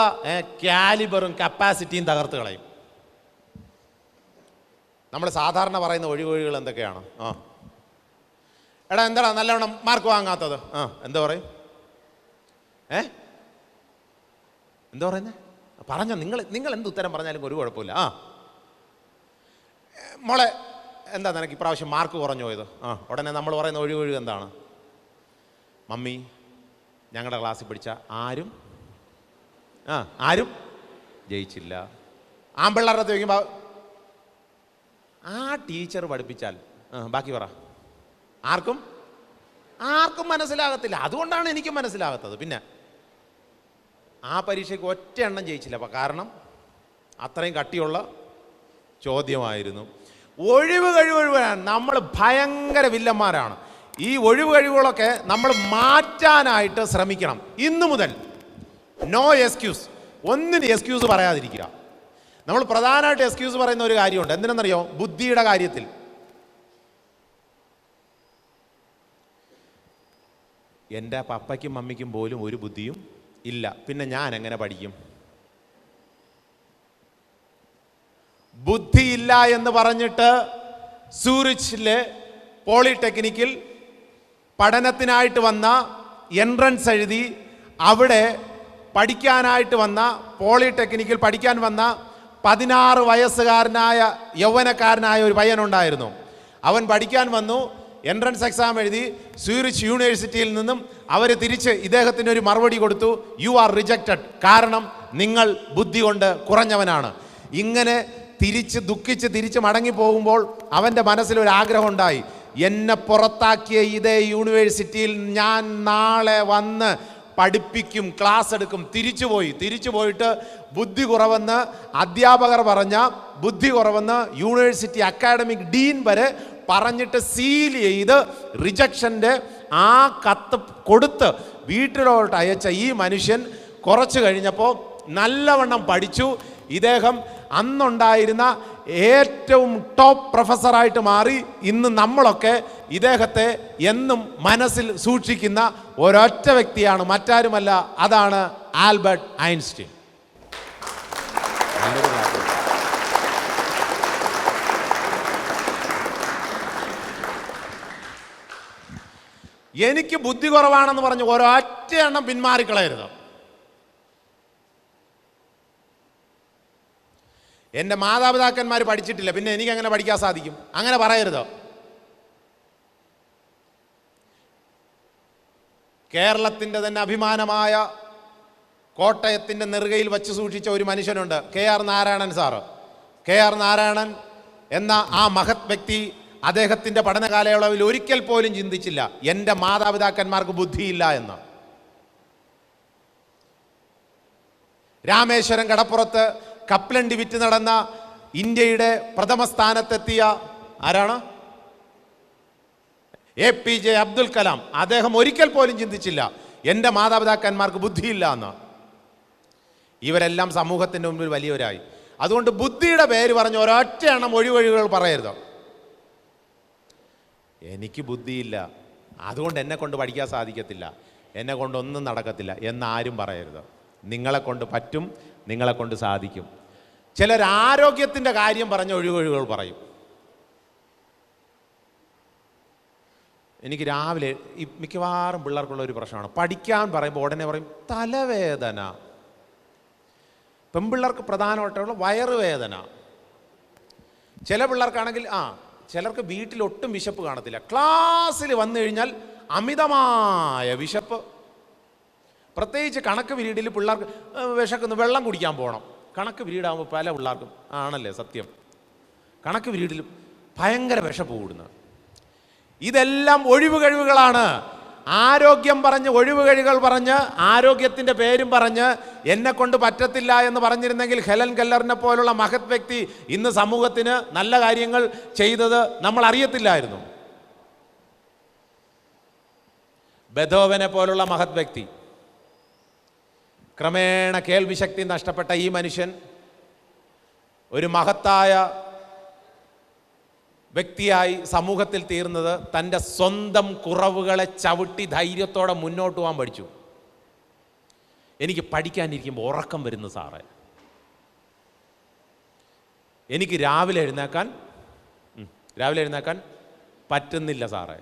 കാലിബറും കപ്പാസിറ്റിയും തകർത്ത് കളയും. നമ്മൾ സാധാരണ പറയുന്ന ഒഴിവുകൾ എന്തൊക്കെയാണ്? എടാ എന്താടാ നല്ലവണ്ണം മാർക്ക് വാങ്ങാത്തത്? എന്താ പറയും? എന്താ പറയുന്നത്? പറഞ്ഞോ, നിങ്ങൾ എന്ത് ഉത്തരം പറഞ്ഞാലും ഒരു കുഴപ്പമില്ല. മോളെ, എന്താ നിനക്ക് ഇപ്രാവശ്യം മാർക്ക് കുറഞ്ഞു പോയത്? ഉടനെ നമ്മൾ പറയുന്ന ഒഴിവ് എന്താണ്? മമ്മി, ഞങ്ങളുടെ ക്ലാസ്സിൽ പഠിച്ച ആരും ജയിച്ചില്ല. ആൺപിള്ളേരുടെ ചോദിക്കുമ്പോൾ ആ ടീച്ചർ പഠിപ്പിച്ചാൽ ബാക്കി പറ. ആർക്കും മനസ്സിലാകത്തില്ല. അതുകൊണ്ടാണ് എനിക്കും മനസ്സിലാകാത്തത്. പിന്നെ ആ പരീക്ഷയ്ക്ക് ഒറ്റ എണ്ണം ജയിച്ചില്ല. കാരണം അത്രയും കട്ടിയുള്ള ചോദ്യമായിരുന്നു. ഒഴിവ് കഴിവുകളാണ്. നമ്മൾ ഭയങ്കര വില്ലന്മാരാണ്. ഈ ഒഴിവ് കഴിവുകളൊക്കെ നമ്മൾ മാറ്റാനായിട്ട് ശ്രമിക്കണം. ഇന്നു മുതൽ നോ എക്സ്ക്യൂസ്. ഒന്നിന് എക്സ്ക്യൂസ് പറയാതിരിക്കുക. നമ്മൾ പ്രധാനമായിട്ട് എക്സ്ക്യൂസ് പറയുന്ന ഒരു കാര്യമുണ്ട്. എന്തിനെന്നറിയോ? ബുദ്ധിയുടെ കാര്യത്തിൽ. എൻ്റെ പപ്പയ്ക്കും മമ്മിക്കും പോലും ഒരു ബുദ്ധിയും ഇല്ല, പിന്നെ ഞാൻ എങ്ങനെ പഠിക്കും? ബുദ്ധിയില്ല എന്ന് പറഞ്ഞിട്ട് സൂറിച്ചിലെ പോളിടെക്നിക്കിൽ പഠനത്തിനായിട്ട് വന്ന, എൻട്രൻസ് എഴുതി അവിടെ പഠിക്കാനായിട്ട് വന്ന, പോളിടെക്നിക്കിൽ പഠിക്കാൻ വന്ന 16 വയസ്സുകാരനായ യൗവനക്കാരനായ ഒരു പയ്യനുണ്ടായിരുന്നു. അവൻ പഠിക്കാൻ വന്നു, എൻട്രൻസ് എക്സാം എഴുതി. സൂറിച്ച് യൂണിവേഴ്സിറ്റിയിൽ നിന്നും അവർ തിരിച്ച് ഇദ്ദേഹത്തിന് ഒരു മറുപടി കൊടുത്തു, യു ആർ റിജക്റ്റഡ്, കാരണം നിങ്ങൾ ബുദ്ധി കൊണ്ട് കുറഞ്ഞവനാണ്. ഇങ്ങനെ ദുഃഖിച്ച് തിരിച്ച് മടങ്ങി പോകുമ്പോൾ അവൻ്റെ മനസ്സിലൊരാഗ്രഹം ഉണ്ടായി, എന്നെ പുറത്താക്കിയ ഇതേ യൂണിവേഴ്സിറ്റിയിൽ ഞാൻ നാളെ വന്ന് പഠിപ്പിക്കും, ക്ലാസ് എടുക്കും. തിരിച്ചു പോയിട്ട് ബുദ്ധി കുറവെന്ന് അധ്യാപകർ പറഞ്ഞ, ബുദ്ധി കുറവെന്ന് യൂണിവേഴ്സിറ്റി അക്കാഡമിക് ഡീൻ വരെ പറഞ്ഞിട്ട് സീൽ ചെയ്ത് റിജക്ഷൻ്റെ ആ കത്ത് കൊടുത്ത് വീട്ടിലോട്ട് അയച്ച ഈ മനുഷ്യൻ കുറച്ച് കഴിഞ്ഞപ്പോൾ നല്ലവണ്ണം പഠിച്ചു. ഇദ്ദേഹം അന്നുണ്ടായിരുന്ന ഏറ്റവും ടോപ്പ് പ്രൊഫസറായിട്ട് മാറി. ഇന്ന് നമ്മളൊക്കെ ഇദ്ദേഹത്തെ എന്നും മനസ്സിൽ സൂക്ഷിക്കുന്ന ഒരൊറ്റ വ്യക്തിയാണ്, മറ്റാരുമല്ല, അതാണ് ആൽബർട്ട് ഐൻസ്റ്റീൻ. എനിക്ക് ബുദ്ധി കുറവാണെന്ന് പറഞ്ഞ് ഒരൊറ്റ എണ്ണം പിന്മാറിക്കളയരുത്. എൻ്റെ മാതാപിതാക്കന്മാർ പഠിച്ചിട്ടില്ല, പിന്നെ എനിക്ക് എങ്ങനെ പഠിക്കാൻ സാധിക്കും? അങ്ങനെ പറയരുത്. കേരളത്തിൻ്റെ തന്നെ അഭിമാനമായ കോട്ടയത്തിൻ്റെ നെറുകയിൽ വച്ച് സൂക്ഷിച്ച ഒരു മനുഷ്യനുണ്ട്, KR Narayanan sir. KR Narayanan എന്ന ആ മഹത് വ്യക്തി അദ്ദേഹത്തിൻ്റെ പഠന കാലയളവിൽ ഒരിക്കൽ പോലും ചിന്തിച്ചില്ല എൻ്റെ മാതാപിതാക്കന്മാർക്ക് ബുദ്ധിയില്ല എന്ന്. രാമേശ്വരം കടപ്പുറത്ത് കപ്പലണ്ടി വിറ്റ് നടന്ന ഇന്ത്യയുടെ പ്രഥമ സ്ഥാനത്തെത്തിയ ആരാണ്? APJ അബ്ദുൽ കലാം. അദ്ദേഹം ഒരിക്കൽ പോലും ചിന്തിച്ചില്ല എൻ്റെ മാതാപിതാക്കന്മാർക്ക് ബുദ്ധിയില്ല എന്ന്. ഇവരെല്ലാം സമൂഹത്തിൻ്റെ മുമ്പിൽ വലിയവരായി. അതുകൊണ്ട് ബുദ്ധിയുടെ പേര് പറഞ്ഞ് ഒരൊറ്റ എണ്ണം ഒഴിവഴികൾ പറയരുത്. എനിക്ക് ബുദ്ധിയില്ല, അതുകൊണ്ട് എന്നെ കൊണ്ട് പഠിക്കാൻ സാധിക്കത്തില്ല, എന്നെ കൊണ്ടൊന്നും നടക്കത്തില്ല എന്നാരും പറയരുത്. നിങ്ങളെ കൊണ്ട് പറ്റും, നിങ്ങളെ കൊണ്ട് സാധിക്കും. ചിലർ ആരോഗ്യത്തിൻ്റെ കാര്യം പറഞ്ഞ് ഒഴിവൊഴികൾ പറയും. എനിക്ക് രാവിലെ ഈ മിക്കവാറും പിള്ളേർക്കുള്ള ഒരു പ്രശ്നമാണ്, പഠിക്കാൻ പറയുമ്പോൾ ഉടനെ പറയും തലവേദന. പെൺപിള്ളേർക്ക് പ്രധാനമായിട്ടുള്ള വയറുവേദന. ചില പിള്ളേർക്കാണെങ്കിൽ ചിലർക്ക് വീട്ടിൽ ഒട്ടും വിശപ്പ് കാണത്തില്ല, ക്ലാസ്സിൽ വന്നു കഴിഞ്ഞാൽ അമിതമായ വിശപ്പ്. പ്രത്യേകിച്ച് കണക്ക് പീരീഡിൽ പിള്ളേർക്ക് വിശക്കുന്നു, വെള്ളം കുടിക്കാൻ പോകണം. കണക്ക് പീരീഡാകുമ്പോൾ പല പിള്ളേർക്കും ആണല്ലേ സത്യം, കണക്ക് പീരീഡിൽ ഭയങ്കര വിശപ്പ് കൂടുന്നത്. ഇതെല്ലാം ഒഴിവ് കഴിവുകളാണ്. ആരോഗ്യം പറഞ്ഞ് ഒഴിവ് കഴിവുകൾ പറഞ്ഞ് ആരോഗ്യത്തിൻ്റെ പേരും പറഞ്ഞ് എന്നെ കൊണ്ട് പറ്റത്തില്ല എന്ന് പറഞ്ഞിരുന്നെങ്കിൽ ഹെലൻ കെല്ലറിനെ പോലുള്ള മഹത് വ്യക്തി ഇന്ന് സമൂഹത്തിന് നല്ല കാര്യങ്ങൾ ചെയ്തത് നമ്മൾ അറിയത്തില്ലായിരുന്നു. ബെഥോവനെ പോലുള്ള മഹത് വ്യക്തി, ക്രമേണ കേൾവിശക്തി നഷ്ടപ്പെട്ട ഈ മനുഷ്യൻ ഒരു മഹത്തായ വ്യക്തിയായി സമൂഹത്തിൽ തീർന്നത് തൻ്റെ സ്വന്തം കുറവുകളെ ചവിട്ടി ധൈര്യത്തോടെ മുന്നോട്ട് പോകാൻ പഠിച്ചു. എനിക്ക് പഠിക്കാനിരിക്കുമ്പോൾ ഉറക്കം വരുന്നു സാറേ, എനിക്ക് രാവിലെ എഴുന്നേക്കാൻ പറ്റുന്നില്ല സാറേ,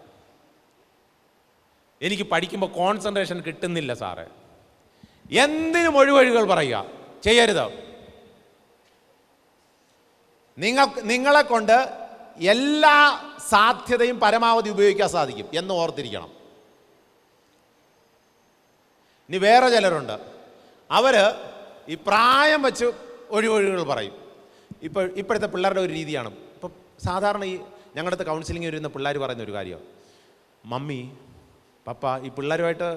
എനിക്ക് പഠിക്കുമ്പോൾ കോൺസെൻട്രേഷൻ കിട്ടുന്നില്ല സാറേ. എന്തിനും ഒഴിവഴികൾ പറയുക, ചെയ്യരുത്. നിങ്ങളെ കൊണ്ട് എല്ലാ സാധ്യതയും പരമാവധി ഉപയോഗിക്കാൻ സാധിക്കും എന്ന് ഓർത്തിരിക്കണം. ഇനി വേറെ ചിലരുണ്ട്, അവർ ഈ പ്രായം വെച്ച് ഒഴിവൊഴികൾ പറയും. ഇപ്പോഴത്തെ പിള്ളേരുടെ ഒരു രീതിയാണ്. ഇപ്പം സാധാരണ ഈ ഞങ്ങളുടെ അടുത്ത് കൗൺസിലിംഗ് വരുന്ന പിള്ളേർ പറയുന്ന ഒരു കാര്യം, മമ്മി പപ്പ ഈ പിള്ളേരുമായിട്ട്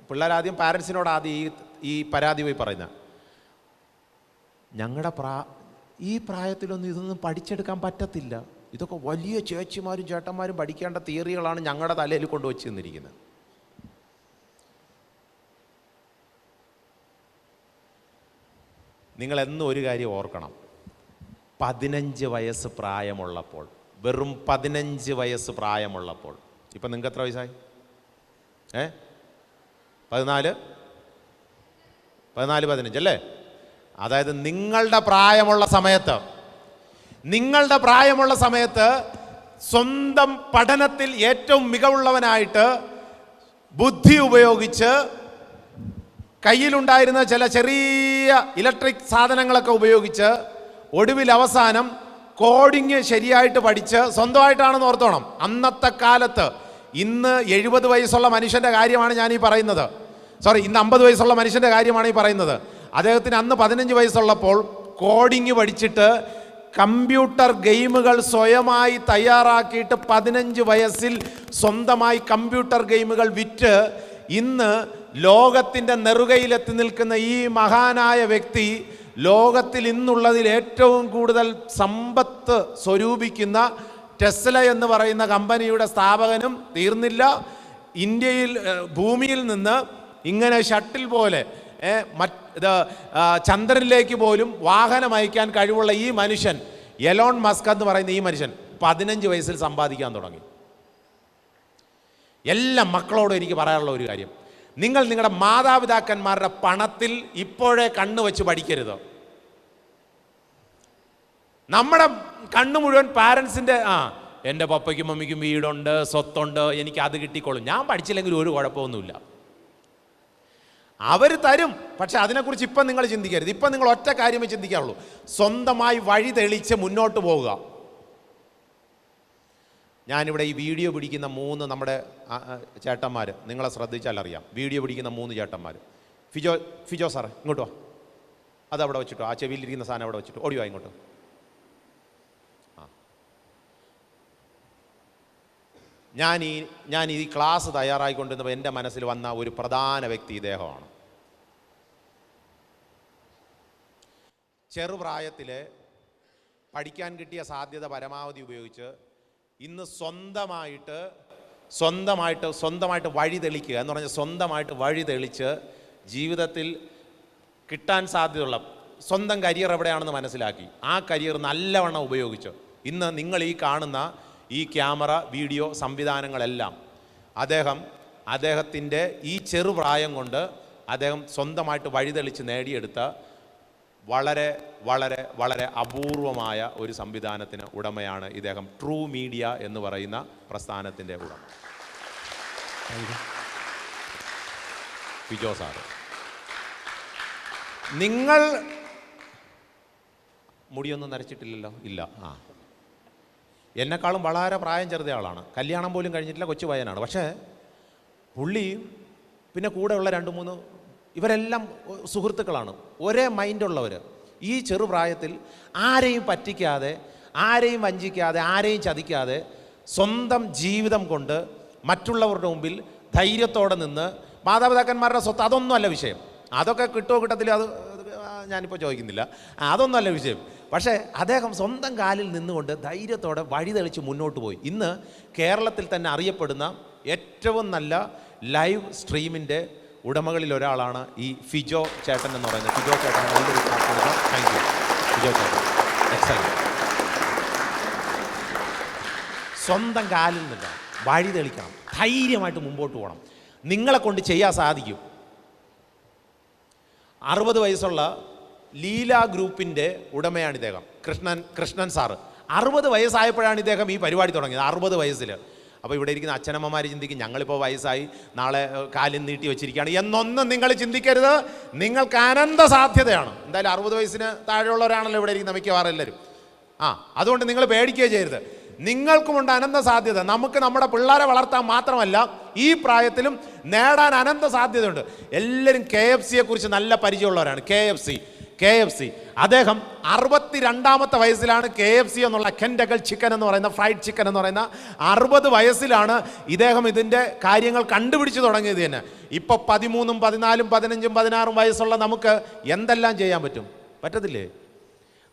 പിള്ളേരാദ്യം പാരൻസിനോട് ആദ്യം ഈ പരാതി പോയി പറയുന്ന, ഞങ്ങളുടെ ഈ പ്രായത്തിലൊന്നും ഇതൊന്നും പഠിച്ചെടുക്കാൻ പറ്റത്തില്ല, ഇതൊക്കെ വലിയ ചേച്ചിമാരും ചേട്ടന്മാരും പഠിക്കേണ്ട തിയറികളാണ് ഞങ്ങളുടെ തലയിൽ കൊണ്ടുവച്ച് തന്നിരിക്കുന്നത്. നിങ്ങളെന്നും ഒരു കാര്യം ഓർക്കണം, 15 വയസ്സ് പ്രായമുള്ളപ്പോൾ, വെറും 15 വയസ്സ് പ്രായമുള്ളപ്പോൾ, ഇപ്പം നിങ്ങൾക്ക് എത്ര വയസ്സായി? 14, 15 അല്ലേ? അതായത് നിങ്ങളുടെ പ്രായമുള്ള സമയത്ത് സ്വന്തം പഠനത്തിൽ ഏറ്റവും മികവുള്ളവനായിട്ട് ബുദ്ധി ഉപയോഗിച്ച് കയ്യിലുണ്ടായിരുന്ന ചില ചെറിയ ഇലക്ട്രിക് സാധനങ്ങളൊക്കെ ഉപയോഗിച്ച് ഒടുവിൽ അവസാനം കോഡിങ് ശരിയായിട്ട് പഠിച്ച് സ്വന്തമായിട്ടാണെന്ന് ഓർത്തോണം. അന്നത്തെ കാലത്ത്, ഇന്ന് 70 വയസ്സുള്ള മനുഷ്യൻ്റെ കാര്യമാണ് ഞാനീ പറയുന്നത്, ഇന്ന് 50 വയസ്സുള്ള മനുഷ്യൻ്റെ കാര്യമാണ് ഈ പറയുന്നത്. അദ്ദേഹത്തിന് അന്ന് 15 വയസ്സുള്ളപ്പോൾ കോഡിങ് പഠിച്ചിട്ട് കമ്പ്യൂട്ടർ ഗെയിമുകൾ സ്വയമായി തയ്യാറാക്കിയിട്ട് 15 വയസ്സിൽ സ്വന്തമായി കമ്പ്യൂട്ടർ ഗെയിമുകൾ വിറ്റ് ഇന്ന് ലോകത്തിൻ്റെ നെറുകയിലെത്തി നിൽക്കുന്ന ഈ മഹാനായ വ്യക്തി ലോകത്തിൽ ഇന്നുള്ളതിൽ ഏറ്റവും കൂടുതൽ സമ്പത്ത് സ്വരൂപിക്കുന്ന ടെസ്ല എന്ന് പറയുന്ന കമ്പനിയുടെ സ്ഥാപകനും തീർന്നില്ല. ഇന്ത്യയിൽ ഭൂമിയിൽ നിന്ന് ഇങ്ങനെ ഷട്ടിൽ പോലെ ചന്ദ്രനിലേക്ക് പോലും വാഹനം അയക്കാൻ കഴിവുള്ള ഈ മനുഷ്യൻ, എലോൺ മസ്ക് എന്ന് പറയുന്ന ഈ മനുഷ്യൻ 15 വയസ്സിൽ സമ്പാദിക്കാൻ തുടങ്ങി. എല്ലാ മക്കളോടും എനിക്ക് പറയാനുള്ള ഒരു കാര്യം, നിങ്ങൾ നിങ്ങളുടെ മാതാപിതാക്കന്മാരുടെ പണത്തിൽ ഇപ്പോഴേ കണ്ണു വെച്ച് പഠിക്കരുത്. നമ്മുടെ കണ്ണ് മുഴുവൻ പാരൻസിൻ്റെ എൻ്റെ പപ്പയ്ക്കും മമ്മിക്കും വീടുണ്ട്, സ്വത്തുണ്ട്, എനിക്ക് അത് കിട്ടിക്കോളും, ഞാൻ പഠിച്ചില്ലെങ്കിൽ ഒരു കുഴപ്പമൊന്നുമില്ല. അവർ തരും, പക്ഷെ അതിനെക്കുറിച്ച് ഇപ്പം നിങ്ങൾ ചിന്തിക്കരുത്. ഇപ്പം നിങ്ങൾ ഒറ്റ കാര്യമേ ചിന്തിക്കാറുള്ളൂ, സ്വന്തമായി വഴി തെളിച്ച് മുന്നോട്ട് പോവുക. ഞാനിവിടെ ഈ വീഡിയോ പിടിക്കുന്ന 3 നമ്മുടെ ചേട്ടന്മാർ, നിങ്ങളെ ശ്രദ്ധിച്ചാൽ അറിയാം, വീഡിയോ പിടിക്കുന്ന 3 ചേട്ടന്മാർ. ഫിജോ സാറേ ഇങ്ങോട്ട് വാ, അത് അവിടെ വെച്ചിട്ടോ, ആ ചെവിയിലിരിക്കുന്ന സാധനം അവിടെ വെച്ചിട്ടോ, ഓടിയോ ഇങ്ങോട്ട്. ഞാൻ ഈ ക്ലാസ് തയ്യാറായിക്കൊണ്ടിരുന്നപ്പോൾ എൻ്റെ മനസ്സിൽ വന്ന ഒരു പ്രധാന വ്യക്തി ഇദ്ദേഹമാണ്. ചെറുപ്രായത്തിൽ പഠിക്കാൻ കിട്ടിയ സാധ്യത പരമാവധി ഉപയോഗിച്ച് ഇന്ന് സ്വന്തമായിട്ട് വഴി തെളിക്കുക എന്ന് പറഞ്ഞാൽ സ്വന്തമായിട്ട് വഴി തെളിച്ച് ജീവിതത്തിൽ കിട്ടാൻ സാധ്യതയുള്ള സ്വന്തം കരിയർ എവിടെയാണെന്ന് മനസ്സിലാക്കി ആ കരിയർ നല്ലവണ്ണം ഉപയോഗിച്ച് ഇന്ന് നിങ്ങൾ ഈ കാണുന്ന ഈ ക്യാമറ, വീഡിയോ സംവിധാനങ്ങളെല്ലാം അദ്ദേഹത്തിൻ്റെ ഈ ചെറുപ്രായം കൊണ്ട് അദ്ദേഹം സ്വന്തമായിട്ട് വഴിതെളിച്ച് നേടിയെടുത്ത വളരെ വളരെ വളരെ അപൂർവമായ ഒരു സംവിധാനത്തിന് ഉടമയാണ് ഇദ്ദേഹം. ട്രൂ മീഡിയ എന്ന് പറയുന്ന പ്രസ്ഥാനത്തിൻ്റെ ഉടമ ഫിജോ സാറ്. നിങ്ങൾ മുടിയൊന്നും നരച്ചിട്ടില്ലല്ലോ? ഇല്ല. എന്നെക്കാളും വളരെ പ്രായം ചെറുത ആളാണ്, കല്യാണം പോലും കഴിഞ്ഞിട്ടില്ല, കൊച്ചു പയ്യനാണ്. പക്ഷേ പുള്ളി പിന്നെ കൂടെയുള്ള 2-3 ഇവരെല്ലാം സുഹൃത്തുക്കളാണ്, ഒരേ മൈൻഡുള്ളവർ. ഈ ചെറുപ്രായത്തിൽ ആരെയും പറ്റിക്കാതെ, ആരെയും വഞ്ചിക്കാതെ, ആരെയും ചതിക്കാതെ സ്വന്തം ജീവിതം കൊണ്ട് മറ്റുള്ളവരുടെ മുമ്പിൽ ധൈര്യത്തോടെ നിന്ന്, മാതാപിതാക്കന്മാരുടെ സ്വത്ത് അതൊന്നുമല്ല വിഷയം, അതൊക്കെ കിട്ടുമോ കിട്ടത്തില്ല, അത് ഞാനിപ്പോൾ ചോദിക്കുന്നില്ല, അതൊന്നുമല്ല വിഷയം. പക്ഷേ അദ്ദേഹം സ്വന്തം കാലിൽ നിന്നുകൊണ്ട് ധൈര്യത്തോടെ വഴിതെളിച്ച് മുന്നോട്ട് പോയി. ഇന്ന് കേരളത്തിൽ തന്നെ അറിയപ്പെടുന്ന ഏറ്റവും നല്ല ലൈവ് സ്ട്രീമിൻ്റെ ഉടമകളിൽ ഒരാളാണ് ഈ ഫിജോ ചേട്ടൻ എന്ന് പറയുന്നത്. ഫിജോ ചേട്ടൻ നല്ലൊരു താങ്ക് യു ഫിജോ ചേട്ടൻ, എക്സലന്റ്. സ്വന്തം കാലിൽ നിന്ന് വഴി തെളിക്കണം, ധൈര്യമായിട്ട് മുമ്പോട്ട് പോകണം, നിങ്ങളെ കൊണ്ട് ചെയ്യാൻ സാധിക്കും. 60 വയസ്സുള്ള ലീല ഗ്രൂപ്പിൻ്റെ ഉടമയാണ് ഇദ്ദേഹം, കൃഷ്ണൻ സാറ്. 60 വയസ്സായപ്പോഴാണ് ഇദ്ദേഹം ഈ പരിപാടി തുടങ്ങിയത്, 60 വയസ്സിൽ. അപ്പോൾ ഇവിടെ ഇരിക്കുന്ന അച്ഛനമ്മമാർ ചിന്തിക്കും, ഞങ്ങളിപ്പോൾ വയസ്സായി, നാളെ കാലിൽ നീട്ടി വെച്ചിരിക്കുകയാണ് എന്നൊന്നും നിങ്ങൾ ചിന്തിക്കരുത്. നിങ്ങൾക്ക് അനന്ത സാധ്യതയാണ്. എന്തായാലും 60 വയസ്സിന് താഴെയുള്ളവരാണല്ലോ ഇവിടെ ഇരിക്കുന്ന മിക്കവാറും എല്ലാവരും. അതുകൊണ്ട് നിങ്ങൾ പേടിക്കുകയോ ചെയ്യരുത്, നിങ്ങൾക്കുമുണ്ട് അനന്ത സാധ്യത. നമുക്ക് നമ്മുടെ പിള്ളേരെ വളർത്താൻ മാത്രമല്ല ഈ പ്രായത്തിലും നേടാൻ അനന്ത സാധ്യതയുണ്ട്. എല്ലാവരും KFCയെ കുറിച്ച് നല്ല പരിചയമുള്ളവരാണ്. KFC അദ്ദേഹം 62ാമത്തെ വയസ്സിലാണ് KFC എന്നുള്ള കെൻഡക്കൽ ചിക്കൻ എന്ന് പറയുന്ന ഫ്രൈഡ് ചിക്കൻ എന്ന് പറയുന്ന 60 വയസ്സിലാണ് ഇദ്ദേഹം ഇതിൻ്റെ കാര്യങ്ങൾ കണ്ടുപിടിച്ച് തുടങ്ങിയത് തന്നെ. ഇപ്പോൾ 13, 14, 15, 16 വയസ്സുള്ള നമുക്ക് എന്തെല്ലാം ചെയ്യാൻ പറ്റത്തില്ലേ?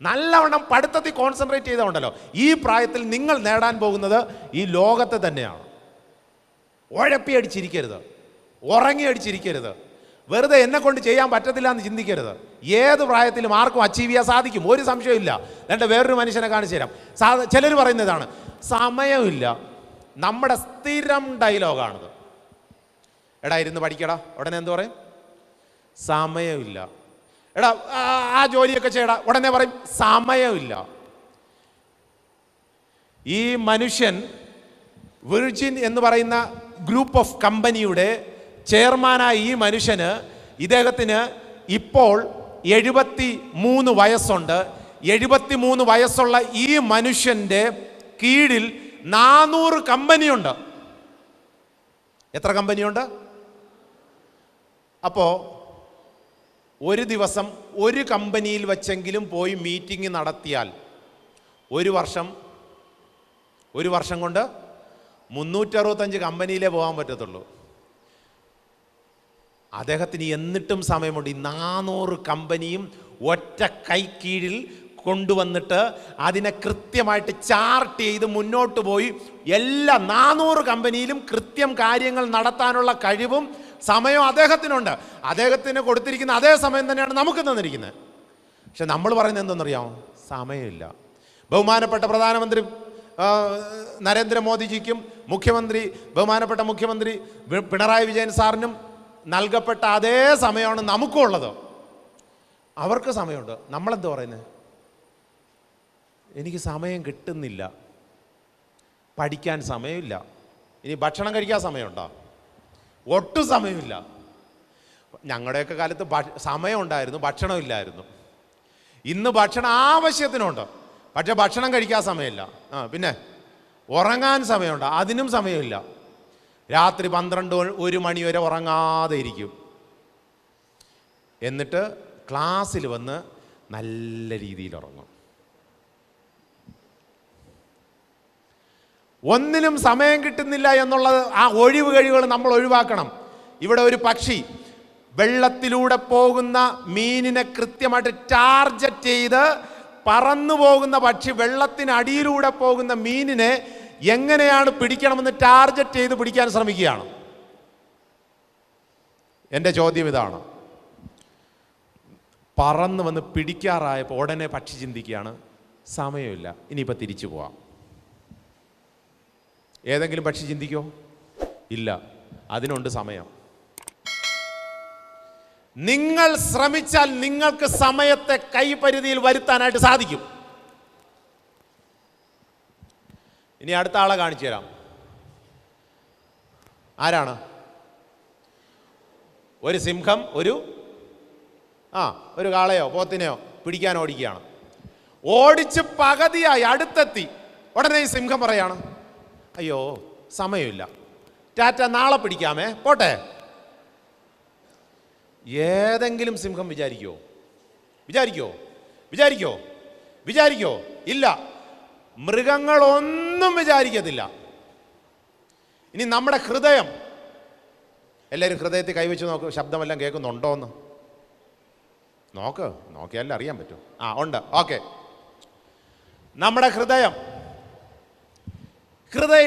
നല്ലവണ്ണം പഠിത്തത്തിൽ കോൺസെൻട്രേറ്റ് ചെയ്തുകൊണ്ടല്ലോ ഈ പ്രായത്തിൽ നിങ്ങൾ നേടാൻ പോകുന്നത് ഈ ലോകത്തെ തന്നെയാണ്. ഉഴപ്പിയടിച്ചിരിക്കരുത്, ഉറങ്ങിയടിച്ചിരിക്കരുത്, വെറുതെ എന്നെ കൊണ്ട് ചെയ്യാൻ പറ്റത്തില്ല എന്ന് ചിന്തിക്കരുത്. ഏത് പ്രായത്തിലും ആർക്കും അച്ചീവ് ചെയ്യാൻ സാധിക്കും, ഒരു സംശയമില്ല. എന്നിട്ട് വേറൊരു മനുഷ്യനെ കാണിച്ചു തരാം. ചിലർ പറയുന്നതാണ് സമയമില്ല. നമ്മുടെ സ്ഥിരം ഡയലോഗാണിത്. എടാ ഇരുന്ന് പഠിക്കടാ, ഉടനെ എന്തു പറയും? സമയമില്ല. എടാ ആ ജോലിയൊക്കെ ചെയ്യടാ, ഉടനെ പറയും സമയമില്ല. ഈ മനുഷ്യൻ വിർജിൻ എന്ന് പറയുന്ന ഗ്രൂപ്പ് ഓഫ് കമ്പനിയുടെ ചെയർമാനായ ഈ മനുഷ്യന്, ഇദ്ദേഹത്തിന് ഇപ്പോൾ 73 വയസ്സുണ്ട്. 73 വയസ്സുള്ള ഈ മനുഷ്യൻ്റെ കീഴിൽ 400 കമ്പനിയുണ്ട്. എത്ര കമ്പനിയുണ്ട്? അപ്പോൾ ഒരു ദിവസം ഒരു കമ്പനിയിൽ വച്ചെങ്കിലും പോയി മീറ്റിംഗ് നടത്തിയാൽ ഒരു വർഷം കൊണ്ട് 365 കമ്പനിയിലേ പോകാൻ പറ്റത്തുള്ളൂ. അദ്ദേഹത്തിന് എന്നിട്ടും സമയമുണ്ട്. ഈ 400 കമ്പനിയും ഒറ്റ കൈ കീഴിൽ കൊണ്ടുവന്നിട്ട് അതിനെ കൃത്യമായിട്ട് ചാർട്ട് ചെയ്ത് മുന്നോട്ട് പോയി എല്ലാ 400 കമ്പനിയിലും കൃത്യം കാര്യങ്ങൾ നടത്താനുള്ള കഴിവും സമയവും അദ്ദേഹത്തിനുണ്ട്. അദ്ദേഹത്തിന് കൊടുത്തിരിക്കുന്ന അതേ സമയം തന്നെയാണ് നമുക്ക് തന്നിരിക്കുന്നത്. പക്ഷെ നമ്മൾ പറയുന്നത് എന്തെന്നറിയാമോ? സമയമില്ല. ബഹുമാനപ്പെട്ട പ്രധാനമന്ത്രി നരേന്ദ്രമോദിജിക്കും ബഹുമാനപ്പെട്ട മുഖ്യമന്ത്രി പിണറായി വിജയൻ സാറിനും നൽകപ്പെട്ട അതേ സമയമാണ് നമുക്കും ഉള്ളത്. അവർക്ക് സമയമുണ്ട്. നമ്മളെന്താ പറയുന്നത്? എനിക്ക് സമയം കിട്ടുന്നില്ല, പഠിക്കാൻ സമയമില്ല, ഇനി ഭക്ഷണം കഴിക്കാൻ സമയമുണ്ടോ? ഒട്ടും സമയമില്ല. ഞങ്ങളുടെയൊക്കെ കാലത്ത് സമയം ഉണ്ടായിരുന്നു, ഭക്ഷണം ഇല്ലായിരുന്നു. ഇന്ന് ഭക്ഷണം ആവശ്യത്തിനുണ്ട്, പക്ഷെ ഭക്ഷണം കഴിക്കാൻ സമയമില്ല. പിന്നെ ഉറങ്ങാൻ സമയമുണ്ട്, അതിനും സമയമില്ല. രാത്രി 12-1 മണി വരെ ഉറങ്ങാതെ ഇരിക്കും. എന്നിട്ട് ക്ലാസ്സിൽ വന്ന് നല്ല രീതിയിൽ ഉറങ്ങും. ഒന്നിനും സമയം കിട്ടുന്നില്ല എന്നുള്ളത് ആ ഒഴിവ് കഴിവുകൾ നമ്മൾ ഒഴിവാക്കണം. ഇവിടെ ഒരു പക്ഷി വെള്ളത്തിലൂടെ പോകുന്ന മീനിനെ കൃത്യമായിട്ട് ടാർഗറ്റ് ചെയ്ത് പറന്നു പോകുന്ന പക്ഷി വെള്ളത്തിനടിയിലൂടെ പോകുന്ന മീനിനെ എങ്ങനെയാണ് പിടിക്കണമെന്ന് ടാർഗറ്റ് ചെയ്ത് പിടിക്കാൻ ശ്രമിക്കുകയാണ്. എൻ്റെ ചോദ്യം ഇതാണ്. പറന്ന് വന്ന് പിടിക്കാറായപ്പോൾ ഉടനെ പക്ഷി ചിന്തിക്കുകയാണ്, സമയമില്ല, ഇനിയിപ്പോൾ തിരിച്ചു പോവാം. ഏതെങ്കിലും പക്ഷി ചിന്തിക്കോ? ഇല്ല, അതിനുണ്ട് സമയം. നിങ്ങൾ ശ്രമിച്ചാൽ നിങ്ങൾക്ക് സമയത്തെ കൈപരിധിയിൽ വരുത്താനായിട്ട് സാധിക്കും. ഇനി അടുത്ത ആളെ കാണിച്ചു തരാം. ആരാണ്? ഒരു സിംഹം ഒരു കാളയോ പോത്തിനെയോ പിടിക്കാൻ ഓടിക്കുകയാണ്. ഓടിച്ച് പകുതിയായി അടുത്തെത്തി. ഉടനെ ഈ സിംഹം പറയാണ്, അയ്യോ സമയമില്ല, ടാറ്റ, നാളെ പിടിക്കാമേ, പോട്ടെ. ഏതെങ്കിലും സിംഹം വിചാരിക്കോ? ഇല്ല. മൃഗങ്ങളൊന്നും വിചാരിക്കത്തില്ല. ഇനി നമ്മുടെ ഹൃദയം, എല്ലാവരും ഹൃദയത്തിൽ കൈവച്ച് നോക്ക്, ശബ്ദമെല്ലാം കേൾക്കുന്നുണ്ടോ എന്ന് നോക്കിയാലേ അറിയാൻ പറ്റും. ഉണ്ട്. ഓക്കെ. നമ്മുടെ ഹൃദയം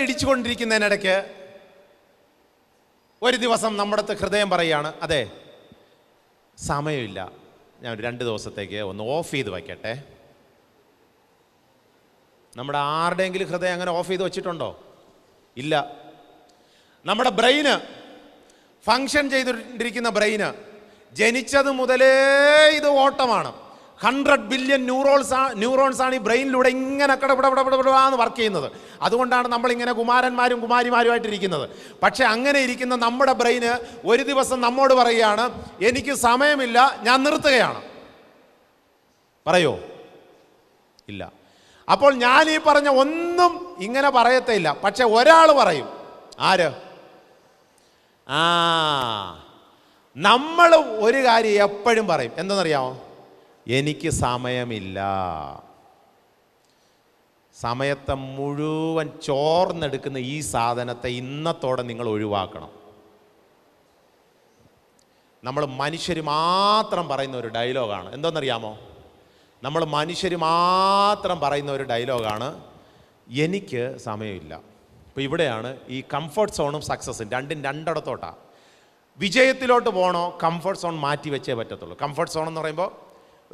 ഇടിച്ചുകൊണ്ടിരിക്കുന്നതിനിടയ്ക്ക് ഒരു ദിവസം നമ്മുടെ അടുത്ത് ഹൃദയം പറയുകയാണ്, അതെ സമയമില്ല, ഞാൻ 2 ദിവസത്തേക്ക് ഒന്ന് ഓഫ് ചെയ്ത് വയ്ക്കട്ടെ. നമ്മുടെ ആരുടെയെങ്കിലും ഹൃദയം അങ്ങനെ ഓഫ് ചെയ്ത് വെച്ചിട്ടുണ്ടോ? ഇല്ല. നമ്മുടെ ബ്രെയിന്, ഫങ്ഷൻ ചെയ്തുകൊണ്ടിരിക്കുന്ന ബ്രെയിന് ജനിച്ചത് മുതലേ ഇത് ഓട്ടമാണ്. 100 ബില്യൺ ന്യൂറോൺസ് ആണ് ഈ ബ്രെയിനിലൂടെ ഇങ്ങനെ കടപടപടപടപടാന്ന് വർക്ക് ചെയ്യുന്നത്. അതുകൊണ്ടാണ് നമ്മളിങ്ങനെ കുമാരന്മാരും കുമാരിമാരുമായിട്ടിരിക്കുന്നത്. പക്ഷെ അങ്ങനെ ഇരിക്കുന്ന നമ്മുടെ ബ്രെയിന് ഒരു ദിവസം നമ്മോട് പറയുകയാണ്, എനിക്ക് സമയമില്ല, ഞാൻ നിർത്തുകയാണ്. പറയോ? ഇല്ല. അപ്പോൾ ഞാൻ ഈ പറഞ്ഞ ഒന്നും ഇങ്ങനെ പറയത്തേയില്ല. പക്ഷെ ഒരാൾ പറയും. ആര്? നമ്മൾ ഒരു കാര്യം എപ്പോഴും പറയും. എന്തെന്നറിയാമോ? എനിക്ക് സമയമില്ല. സമയത്തെ മുഴുവൻ ചോർന്നെടുക്കുന്ന ഈ സാധനത്തെ ഇന്നത്തോടെ നിങ്ങൾ ഒഴിവാക്കണം. നമ്മൾ മനുഷ്യർ മാത്രം പറയുന്ന ഒരു ഡയലോഗാണ്. എന്തെന്നറിയാമോ? നമ്മൾ മനുഷ്യർ മാത്രം പറയുന്ന ഒരു ഡയലോഗാണ്, എനിക്ക് സമയമില്ല. ഇപ്പോൾ ഇവിടെയാണ് ഈ കംഫർട്ട് സോണും സക്സസും രണ്ടിടത്തോട്ടാണ്. വിജയത്തിലോട്ട് പോകണോ, കംഫർട്ട് സോൺ മാറ്റി വെച്ചേ പറ്റത്തുള്ളൂ. കംഫർട്ട് സോൺ എന്ന് പറയുമ്പോൾ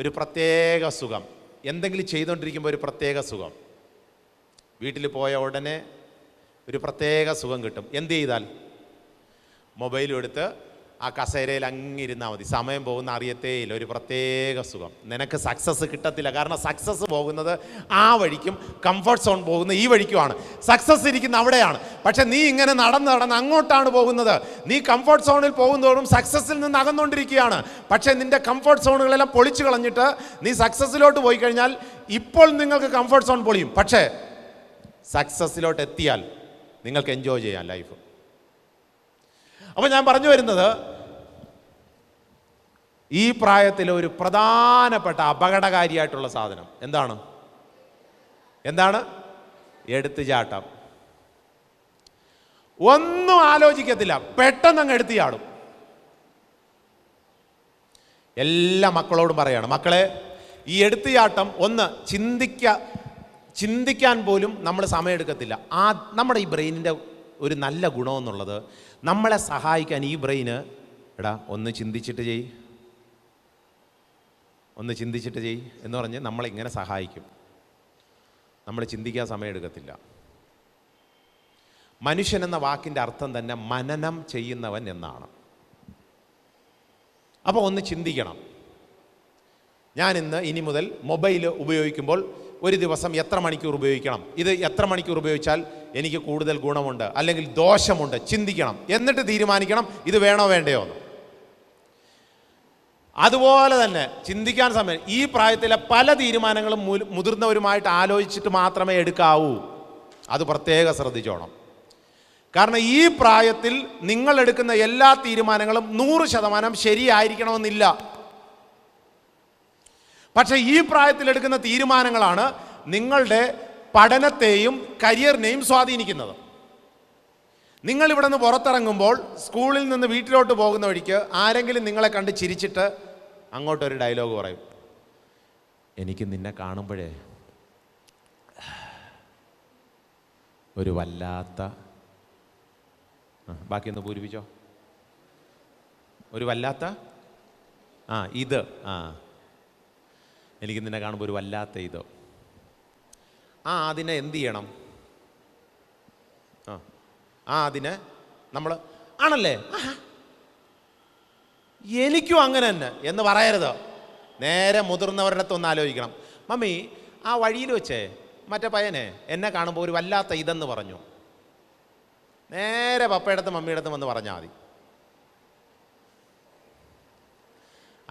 ഒരു പ്രത്യേക സുഖം, എന്തെങ്കിലും ചെയ്തുകൊണ്ടിരിക്കുമ്പോൾ ഒരു പ്രത്യേക സുഖം. വീട്ടിൽ പോയ ഉടനെ ഒരു പ്രത്യേക സുഖം കിട്ടും. എന്ത് ചെയ്താൽ? മൊബൈലും എടുത്ത് ആ കസേരയിൽ അങ്ങിരുന്നാൽ മതി, സമയം പോകുന്ന അറിയത്തേയില്ല. ഒരു പ്രത്യേക സുഖം. നിനക്ക് സക്സസ് കിട്ടത്തില്ല. കാരണം സക്സസ് പോകുന്നത് ആ വഴിക്കും കംഫർട്ട് സോൺ പോകുന്ന ഈ വഴിക്കുമാണ്. സക്സസ് ഇരിക്കുന്ന അവിടെയാണ്. പക്ഷെ നീ ഇങ്ങനെ നടന്ന് അങ്ങോട്ടാണ് പോകുന്നത്. നീ കംഫർട്ട് സോണിൽ പോകുന്നതോറും സക്സസിൽ നിന്ന് അകന്നുകൊണ്ടിരിക്കുകയാണ്. പക്ഷേ നിന്റെ കംഫർട്ട് സോണുകളെല്ലാം പൊളിച്ചു കളഞ്ഞിട്ട് നീ സക്സസ്സിലോട്ട് പോയി കഴിഞ്ഞാൽ ഇപ്പോൾ നിങ്ങൾക്ക് കംഫർട്ട് സോൺ പൊളിയും. പക്ഷേ സക്സസ്സിലോട്ട് എത്തിയാൽ നിങ്ങൾക്ക് എൻജോയ് ചെയ്യാം ലൈഫ്. അപ്പോൾ ഞാൻ പറഞ്ഞു വരുന്നത്, ഈ പ്രായത്തിൽ ഒരു പ്രധാനപ്പെട്ട അപകടകാരിയായിട്ടുള്ള സാധനം എന്താണ്? എന്താണ്? എടുത്തുചാട്ടം. ഒന്നും ആലോചിക്കത്തില്ല, പെട്ടെന്ന് അങ്ങ് എടുത്തു ചാടും. എല്ലാ മക്കളോടും പറയാണ്, മക്കളെ, ഈ എടുത്തുചാട്ടം ഒന്ന് ചിന്തിക്കാൻ പോലും നമ്മൾ സമയമെടുക്കത്തില്ല. നമ്മുടെ ഈ ബ്രെയിനിൻ്റെ ഒരു നല്ല ഗുണമെന്നുള്ളത്, നമ്മളെ സഹായിക്കാൻ ഈ ബ്രെയിന്, എടാ ഒന്ന് ചിന്തിച്ചിട്ട് ചെയ് എന്ന് പറഞ്ഞ് നമ്മളിങ്ങനെ സഹായിക്കും. നമ്മൾ ചിന്തിക്കാൻ സമയമെടുക്കത്തില്ല. മനുഷ്യൻ എന്ന വാക്കിൻ്റെ അർത്ഥം തന്നെ മനനം ചെയ്യുന്നവൻ എന്നാണ്. അപ്പോൾ ഒന്ന് ചിന്തിക്കണം, ഞാൻ ഇനി മുതൽ മൊബൈൽ ഉപയോഗിക്കുമ്പോൾ ഒരു ദിവസം എത്ര മണിക്കൂർ ഉപയോഗിക്കണം, ഇത് എത്ര മണിക്കൂർ ഉപയോഗിച്ചാൽ എനിക്ക് കൂടുതൽ ഗുണമുണ്ട് അല്ലെങ്കിൽ ദോഷമുണ്ട്, ചിന്തിക്കണം. എന്നിട്ട് തീരുമാനിക്കണം ഇത് വേണോ വേണ്ടയോ എന്ന്. അതുപോലെ തന്നെ ചിന്തിക്കാൻ സമയം, ഈ പ്രായത്തിലെ പല തീരുമാനങ്ങളും മുതിർന്നവരുമായിട്ട് ആലോചിച്ചിട്ട് മാത്രമേ എടുക്കാവൂ. അത് പ്രത്യേകം ശ്രദ്ധിച്ചോണം. കാരണം ഈ പ്രായത്തിൽ നിങ്ങൾ എടുക്കുന്ന എല്ലാ തീരുമാനങ്ങളും 100% ശരിയായിരിക്കണമെന്നില്ല. പക്ഷെ ഈ പ്രായത്തിൽ എടുക്കുന്ന തീരുമാനങ്ങളാണ് നിങ്ങളുടെ പഠനത്തെയും കരിയറിനെയും സ്വാധീനിക്കുന്നത്. നിങ്ങളിവിടെ നിന്ന് പുറത്തിറങ്ങുമ്പോൾ, സ്കൂളിൽ നിന്ന് വീട്ടിലോട്ട് പോകുന്ന വഴിക്ക് ആരെങ്കിലും നിങ്ങളെ കണ്ട് ചിരിച്ചിട്ട് അങ്ങോട്ടൊരു ഡയലോഗ് പറയും, എനിക്ക് നിന്നെ കാണുമ്പോഴേ ഒരു വല്ലാത്ത, ബാക്കിയൊന്ന് പൂരിപ്പിച്ചോ, ഒരു വല്ലാത്ത ഇത്, എനിക്ക് നിന്നെ കാണുമ്പോൾ ഒരു വല്ലാത്ത ഇത്. അതിനെ എന്ത് ചെയ്യണം? അതിനെ നമ്മൾ ആണല്ലേ, എനിക്കും അങ്ങനെ തന്നെ എന്ന് പറയരുത്. നേരെ മുതിർന്നവരുടെ അടുത്ത് ഒന്ന് ആലോചിക്കണം. മമ്മി, ആ വഴിയിൽ വെച്ചേ മറ്റേ പയ്യനെ എന്നെ കാണുമ്പോൾ ഒരു വല്ലാത്ത ഇതെന്ന് പറഞ്ഞു. നേരെ പപ്പയുടെ അടുത്ത് മമ്മിയുടെ അടുത്ത് വന്ന് പറഞ്ഞാൽ മതി.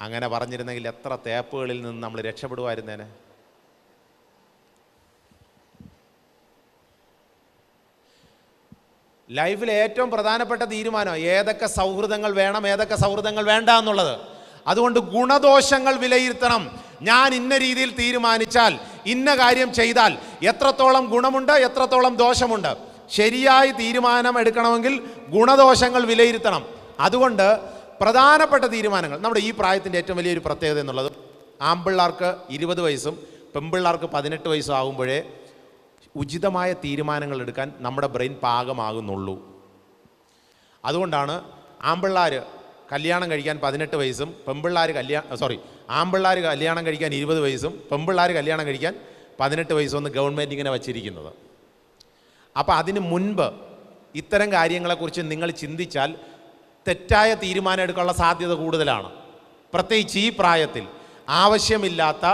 അങ്ങനെ പറഞ്ഞിരുന്നെങ്കിൽ എത്ര തേപ്പുകളിൽ നിന്ന് നമ്മൾ രക്ഷപ്പെടുമായിരുന്നേനെ. ലൈഫിലെ ഏറ്റവും പ്രധാനപ്പെട്ട തീരുമാനം ഏതൊക്കെ സൗഹൃദങ്ങൾ വേണം, ഏതൊക്കെ സൗഹൃദങ്ങൾ വേണ്ട എന്നുള്ളത്. അതുകൊണ്ട് ഗുണദോഷങ്ങൾ വിലയിരുത്തണം. ഞാൻ ഇന്ന രീതിയിൽ തീരുമാനിച്ചാൽ, ഇന്ന കാര്യം ചെയ്താൽ എത്രത്തോളം ഗുണമുണ്ട്, എത്രത്തോളം ദോഷമുണ്ട്. ശരിയായി തീരുമാനം എടുക്കണമെങ്കിൽ ഗുണദോഷങ്ങൾ വിലയിരുത്തണം. അതുകൊണ്ട് പ്രധാനപ്പെട്ട തീരുമാനങ്ങൾ, നമ്മുടെ ഈ പ്രായത്തിൻ്റെ ഏറ്റവും വലിയൊരു പ്രത്യേകത എന്നുള്ളത്, ആൺപിള്ളേർക്ക് 20 വയസ്സും പെൺപിള്ളേർക്ക് 18 വയസ്സും ആകുമ്പോഴേ ഉചിതമായ തീരുമാനങ്ങൾ എടുക്കാൻ നമ്മുടെ ബ്രെയിൻ പാകമാകുന്നുള്ളൂ. അതുകൊണ്ടാണ് ആൺപിള്ളേർ കല്യാണം കഴിക്കാൻ 18 വയസ്സും ആൺപിള്ളേർ കല്യാണം കഴിക്കാൻ 20 വയസ്സും പെൺപിള്ളേർ കല്യാണം കഴിക്കാൻ 18 വയസ്സും ഒന്ന് ഗവൺമെൻറ് ഇങ്ങനെ വച്ചിരിക്കുന്നത്. അപ്പോൾ അതിന് മുൻപ് ഇത്തരം കാര്യങ്ങളെക്കുറിച്ച് നിങ്ങൾ ചിന്തിച്ചാൽ തെറ്റായ തീരുമാനം എടുക്കാനുള്ള സാധ്യത കൂടുതലാണ്. പ്രത്യേകിച്ച് ഈ പ്രായത്തിൽ ആവശ്യമില്ലാത്ത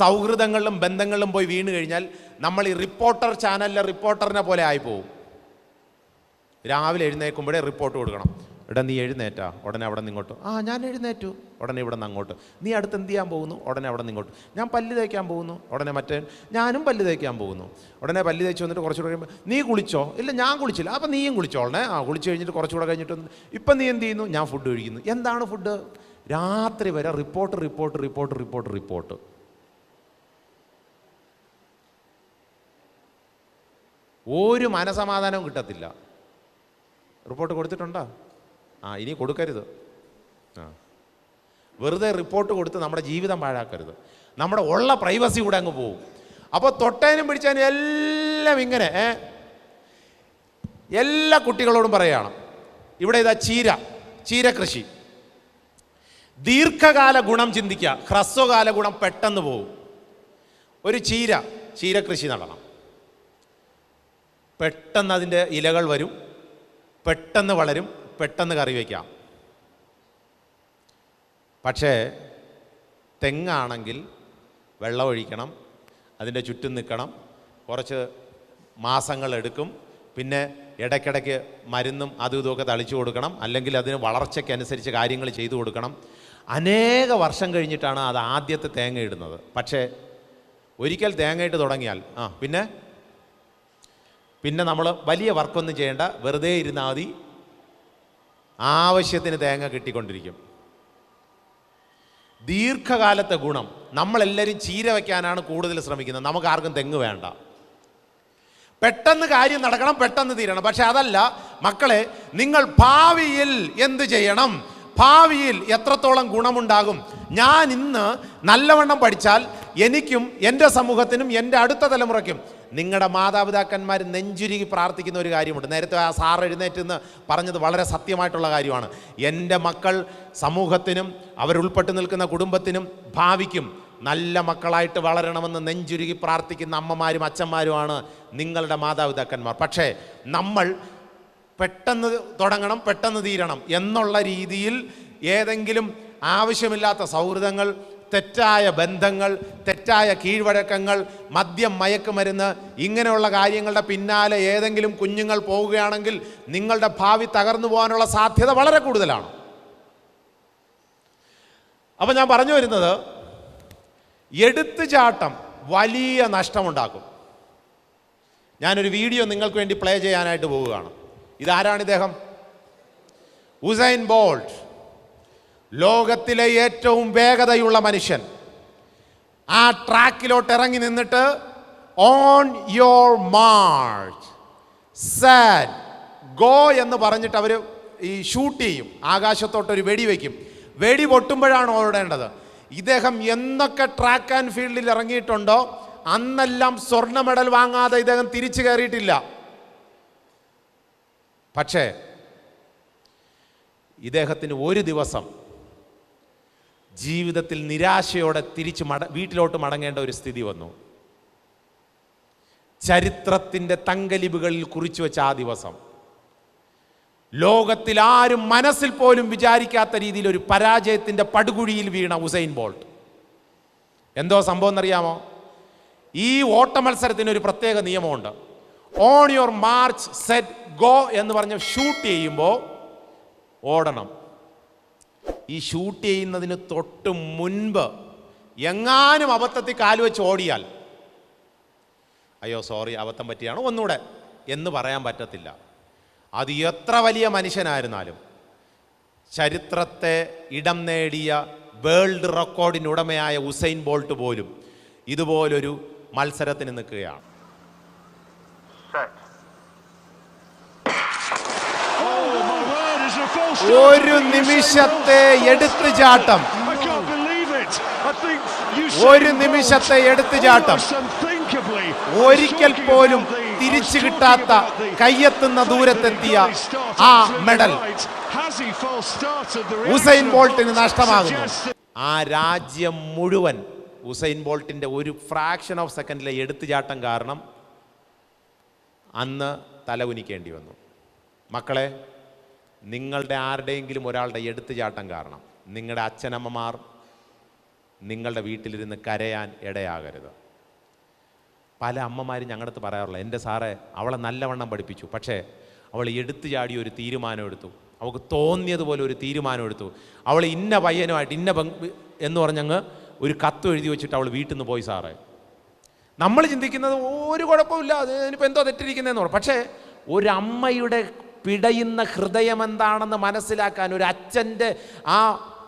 സൗഹൃദങ്ങളിലും ബന്ധങ്ങളിലും പോയി വീണ് കഴിഞ്ഞാൽ നമ്മൾ ഈ റിപ്പോർട്ടർ ചാനലിലെ റിപ്പോർട്ടറിനെ പോലെ ആയിപ്പോവും. രാവിലെ എഴുന്നേൽക്കുമ്പോഴേ റിപ്പോർട്ട് കൊടുക്കണം. എടാ നീ എഴുന്നേറ്റാ? ഉടനെ അവിടെ നിന്ന് ഇങ്ങോട്ട്. ഞാൻ എഴുന്നേറ്റു. ഉടനെ ഇവിടെ നിന്ന് അങ്ങോട്ട്. നീ അടുത്ത് എന്ത് ചെയ്യാൻ പോകുന്നു? ഉടനെ അവിടെ നിന്ന് ഇങ്ങോട്ട്. ഞാൻ പല്ല് തേക്കാൻ പോകുന്നു. ഉടനെ ഞാനും പല്ല് തേക്കാൻ പോകുന്നു. ഉടനെ പല്ല് തേച്ച് വന്നിട്ട് കുറച്ചുകൂടെ കഴിയുമ്പോൾ നീ കുളിച്ചോ? ഇല്ല ഞാൻ കുളിച്ചില്ല. അപ്പം നീയും കുളിച്ചോളണേ. കുളിച്ച് കഴിഞ്ഞിട്ട് കുറച്ചുകൂടെ കഴിഞ്ഞിട്ട് ഇപ്പം നീ എന്ത് ചെയ്യുന്നു? ഞാൻ ഫുഡ് കഴിക്കുന്നു. എന്താണ് ഫുഡ്? രാത്രി വരെ റിപ്പോർട്ട്. ഒരു മനസമാധാനവും കിട്ടത്തില്ല. റിപ്പോർട്ട് കൊടുത്തിട്ടുണ്ടോ? ഇനി കൊടുക്കരുത്. വെറുതെ റിപ്പോർട്ട് കൊടുത്ത് നമ്മുടെ ജീവിതം പാഴാക്കരുത്. നമ്മുടെ ഉള്ള പ്രൈവസി കൂടെ അങ്ങ് പോവും. അപ്പോൾ തൊട്ടേനും പിടിച്ചതിനും എല്ലാം ഇങ്ങനെ എല്ലാ കുട്ടികളോടും പറയുകയാണ്. ഇവിടെ ഇതാ ചീര കൃഷി. ദീർഘകാല ഗുണം ചിന്തിക്കുക, ഹ്രസ്വകാല ഗുണം പെട്ടെന്ന് പോവും. ഒരു ചീര കൃഷി നടണം. പെട്ടെന്ന് അതിൻ്റെ ഇലകൾ വരും, പെട്ടെന്ന് വളരും, പെട്ടെന്ന് കറി വയ്ക്കാം. പക്ഷേ തെങ്ങാണെങ്കിൽ വെള്ളം ഒഴിക്കണം, അതിൻ്റെ ചുറ്റും നിൽക്കണം, കുറച്ച് മാസങ്ങളെടുക്കും. പിന്നെ ഇടയ്ക്കിടയ്ക്ക് മരുന്നും അതും ഇതുമൊക്കെ തളിച്ചു കൊടുക്കണം, അല്ലെങ്കിൽ അതിന് വളർച്ചയ്ക്കനുസരിച്ച് കാര്യങ്ങൾ ചെയ്തു കൊടുക്കണം. അനേക വർഷം കഴിഞ്ഞിട്ടാണ് അത് ആദ്യത്തെ തേങ്ങ ഇടുന്നത്. പക്ഷേ ഒരിക്കൽ തേങ്ങയിട്ട് തുടങ്ങിയാൽ പിന്നെ നമ്മൾ വലിയ വർക്കൊന്നും ചെയ്യേണ്ട, വെറുതെ ഇരുന്നാൽ മതി, ആവശ്യത്തിന് തേങ്ങ കിട്ടിക്കൊണ്ടിരിക്കും. ദീർഘകാലത്തെ ഗുണം. നമ്മളെല്ലാവരും ചീര വയ്ക്കാനാണ് കൂടുതൽ ശ്രമിക്കുന്നത്. നമുക്ക് ആർക്കും തെങ്ങ് വേണ്ട. പെട്ടെന്ന് കാര്യം നടക്കണം, പെട്ടെന്ന് തീരണം. പക്ഷെ അതല്ല മക്കളെ, നിങ്ങൾ ഭാവിയിൽ എന്ത് ചെയ്യണം, ഭാവിയിൽ എത്രത്തോളം ഗുണമുണ്ടാകും. ഞാൻ ഇന്ന് നല്ലവണ്ണം പഠിച്ചാൽ എനിക്കും എൻ്റെ സമൂഹത്തിനും എൻ്റെ അടുത്ത തലമുറയ്ക്കും. നിങ്ങളുടെ മാതാപിതാക്കന്മാർ നെഞ്ചുരുകി പ്രാർത്ഥിക്കുന്ന ഒരു കാര്യമുണ്ട്. നേരത്തെ ആ സാർ എഴുന്നേറ്റ് എന്ന് പറഞ്ഞത് വളരെ സത്യമായിട്ടുള്ള കാര്യമാണ്. എൻ്റെ മക്കൾ സമൂഹത്തിനും അവരുൾപ്പെട്ട് നിൽക്കുന്ന കുടുംബത്തിനും ഭാവിക്കും നല്ല മക്കളായിട്ട് വളരണമെന്ന് നെഞ്ചുരുകി പ്രാർത്ഥിക്കുന്ന അമ്മമാരും അച്ഛന്മാരുമാണ് നിങ്ങളുടെ മാതാപിതാക്കന്മാർ. പക്ഷേ നമ്മൾ പെട്ടെന്ന് തുടങ്ങണം, പെട്ടെന്ന് തീരണം എന്നുള്ള രീതിയിൽ ഏതെങ്കിലും ആവശ്യമില്ലാത്ത സൗഹൃദങ്ങൾ, തെറ്റായ ബന്ധങ്ങൾ, തെറ്റായ കീഴ്വഴക്കങ്ങൾ, മദ്യം, മയക്കുമരുന്ന്, ഇങ്ങനെയുള്ള കാര്യങ്ങളുടെ പിന്നാലെ ഏതെങ്കിലും കുഞ്ഞുങ്ങൾ പോവുകയാണെങ്കിൽ നിങ്ങളുടെ ഭാവി തകർന്നു പോകാനുള്ള സാധ്യത വളരെ കൂടുതലാണ്. അപ്പം ഞാൻ പറഞ്ഞു വരുന്നത്, എടുത്തുചാട്ടം വലിയ നഷ്ടമുണ്ടാക്കും. ഞാനൊരു വീഡിയോ നിങ്ങൾക്ക് വേണ്ടി പ്ലേ ചെയ്യാനായിട്ട് പോവുകയാണ്. ഇതാരാണ് ഇദ്ദേഹം? ഉസൈൻ ബോൾട്ട്, ലോകത്തിലെ ഏറ്റവും വേഗതയുള്ള മനുഷ്യൻ. ആ ട്രാക്കിലോട്ട് ഇറങ്ങി നിന്നിട്ട് on your March set go എന്ന് പറഞ്ഞിട്ട് അവർ ഈ ഷൂട്ട് ചെയ്യും. ആകാശത്തോട്ടൊരു വെടി വയ്ക്കും. വെടി പൊട്ടുമ്പോഴാണ് ഓടേണ്ടത്. ഇദ്ദേഹം എന്നൊക്കെ ട്രാക്ക് ആൻഡ് ഫീൽഡിൽ ഇറങ്ങിയിട്ടുണ്ടോ അന്നെല്ലാം സ്വർണ്ണ മെഡൽ വാങ്ങാതെ ഇദ്ദേഹം തിരിച്ചു കയറിയിട്ടില്ല. പക്ഷേ ഇദ്ദേഹത്തിന് ഒരു ദിവസം ജീവിതത്തിൽ നിരാശയോടെ തിരിച്ച് വീട്ടിലോട്ട് മടങ്ങേണ്ട ഒരു സ്ഥിതി വന്നു. ചരിത്രത്തിൻ്റെ തങ്കലിപികളിൽ കുറിച്ചു വെച്ച ആ ദിവസം ലോകത്തിൽ ആരും മനസ്സിൽ പോലും വിചാരിക്കാത്ത രീതിയിൽ ഒരു പരാജയത്തിൻ്റെ പടുകുഴിയിൽ വീണ ഉസൈൻ ബോൾട്ട്. എന്തോ സംഭവം എന്നറിയാമോ? ഈ ഓട്ട മത്സരത്തിന് ഒരു പ്രത്യേക നിയമമുണ്ട്. On your March set go എന്ന് പറഞ്ഞ് ഷൂട്ട് ചെയ്യുമ്പോൾ ഓടണം. ഈ ഷൂട്ട് ചെയ്യുന്നതിന് തൊട്ട് മുൻപ് എങ്ങാനും അബദ്ധത്തിൽ കാല് വെച്ച് ഓടിയാൽ അയ്യോ സോറി അബദ്ധം പറ്റിയാണ് ഒന്നുകൂടെ എന്ന് പറയാൻ പറ്റത്തില്ല. അത് എത്ര വലിയ മനുഷ്യനായിരുന്നാലും, ചരിത്രത്തെ ഇടം നേടിയ വേൾഡ് റെക്കോർഡിനുടമയായ ഉസൈൻ ബോൾട്ട് പോലും ഇതുപോലൊരു മത്സരത്തിന് നിൽക്കുകയാണ്. ഒരു നിമിഷത്തെ എടുത്തുചാട്ടം, ഒരു നിമിഷത്തെ എടുത്തുചാട്ടം, ഒരിക്കൽ പോലും തിരിച്ചു കിട്ടാത്ത കയ്യെത്തുന്ന ദൂരത്തെത്തിയ ആ മെഡൽ ഉസൈൻ ബോൾട്ടിന് നഷ്ടമാകുന്നു. ആ രാജ്യം മുഴുവൻ ഉസൈൻ ബോൾട്ടിൻ്റെ ഒരു ഫ്രാക്ഷൻ ഓഫ് സെക്കൻഡിലെ എടുത്തുചാട്ടം കാരണം അന്ന് തലകുനിക്കേണ്ടി വന്നു. മക്കളെ, നിങ്ങളുടെ ആരുടെയെങ്കിലും ഒരാളുടെ എടുത്തുചാട്ടം കാരണം നിങ്ങളുടെ അച്ഛനമ്മമാർ നിങ്ങളുടെ വീട്ടിലിരുന്ന് കരയാൻ ഇടയാകരുത്. പല അമ്മമാരും ഞങ്ങളുടെ അടുത്ത് പറയാറുള്ള, എൻ്റെ സാറേ അവളെ നല്ലവണ്ണം പഠിപ്പിച്ചു, പക്ഷേ അവൾ എടുത്തു ചാടി ഒരു തീരുമാനം എടുത്തു, അവൾക്ക് തോന്നിയതുപോലെ ഒരു തീരുമാനം എടുത്തു, അവൾ ഇന്ന പയ്യനുമായിട്ട് ഇന്ന എന്ന് പറഞ്ഞങ്ങ് ഒരു കത്ത് എഴുതി വെച്ചിട്ട് അവൾ വീട്ടിൽ നിന്ന് പോയി സാറേ. നമ്മൾ ചിന്തിക്കുന്നത് ഒരു കുഴപ്പമില്ല, അതിനിപ്പോൾ എന്തോ തെറ്റിരിക്കുന്നതെന്ന് പറയും. പക്ഷേ ഒരമ്മയുടെ പിടയുന്ന ഹൃദയം എന്താണെന്ന് മനസ്സിലാക്കാൻ, ഒരു അച്ഛൻ്റെ ആ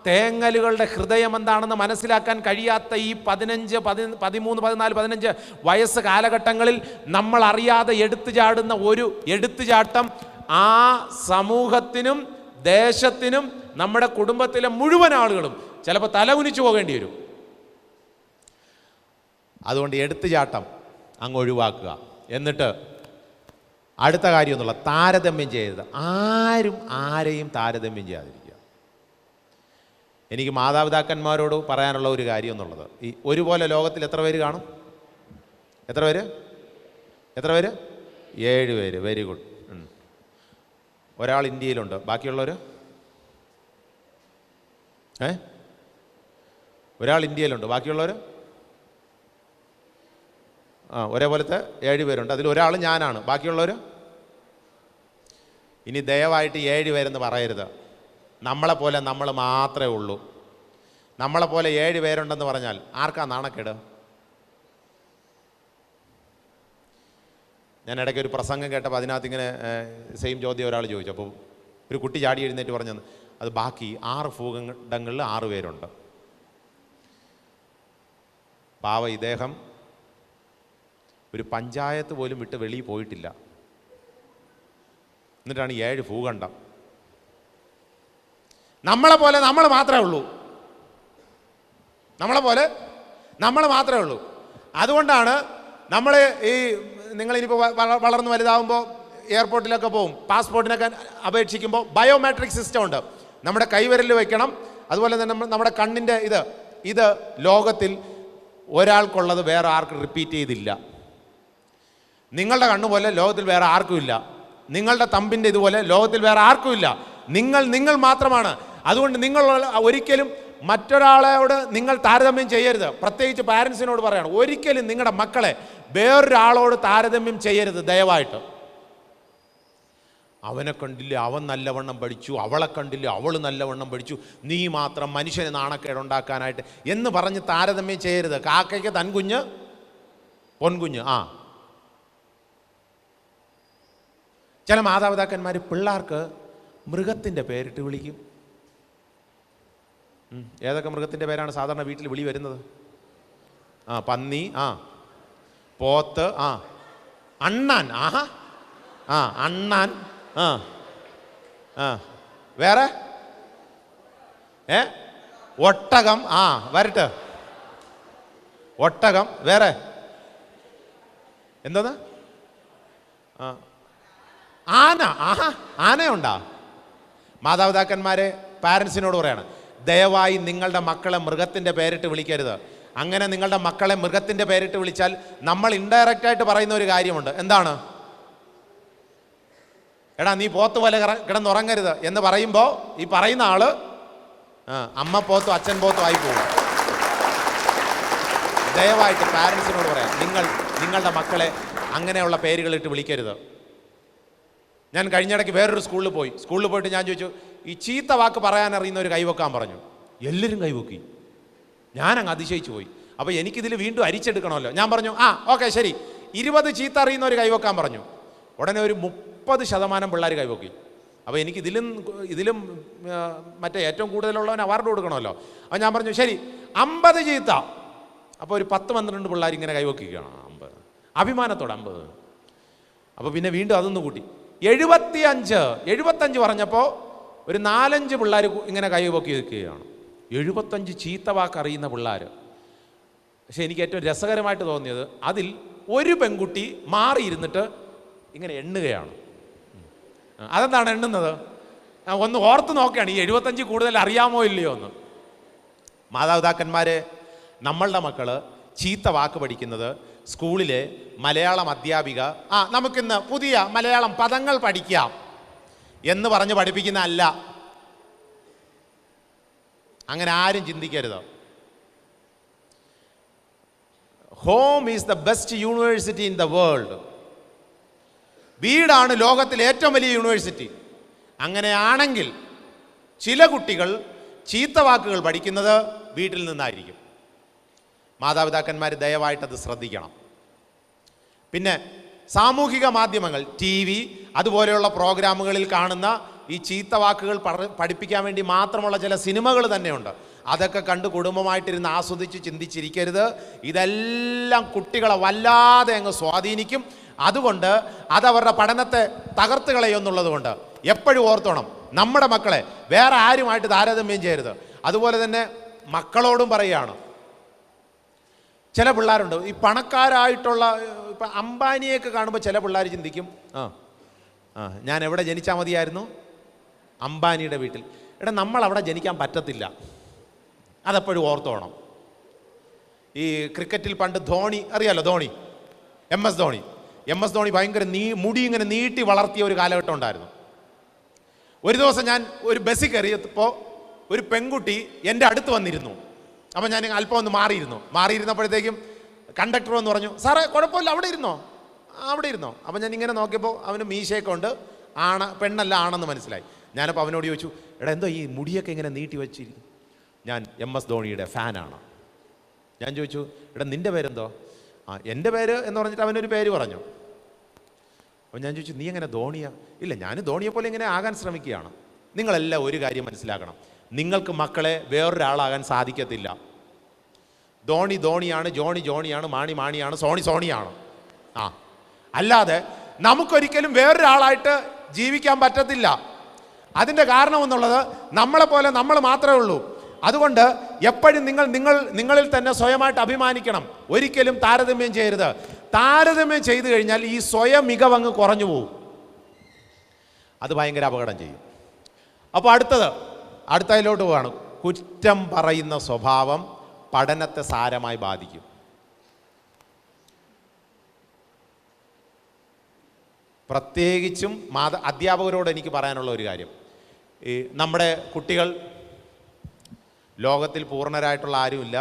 തേങ്ങലുകളുടെ ഹൃദയം എന്താണെന്ന് മനസ്സിലാക്കാൻ കഴിയാത്ത ഈ 15, 13, 14, 15 വയസ്സ് കാലഘട്ടങ്ങളിൽ നമ്മൾ അറിയാതെ എടുത്തുചാടുന്ന ഒരു എടുത്തുചാട്ടം ആ സമൂഹത്തിനും ദേശത്തിനും നമ്മുടെ കുടുംബത്തിലെ മുഴുവൻ ആളുകളും ചിലപ്പോൾ തലകുനിച്ചു പോകേണ്ടി വരും. അതുകൊണ്ട് എടുത്തുചാട്ടം അങ്ങ് ഒഴിവാക്കുക. എന്നിട്ട് അടുത്ത കാര്യം എന്നുള്ള താരതമ്യം ചെയ്യരുത്. ആരും ആരെയും താരതമ്യം ചെയ്യാതിരിക്കുക. എനിക്ക് മാതാപിതാക്കന്മാരോട് പറയാനുള്ള ഒരു കാര്യം എന്നുള്ളത്, ഈ ഒരുപോലെ ലോകത്തിൽ എത്ര പേര് കാണും? എത്ര പേര്? 7 പേര്. Very good. ഒരാൾ ഇന്ത്യയിലുണ്ട്, ബാക്കിയുള്ളവർ? ഒരാൾ ഇന്ത്യയിലുണ്ട്, ബാക്കിയുള്ളവർ? ഒരേപോലത്തെ 7 പേരുണ്ട്. അതിൽ ഒരാൾ ഞാനാണ്, ബാക്കിയുള്ളവർ? ഇനി ദയവായിട്ട് 7 പേരെന്ന് പറയരുത്. നമ്മളെപ്പോലെ നമ്മൾ മാത്രമേ ഉള്ളൂ. നമ്മളെപ്പോലെ 7 പേരുണ്ടെന്ന് പറഞ്ഞാൽ ആർക്കാ നാണക്കേട്? ഞാൻ ഇടയ്ക്ക് ഒരു പ്രസംഗം കേട്ടപ്പോൾ അതിനകത്ത് ഇങ്ങനെ സെയിം ചോദ്യം ഒരാൾ ചോദിച്ചു. അപ്പോൾ ഒരു കുട്ടി ചാടി എഴുന്നേറ്റ് പറഞ്ഞത്, അത് ബാക്കി 6 ഭൂഖണ്ഡങ്ങളിൽ 6 പേരുണ്ട്. പാവ ഇദ്ദേഹം ഒരു പഞ്ചായത്ത് പോലും വിട്ട് വെളിയിൽ പോയിട്ടില്ല. എന്നിട്ടാണ് 7 ഭൂഖണ്ഡം. നമ്മളെ പോലെ നമ്മൾ മാത്രമേ ഉള്ളൂ. നമ്മളെ പോലെ നമ്മൾ മാത്രമേ ഉള്ളൂ. അതുകൊണ്ടാണ് നമ്മൾ ഈ നിങ്ങളിനിപ്പോൾ വളർന്ന് വലുതാവുമ്പോൾ എയർപോർട്ടിലൊക്കെ പോകും, പാസ്പോർട്ടിനൊക്കെ അപേക്ഷിക്കുമ്പോൾ ബയോമെട്രിക് സിസ്റ്റം ഉണ്ട്. നമ്മുടെ കൈവിരൽ വയ്ക്കണം. അതുപോലെ തന്നെ നമ്മുടെ കണ്ണിൻ്റെ ഇത് ലോകത്തിൽ ഒരാൾക്കുള്ളത് വേറെ ആർക്കും റിപ്പീറ്റ് ചെയ്തില്ല. നിങ്ങളുടെ കണ്ണുപോലെ ലോകത്തിൽ വേറെ ആർക്കും ഇല്ല. നിങ്ങളുടെ തമ്പിൻ്റെ ഇതുപോലെ ലോകത്തിൽ വേറെ ആർക്കും ഇല്ല. നിങ്ങൾ മാത്രമാണ്. അതുകൊണ്ട് നിങ്ങൾ ഒരിക്കലും മറ്റൊരാളോട് നിങ്ങൾ താരതമ്യം ചെയ്യരുത്. പ്രത്യേകിച്ച് പാരൻസിനോട് പറയണം, ഒരിക്കലും നിങ്ങളുടെ മക്കളെ വേറൊരാളോട് താരതമ്യം ചെയ്യരുത് ദയവായിട്ട്. അവനെ കണ്ടില്ല അവൻ നല്ലവണ്ണം പഠിച്ചു, അവളെ കണ്ടില്ല അവൾ നല്ലവണ്ണം പഠിച്ചു, നീ മാത്രം മനുഷ്യന് നാണക്കേടുണ്ടാക്കാനായിട്ട് എന്ന് പറഞ്ഞ് താരതമ്യം ചെയ്യരുത്. കാക്കയ്ക്ക് തൻകുഞ്ഞ് പൊൻകുഞ്ഞ്. ചില മാതാപിതാക്കന്മാർ പിള്ളേർക്ക് മൃഗത്തിൻ്റെ പേരിട്ട് വിളിക്കും. ഏതൊക്കെ മൃഗത്തിൻ്റെ പേരാണ് സാധാരണ വീട്ടിൽ വിളി വരുന്നത്? പന്നി, പോത്ത്, അണ്ണാൻ, അണ്ണാൻ, വേറെ ഒട്ടകം, വരട്ടെ, ഒട്ടകം, വേറെ എന്തോന്ന്? ആന. ആനയുണ്ടാ? മാതാപിതാക്കന്മാരെ പാരൻസിനോട് പറയാണ്, ദയവായി നിങ്ങളുടെ മക്കളെ മൃഗത്തിൻ്റെ പേരിട്ട് വിളിക്കരുത്. അങ്ങനെ നിങ്ങളുടെ മക്കളെ മൃഗത്തിൻ്റെ പേരിട്ട് വിളിച്ചാൽ നമ്മൾ ഇൻഡയറക്റ്റായിട്ട് പറയുന്ന ഒരു കാര്യമുണ്ട്. എന്താണ്? എടാ നീ പോത്ത് പോലെ കിടന്നുറങ്ങരുത് എന്ന് പറയുമ്പോൾ ഈ പറയുന്ന ആള് അമ്മ പോത്തും അച്ഛൻ പോത്തും ആയി പോകും. ദയവായിട്ട് പാരൻസിനോട് പറയാം, നിങ്ങളുടെ മക്കളെ അങ്ങനെയുള്ള പേരുകളിട്ട് വിളിക്കരുത്. ഞാൻ കഴിഞ്ഞിടയ്ക്ക് വേറൊരു സ്കൂളിൽ പോയിട്ട് ഞാൻ ചോദിച്ചു, ഈ ചീത്ത വാക്ക് പറയാനറിയുന്ന ഒരു കൈവെക്കാൻ പറഞ്ഞു. എല്ലാവരും കൈവെക്കി. ഞാനങ്ങ് അതിശയിച്ചു പോയി. അപ്പോൾ എനിക്കിതിൽ വീണ്ടും അരിച്ചെടുക്കണമല്ലോ. ഞാൻ പറഞ്ഞു ഓക്കെ ശരി, 20 ചീത്ത അറിയുന്ന ഒരു കൈവെക്കാൻ പറഞ്ഞു. ഉടനെ ഒരു 30% പിള്ളേർ കൈവെക്കി. അപ്പോൾ എനിക്ക് ഇതിലും മറ്റേ ഏറ്റവും കൂടുതലുള്ളവൻ അവാർഡ് കൊടുക്കണമല്ലോ. അപ്പോൾ ഞാൻ പറഞ്ഞു ശരി 50 ചീത്ത. അപ്പോൾ ഒരു 10-12 പിള്ളേർ ഇങ്ങനെ കൈവെക്കുകയാണ്. 50 അഭിമാനത്തോടെ 50. അപ്പോൾ പിന്നെ വീണ്ടും അതൊന്ന് കൂട്ടി 75 പറഞ്ഞപ്പോൾ ഒരു 4-5 പിള്ളേർ ഇങ്ങനെ കൈവെക്കി നിൽക്കുകയാണ്. 75 ചീത്ത വാക്ക് അറിയുന്ന പിള്ളേർ. പക്ഷെ എനിക്ക് ഏറ്റവും രസകരമായിട്ട് തോന്നിയത് അതിൽ ഒരു പെൺകുട്ടി മാറിയിരുന്നിട്ട് ഇങ്ങനെ എണ്ണുകയാണ്. അതെന്താണ് എണ്ണുന്നത്? ഒന്ന് ഓർത്ത് നോക്കുകയാണ്, ഈ 75 കൂടുതൽ അറിയാമോ ഇല്ലയോ എന്ന്. മാതാപിതാക്കന്മാരെ, നമ്മളുടെ മക്കൾ ചീത്ത വാക്ക് പഠിക്കുന്നത് സ്കൂളിലെ മലയാളം അധ്യാപിക നമുക്കിന്ന് പുതിയ മലയാളം പദങ്ങൾ പഠിക്കാം എന്ന് പറഞ്ഞ് പഠിപ്പിക്കുന്ന അല്ല. അങ്ങനെ ആരും ചിന്തിക്കരുത്. Home is the best university in the world. വീടാണ് ലോകത്തിലെ ഏറ്റവും വലിയ യൂണിവേഴ്സിറ്റി. അങ്ങനെയാണെങ്കിൽ ചില കുട്ടികൾ ചീത്ത വാക്കുകൾ പഠിക്കുന്നത് വീട്ടിൽ നിന്നായിരിക്കും. മാതാപിതാക്കന്മാർ ദയവായിട്ടത് ശ്രദ്ധിക്കണം. പിന്നെ സാമൂഹിക മാധ്യമങ്ങൾ, TV അതുപോലെയുള്ള പ്രോഗ്രാമുകളിൽ കാണുന്ന ഈ ചീത്ത വാക്കുകൾ പഠിപ്പിക്കാൻ വേണ്ടി മാത്രമുള്ള ചില സിനിമകൾ തന്നെയുണ്ട്. അതൊക്കെ കണ്ട് കുടുംബമായിട്ടിരുന്ന് ആസ്വദിച്ച് ചിന്തിച്ചിരിക്കരുത്. ഇതെല്ലാം കുട്ടികളെ വല്ലാതെ അങ്ങ് സ്വാധീനിക്കും. അതുകൊണ്ട് അതവരുടെ പഠനത്തെ തകർത്ത് കളയുമെന്നുള്ളത് കൊണ്ട് എപ്പോഴും ഓർത്തോണം, നമ്മുടെ മക്കളെ വേറെ ആരുമായിട്ട് താരതമ്യം ചെയ്യരുത്. അതുപോലെ തന്നെ മക്കളോടും പറയുകയാണ്, ചില പിള്ളേരുണ്ട് ഈ പണക്കാരായിട്ടുള്ള, ഇപ്പം അംബാനിയൊക്കെ കാണുമ്പോൾ ചില പിള്ളേർ ചിന്തിക്കും ഞാൻ എവിടെ ജനിച്ചാൽ മതിയായിരുന്നു? അംബാനിയുടെ വീട്ടിൽ. നമ്മളവിടെ ജനിക്കാൻ പറ്റത്തില്ല. അതെപ്പോഴും ഓർത്തോണം. ഈ ക്രിക്കറ്റിൽ പണ്ട് ധോണി അറിയാലോ, MS ധോണി ഭയങ്കര മുടി ഇങ്ങനെ നീട്ടി വളർത്തിയ ഒരു കാലഘട്ടം ഉണ്ടായിരുന്നു. ഒരു ദിവസം ഞാൻ ഒരു ബസ്സിൽ കയറിയപ്പോൾ ഒരു പെൺകുട്ടി എൻ്റെ അടുത്ത് വന്നിരുന്നു. അപ്പം ഞാൻ അല്പം ഒന്ന് മാറിയിരുന്നപ്പോഴത്തേക്കും കണ്ടക്ടർ എന്ന് പറഞ്ഞു, സാറേ കുഴപ്പമില്ല അവിടെ ഇരുന്നോ. അപ്പം ഞാൻ ഇങ്ങനെ നോക്കിയപ്പോൾ അവന് മീശയൊക്കെ ഉണ്ട്, പെണ്ണല്ല ആണെന്ന് മനസ്സിലായി. ഞാനപ്പോൾ അവനോട് ചോദിച്ചു, എന്തോ ഈ മുടിയൊക്കെ ഇങ്ങനെ നീട്ടി വെച്ചിരിക്കും? ഞാൻ MS ധോണിയുടെ ഫാനാണ്. ഞാൻ ചോദിച്ചു, നിൻ്റെ പേരെന്തോ? എൻ്റെ പേര് എന്ന് പറഞ്ഞിട്ട് അവനൊരു പേര് പറഞ്ഞു. അപ്പോൾ ഞാൻ ചോദിച്ചു, നീ എങ്ങനെ ധോണിയാ? ഇല്ല, ഞാൻ ധോണിയെപ്പോലെ ഇങ്ങനെ ആകാൻ ശ്രമിക്കുകയാണ്. നിങ്ങളെല്ലാം ഒരു കാര്യം മനസ്സിലാക്കണം, നിങ്ങൾക്ക് മക്കളെ വേറൊരാളാകാൻ സാധിക്കത്തില്ല. ധോണിയാണ്, ജോണിയാണ്, മാണിയാണ്, സോണിയാണ്. ആ, അല്ലാതെ നമുക്കൊരിക്കലും വേറൊരാളായിട്ട് ജീവിക്കാൻ പറ്റത്തില്ല. അതിൻ്റെ കാരണം എന്നുള്ളത് നമ്മളെപ്പോലെ നമ്മൾ മാത്രമേ ഉള്ളൂ. അതുകൊണ്ട് എപ്പോഴും നിങ്ങളിൽ തന്നെ സ്വയമായിട്ട് അഭിമാനിക്കണം. ഒരിക്കലും താരതമ്യം ചെയ്യരുത്. താരതമ്യം ചെയ്തു കഴിഞ്ഞാൽ ഈ സ്വയം മികവങ്ങ് കുറഞ്ഞു പോകും. അത് ഭയങ്കര അപകടം ചെയ്യും. അപ്പോൾ അടുത്തതിലോട്ട് പോവാണ്. കുറ്റം പറയുന്ന സ്വഭാവം പഠനത്തെ സാരമായി ബാധിക്കും. പ്രത്യേകിച്ചും അധ്യാപകരോട് എനിക്ക് പറയാനുള്ള ഒരു കാര്യം, ഈ നമ്മുടെ കുട്ടികൾ, ലോകത്തിൽ പൂർണ്ണരായിട്ടുള്ള ആരുമില്ല.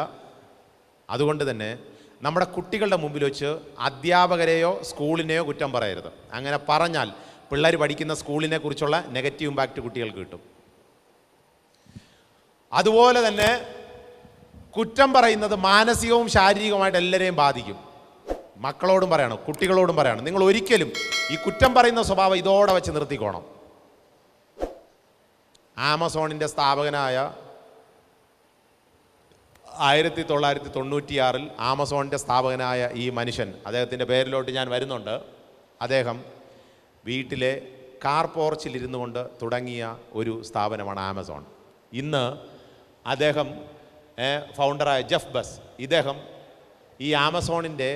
അതുകൊണ്ട് തന്നെ നമ്മുടെ കുട്ടികളുടെ മുമ്പിൽ വെച്ച് അധ്യാപകരെയോ സ്കൂളിനെയോ കുറ്റം പറയരുത്. അങ്ങനെ പറഞ്ഞാൽ പിള്ളേർ പഠിക്കുന്ന സ്കൂളിനെ കുറിച്ചുള്ള നെഗറ്റീവ് ഇമ്പാക്റ്റ് കുട്ടികൾക്ക് കിട്ടും. അതുപോലെ തന്നെ കുറ്റം പറയുന്നത് മാനസികവും ശാരീരികവുമായിട്ട് എല്ലാവരെയും ബാധിക്കും. മക്കളോടും പറയണം, കുട്ടികളോടും പറയണം, നിങ്ങൾ ഒരിക്കലും ഈ കുറ്റം പറയുന്ന സ്വഭാവം ഇതോടെ വെച്ച് നിർത്തിക്കോണം. ആമസോണിൻ്റെ സ്ഥാപകനായ 1996 ആമസോണിൻ്റെ സ്ഥാപകനായ ഈ മനുഷ്യൻ, അദ്ദേഹത്തിൻ്റെ പേരിലോട്ട് ഞാൻ വരുന്നുണ്ട്. അദ്ദേഹം വീട്ടിലെ കാർ പോർച്ചിലിരുന്നു കൊണ്ട് തുടങ്ങിയ ഒരു സ്ഥാപനമാണ് ആമസോൺ. ഇന്ന് അദ്ദേഹം ഫൗണ്ടറായ ജെഫ് ബസ്, ഇദ്ദേഹം ഈ ആമസോണിൻ്റെ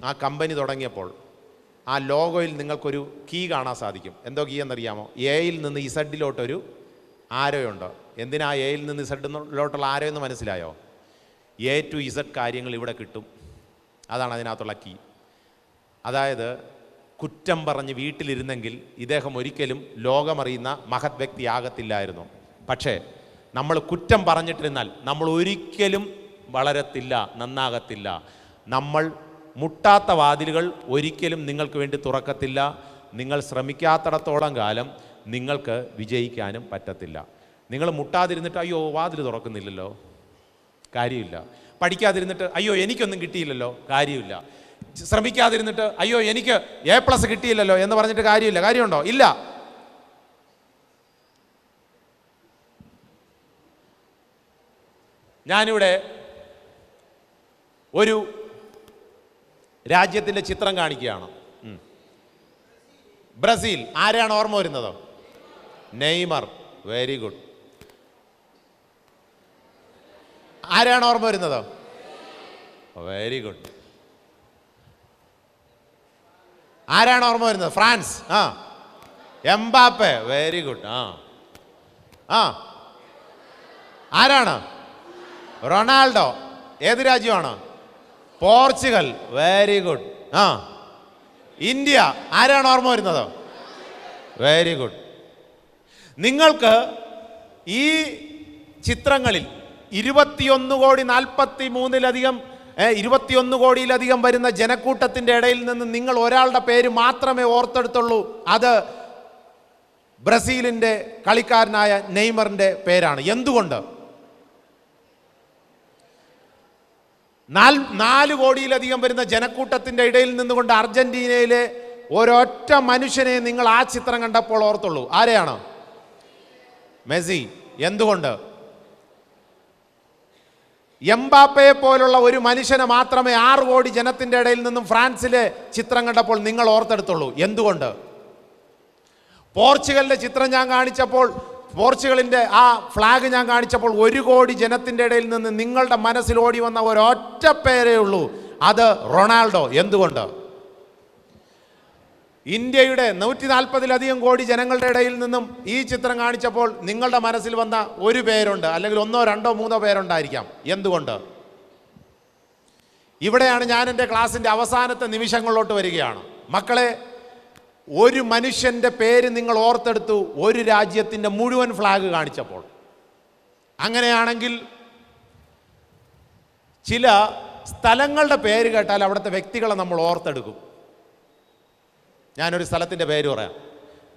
ആ കമ്പനി തുടങ്ങിയപ്പോൾ ആ ലോഗോയിൽ നിങ്ങൾക്കൊരു കീ കാണാൻ സാധിക്കും. എന്തോ കീ എന്നറിയാമോ? എയിൽ നിന്ന് ഇസഡിലോട്ടൊരു ആരോയുണ്ട്. എന്തിനാ എയിൽ നിന്ന് ഇസഡിലോട്ടുള്ള ആരോ എന്ന് മനസ്സിലായോ? എ ടു ഇസഡ് കാര്യങ്ങൾ ഇവിടെ കിട്ടും. അതാണ് അതിനകത്തുള്ള കീ. അതായത് കുറ്റം പറഞ്ഞ് വീട്ടിലിരുന്നെങ്കിൽ ഇദ്ദേഹം ഒരിക്കലും ലോകമറിയുന്ന മഹത് വ്യക്തിയാകത്തില്ലായിരുന്നു. പക്ഷേ നമ്മൾ കുറ്റം പറഞ്ഞിട്ടിരുന്നാൽ നമ്മൾ ഒരിക്കലും വളരത്തില്ല, നന്നാകത്തില്ല. നമ്മൾ മുട്ടാത്ത വാതിലുകൾ ഒരിക്കലും നിങ്ങൾക്ക് വേണ്ടി തുറക്കത്തില്ല. നിങ്ങൾ ശ്രമിക്കാത്തിടത്തോളം കാലം നിങ്ങൾക്ക് വിജയിക്കാനും പറ്റത്തില്ല. നിങ്ങൾ മുട്ടാതിരുന്നിട്ട് അയ്യോ വാതിൽ തുറക്കുന്നില്ലല്ലോ, കാര്യമില്ല. പഠിക്കാതിരുന്നിട്ട് അയ്യോ എനിക്കൊന്നും കിട്ടിയില്ലല്ലോ, കാര്യമില്ല. ശ്രമിക്കാതിരുന്നിട്ട് അയ്യോ എനിക്ക് A+ കിട്ടിയില്ലല്ലോ എന്ന് പറഞ്ഞിട്ട് കാര്യമില്ല. കാര്യമുണ്ടോ? ഇല്ല. ഞാനിവിടെ ഒരു രാജ്യത്തിൻ്റെ ചിത്രം കാണിക്കുകയാണ്. ബ്രസീൽ. ആരെയാണ് ഓർമ്മ വരുന്നത്? നെയ്മർ. Very good. ആരെയാണ് ഓർമ്മ വരുന്നത്? Very good. ആരാണ് ഓർമ്മ വരുന്നത്? ഫ്രാൻസ്. എംബാപ്പെ. Very good. ആരാണ്? റൊണാൾഡോ. ഏത് രാജ്യമാണ്? പോർച്ചുഗൽ. Very good. ഇന്ത്യ. ആരാണ് ഓർമ്മ വരുന്നത്? Very good. നിങ്ങൾക്ക് ഈ ചിത്രങ്ങളിൽ 21 കോടിയിലധികം വരുന്ന ജനക്കൂട്ടത്തിൻ്റെ ഇടയിൽ നിന്ന് നിങ്ങൾ ഒരാളുടെ പേര് മാത്രമേ ഓർത്തെടുത്തുള്ളൂ. അത് ബ്രസീലിൻ്റെ കളിക്കാരനായ നെയ്മറിൻ്റെ പേരാണ്. എന്തുകൊണ്ട്? 4 കോടിയിലധികം വരുന്ന ജനക്കൂട്ടത്തിൻ്റെ ഇടയിൽ നിന്നുകൊണ്ട് അർജന്റീനയിലെ ഒരൊറ്റ മനുഷ്യനെ നിങ്ങൾ ആ ചിത്രം കണ്ടപ്പോൾ ഓർത്തുള്ളൂ. ആരെയാണ്? മെസ്സി. എന്തുകൊണ്ട്? എംബാപ്പയെ പോലുള്ള ഒരു മനുഷ്യനെ മാത്രമേ 6 കോടി ജനത്തിൻ്റെ ഇടയിൽ നിന്നും ഫ്രാൻസിലെ ചിത്രം കണ്ടപ്പോൾ നിങ്ങൾ ഓർത്തെടുത്തുള്ളൂ. എന്തുകൊണ്ട്? പോർച്ചുഗലിൻ്റെ ചിത്രം ഞാൻ കാണിച്ചപ്പോൾ, പോർച്ചുഗലിൻ്റെ ആ ഫ്ലാഗ് ഞാൻ കാണിച്ചപ്പോൾ 1 കോടി ജനത്തിൻ്റെ ഇടയിൽ നിന്ന് നിങ്ങളുടെ മനസ്സിൽ ഓടി വന്ന ഒരൊറ്റ പേരേ ഉള്ളൂ, അത് റൊണാൾഡോ. എന്തുകൊണ്ട്? ഇന്ത്യയുടെ 140-ലധികം കോടി ജനങ്ങളുടെ ഇടയിൽ നിന്നും ഈ ചിത്രം കാണിച്ചപ്പോൾ നിങ്ങളുടെ മനസ്സിൽ വന്ന ഒരു പേരുണ്ട്, അല്ലെങ്കിൽ 1, 2, 3 പേരുണ്ടായിരിക്കാം. എന്തുകൊണ്ട്? ഇവിടെയാണ് ഞാൻ എൻ്റെ ക്ലാസ്സിൻ്റെ അവസാനത്തെ നിമിഷങ്ങളിലോട്ട് വരികയാണ്. മക്കളെ, ഒരു മനുഷ്യൻ്റെ പേര് നിങ്ങൾ ഓർത്തെടുത്തു ഒരു രാജ്യത്തിൻ്റെ മുഴുവൻ ഫ്ലാഗ് കാണിച്ചപ്പോൾ. അങ്ങനെയാണെങ്കിൽ ചില സ്ഥലങ്ങളുടെ പേര് കേട്ടാൽ അവിടുത്തെ വ്യക്തികളെ നമ്മൾ ഓർത്തെടുക്കും. ഞാനൊരു സ്ഥലത്തിൻ്റെ പേര് പറയാം,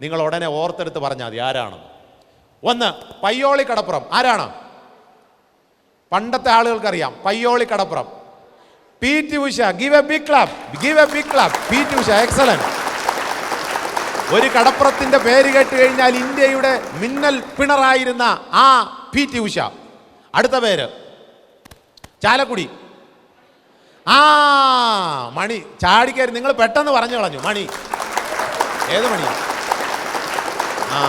നിങ്ങൾ ഉടനെ ഓർത്തെടുത്ത് പറഞ്ഞാൽ മതി ആരാണെന്ന്. 1 പയ്യോളി കടപ്പുറം. ആരാണ്? പണ്ടത്തെ ആളുകൾക്കറിയാം, പയ്യോളി കടപ്പുറം. PT Usha. Give a big clap. PT Usha. Excellent. ഒരു കടപ്പുറത്തിൻ്റെ പേര് കേട്ട് കഴിഞ്ഞാൽ ഇന്ത്യയുടെ മിന്നൽ പിണറായിരുന്ന ആ PT ഉഷ. അടുത്ത പേര് ചാലക്കുടി. ആ മണി ചാടിക്കയറി. നിങ്ങൾ പെട്ടെന്ന് പറഞ്ഞു കളഞ്ഞു. മണി ഏത് മണി? ആ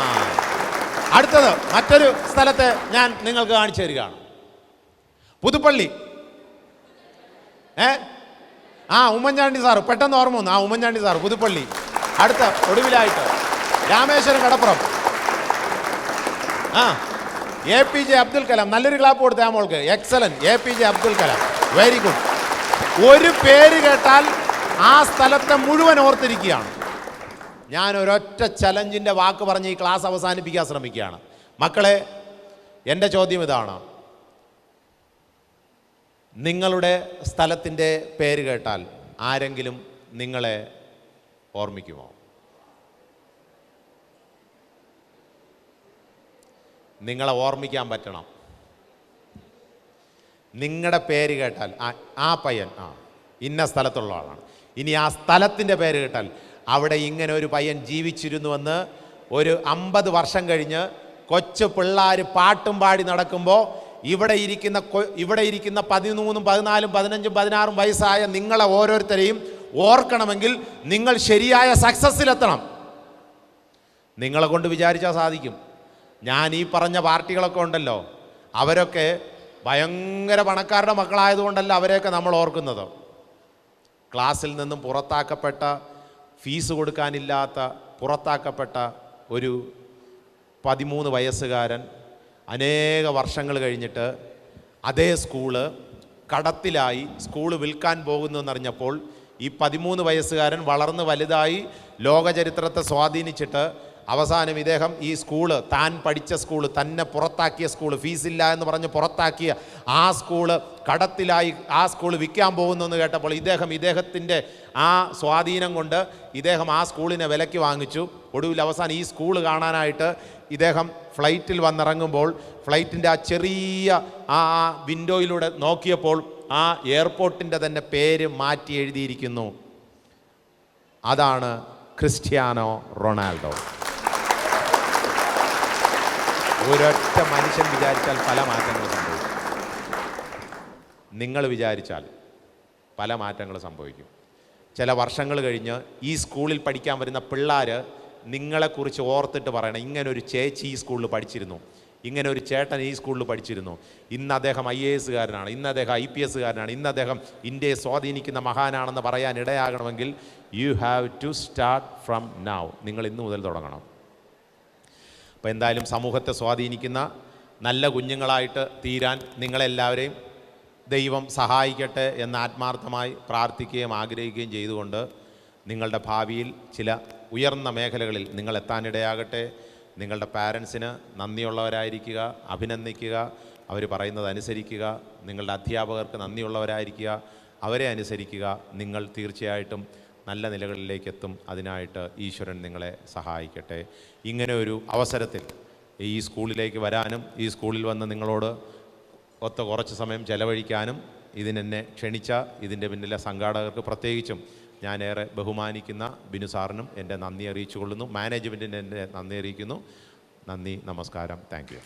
അടുത്തത് മറ്റൊരു സ്ഥലത്തെ ഞാൻ നിങ്ങൾക്ക് കാണിച്ചു തരികയാണ്. പുതുപ്പള്ളി. ഉമ്മൻചാണ്ടി സാറ് പെട്ടെന്ന് ഓർമ്മ വന്നു. ഉമ്മൻചാണ്ടി സാറ് പുതുപ്പള്ളി. അടുത്ത ഒടുവിലായിട്ട് രാമേശ്വരം കടപ്പുറം. APJ അബ്ദുൽ കലാം. നല്ലൊരു ക്ലാപ്പ് കൊടുത്തേ മോൾക്ക്. Excellent. APJ Abdul Kalam, very good. ഒരു പേര് കേട്ടാൽ ആ സ്ഥലത്തെ മുഴുവൻ ഓർത്തിരിക്കുകയാണ്. ഞാൻ ഒരൊറ്റ ചലഞ്ചിൻ്റെ വാക്ക് പറഞ്ഞ് ഈ ക്ലാസ് അവസാനിപ്പിക്കാൻ ശ്രമിക്കുകയാണ്. മക്കളെ, എൻ്റെ ചോദ്യം ഇതാണ്: നിങ്ങളുടെ സ്ഥലത്തിൻ്റെ പേര് കേട്ടാൽ ആരെങ്കിലും നിങ്ങളെ ഓർമ്മിക്കുമോ? നിങ്ങളെ ഓർമ്മിക്കാൻ പറ്റണം. നിങ്ങളുടെ പേര് കേട്ടാൽ ആ പയ്യൻ ഇന്ന സ്ഥലത്തുള്ള ആളാണ്. ഇനി ആ സ്ഥലത്തിൻ്റെ പേര് കേട്ടാൽ അവിടെ ഇങ്ങനെ ഒരു പയ്യൻ ജീവിച്ചിരുന്നുവെന്ന് ഒരു 50 വർഷം കഴിഞ്ഞ് കൊച്ചു പിള്ളേർ പാട്ടും പാടി നടക്കുമ്പോൾ ഇവിടെ ഇരിക്കുന്ന 13, 14, 15, 16 വയസ്സായ നിങ്ങളെ ഓരോരുത്തരെയും ഓർക്കണമെങ്കിൽ നിങ്ങൾ ശരിയായ സക്സസ്സിലെത്തണം. നിങ്ങളെ കൊണ്ട് വിചാരിച്ചാൽ സാധിക്കും. ഞാൻ ഈ പറഞ്ഞ പാർട്ടികളൊക്കെ ഉണ്ടല്ലോ, അവരൊക്കെ ഭയങ്കര പണക്കാരുടെ മക്കളായതുകൊണ്ടല്ല അവരെയൊക്കെ നമ്മൾ ഓർക്കുന്നത്. ക്ലാസ്സിൽ നിന്നും പുറത്താക്കപ്പെട്ട, ഫീസ് കൊടുക്കാനില്ലാത്ത പുറത്താക്കപ്പെട്ട ഒരു 13 വയസ്സുകാരൻ അനേക വർഷങ്ങൾ കഴിഞ്ഞിട്ട് അതേ സ്കൂള് കടത്തിലായി, സ്കൂള് വിൽക്കാൻ പോകുന്നു എന്നറിഞ്ഞപ്പോൾ ഈ 13 വയസ്സുകാരൻ വളർന്ന് വലുതായി ലോകചരിത്രത്തെ സ്വാധീനിച്ചിട്ട് അവസാനം ഇദ്ദേഹം ഈ സ്കൂള്, താൻ പഠിച്ച സ്കൂള്, തന്നെ പുറത്താക്കിയ സ്കൂള്, ഫീസില്ല എന്ന് പറഞ്ഞ് പുറത്താക്കിയ ആ സ്കൂള് കടത്തിലായി, ആ സ്കൂള് വിൽക്കാൻ പോകുന്നു എന്ന് കേട്ടപ്പോൾ ഇദ്ദേഹത്തിൻ്റെ ആ സ്വാധീനം കൊണ്ട് ഇദ്ദേഹം ആ സ്കൂളിനെ വിലയ്ക്ക് വാങ്ങിച്ചു. ഒടുവിൽ അവസാനം ഈ സ്കൂള് കാണാനായിട്ട് ഇദ്ദേഹം ഫ്ലൈറ്റിൽ വന്നിറങ്ങുമ്പോൾ ഫ്ലൈറ്റിൻ്റെ ആ ചെറിയ ആ വിൻഡോയിലൂടെ നോക്കിയപ്പോൾ ആ എയർപോർട്ടിൻ്റെ തന്നെ പേര് മാറ്റി എഴുതിയിരിക്കുന്നു. അതാണ് ക്രിസ്ത്യാനോ റൊണാൾഡോ. ഒരൊറ്റ മനുഷ്യൻ വിചാരിച്ചാൽ പല മാറ്റങ്ങൾ സംഭവിക്കും. നിങ്ങൾ വിചാരിച്ചാൽ പല മാറ്റങ്ങൾ സംഭവിക്കും. ചില വർഷങ്ങൾ കഴിഞ്ഞ് ഈ സ്കൂളിൽ പഠിക്കാൻ വരുന്ന പിള്ളേർ നിങ്ങളെക്കുറിച്ച് ഓർത്തിട്ട് പറയണം, ഇങ്ങനൊരു ചേച്ചി ഈ സ്കൂളിൽ പഠിച്ചിരുന്നു, ഇങ്ങനെ ഒരു ചേട്ടൻ ഈ സ്കൂളിൽ പഠിച്ചിരുന്നു, ഇന്ന് അദ്ദേഹം IAS കാരനാണ്, ഇന്ന് അദ്ദേഹം IPS കാരനാണ്, ഇന്ന് അദ്ദേഹം ഇന്ത്യയെ സ്വാധീനിക്കുന്ന മഹാനാണെന്ന് പറയാൻ ഇടയാകണമെങ്കിൽ you have to start from now. നിങ്ങൾ ഇന്ന് മുതൽ തുടങ്ങണം. അപ്പോൾ എന്തായാലും സമൂഹത്തെ സ്വാധീനിക്കുന്ന നല്ല കുഞ്ഞുങ്ങളായിട്ട് തീരാൻ നിങ്ങളെല്ലാവരെയും ദൈവം സഹായിക്കട്ടെ എന്ന് ആത്മാർത്ഥമായി പ്രാർത്ഥിക്കുകയും ആഗ്രഹിക്കുകയും ചെയ്തുകൊണ്ട് നിങ്ങളുടെ ഭാവിയിൽ ചില ഉയർന്ന മേഖലകളിൽ നിങ്ങൾ എത്താനിടയാകട്ടെ. നിങ്ങളുടെ പാരൻസിന് നന്ദിയുള്ളവരായിരിക്കുക, അഭിനന്ദിക്കുക, അവർ പറയുന്നത് അനുസരിക്കുക. നിങ്ങളുടെ അധ്യാപകർക്ക് നന്ദിയുള്ളവരായിരിക്കുക, അവരെ അനുസരിക്കുക. നിങ്ങൾ തീർച്ചയായിട്ടും നല്ല നിലകളിലേക്ക് എത്തും. അതിനായിട്ട് ഈശ്വരൻ നിങ്ങളെ സഹായിക്കട്ടെ. ഇങ്ങനെ ഒരു അവസരത്തിൽ ഈ സ്കൂളിലേക്ക് വരാനും ഈ സ്കൂളിൽ വന്ന് നിങ്ങളോട് കുറച്ച് സമയം ചെലവഴിക്കാനും ഇതിനെന്നെ ക്ഷണിച്ച ഇതിൻ്റെ പിന്നിലെ സംഘാടകർക്ക് പ്രത്യേകിച്ചും ഞാനേറെ ബഹുമാനിക്കുന്ന ബിനു സാറിനും എൻ്റെ നന്ദി അറിയിച്ചു കൊള്ളുന്നു. മാനേജ്മെൻറ്റിന് എൻ്റെ നന്ദി അറിയിക്കുന്നു. നന്ദി, നമസ്കാരം, താങ്ക് യു.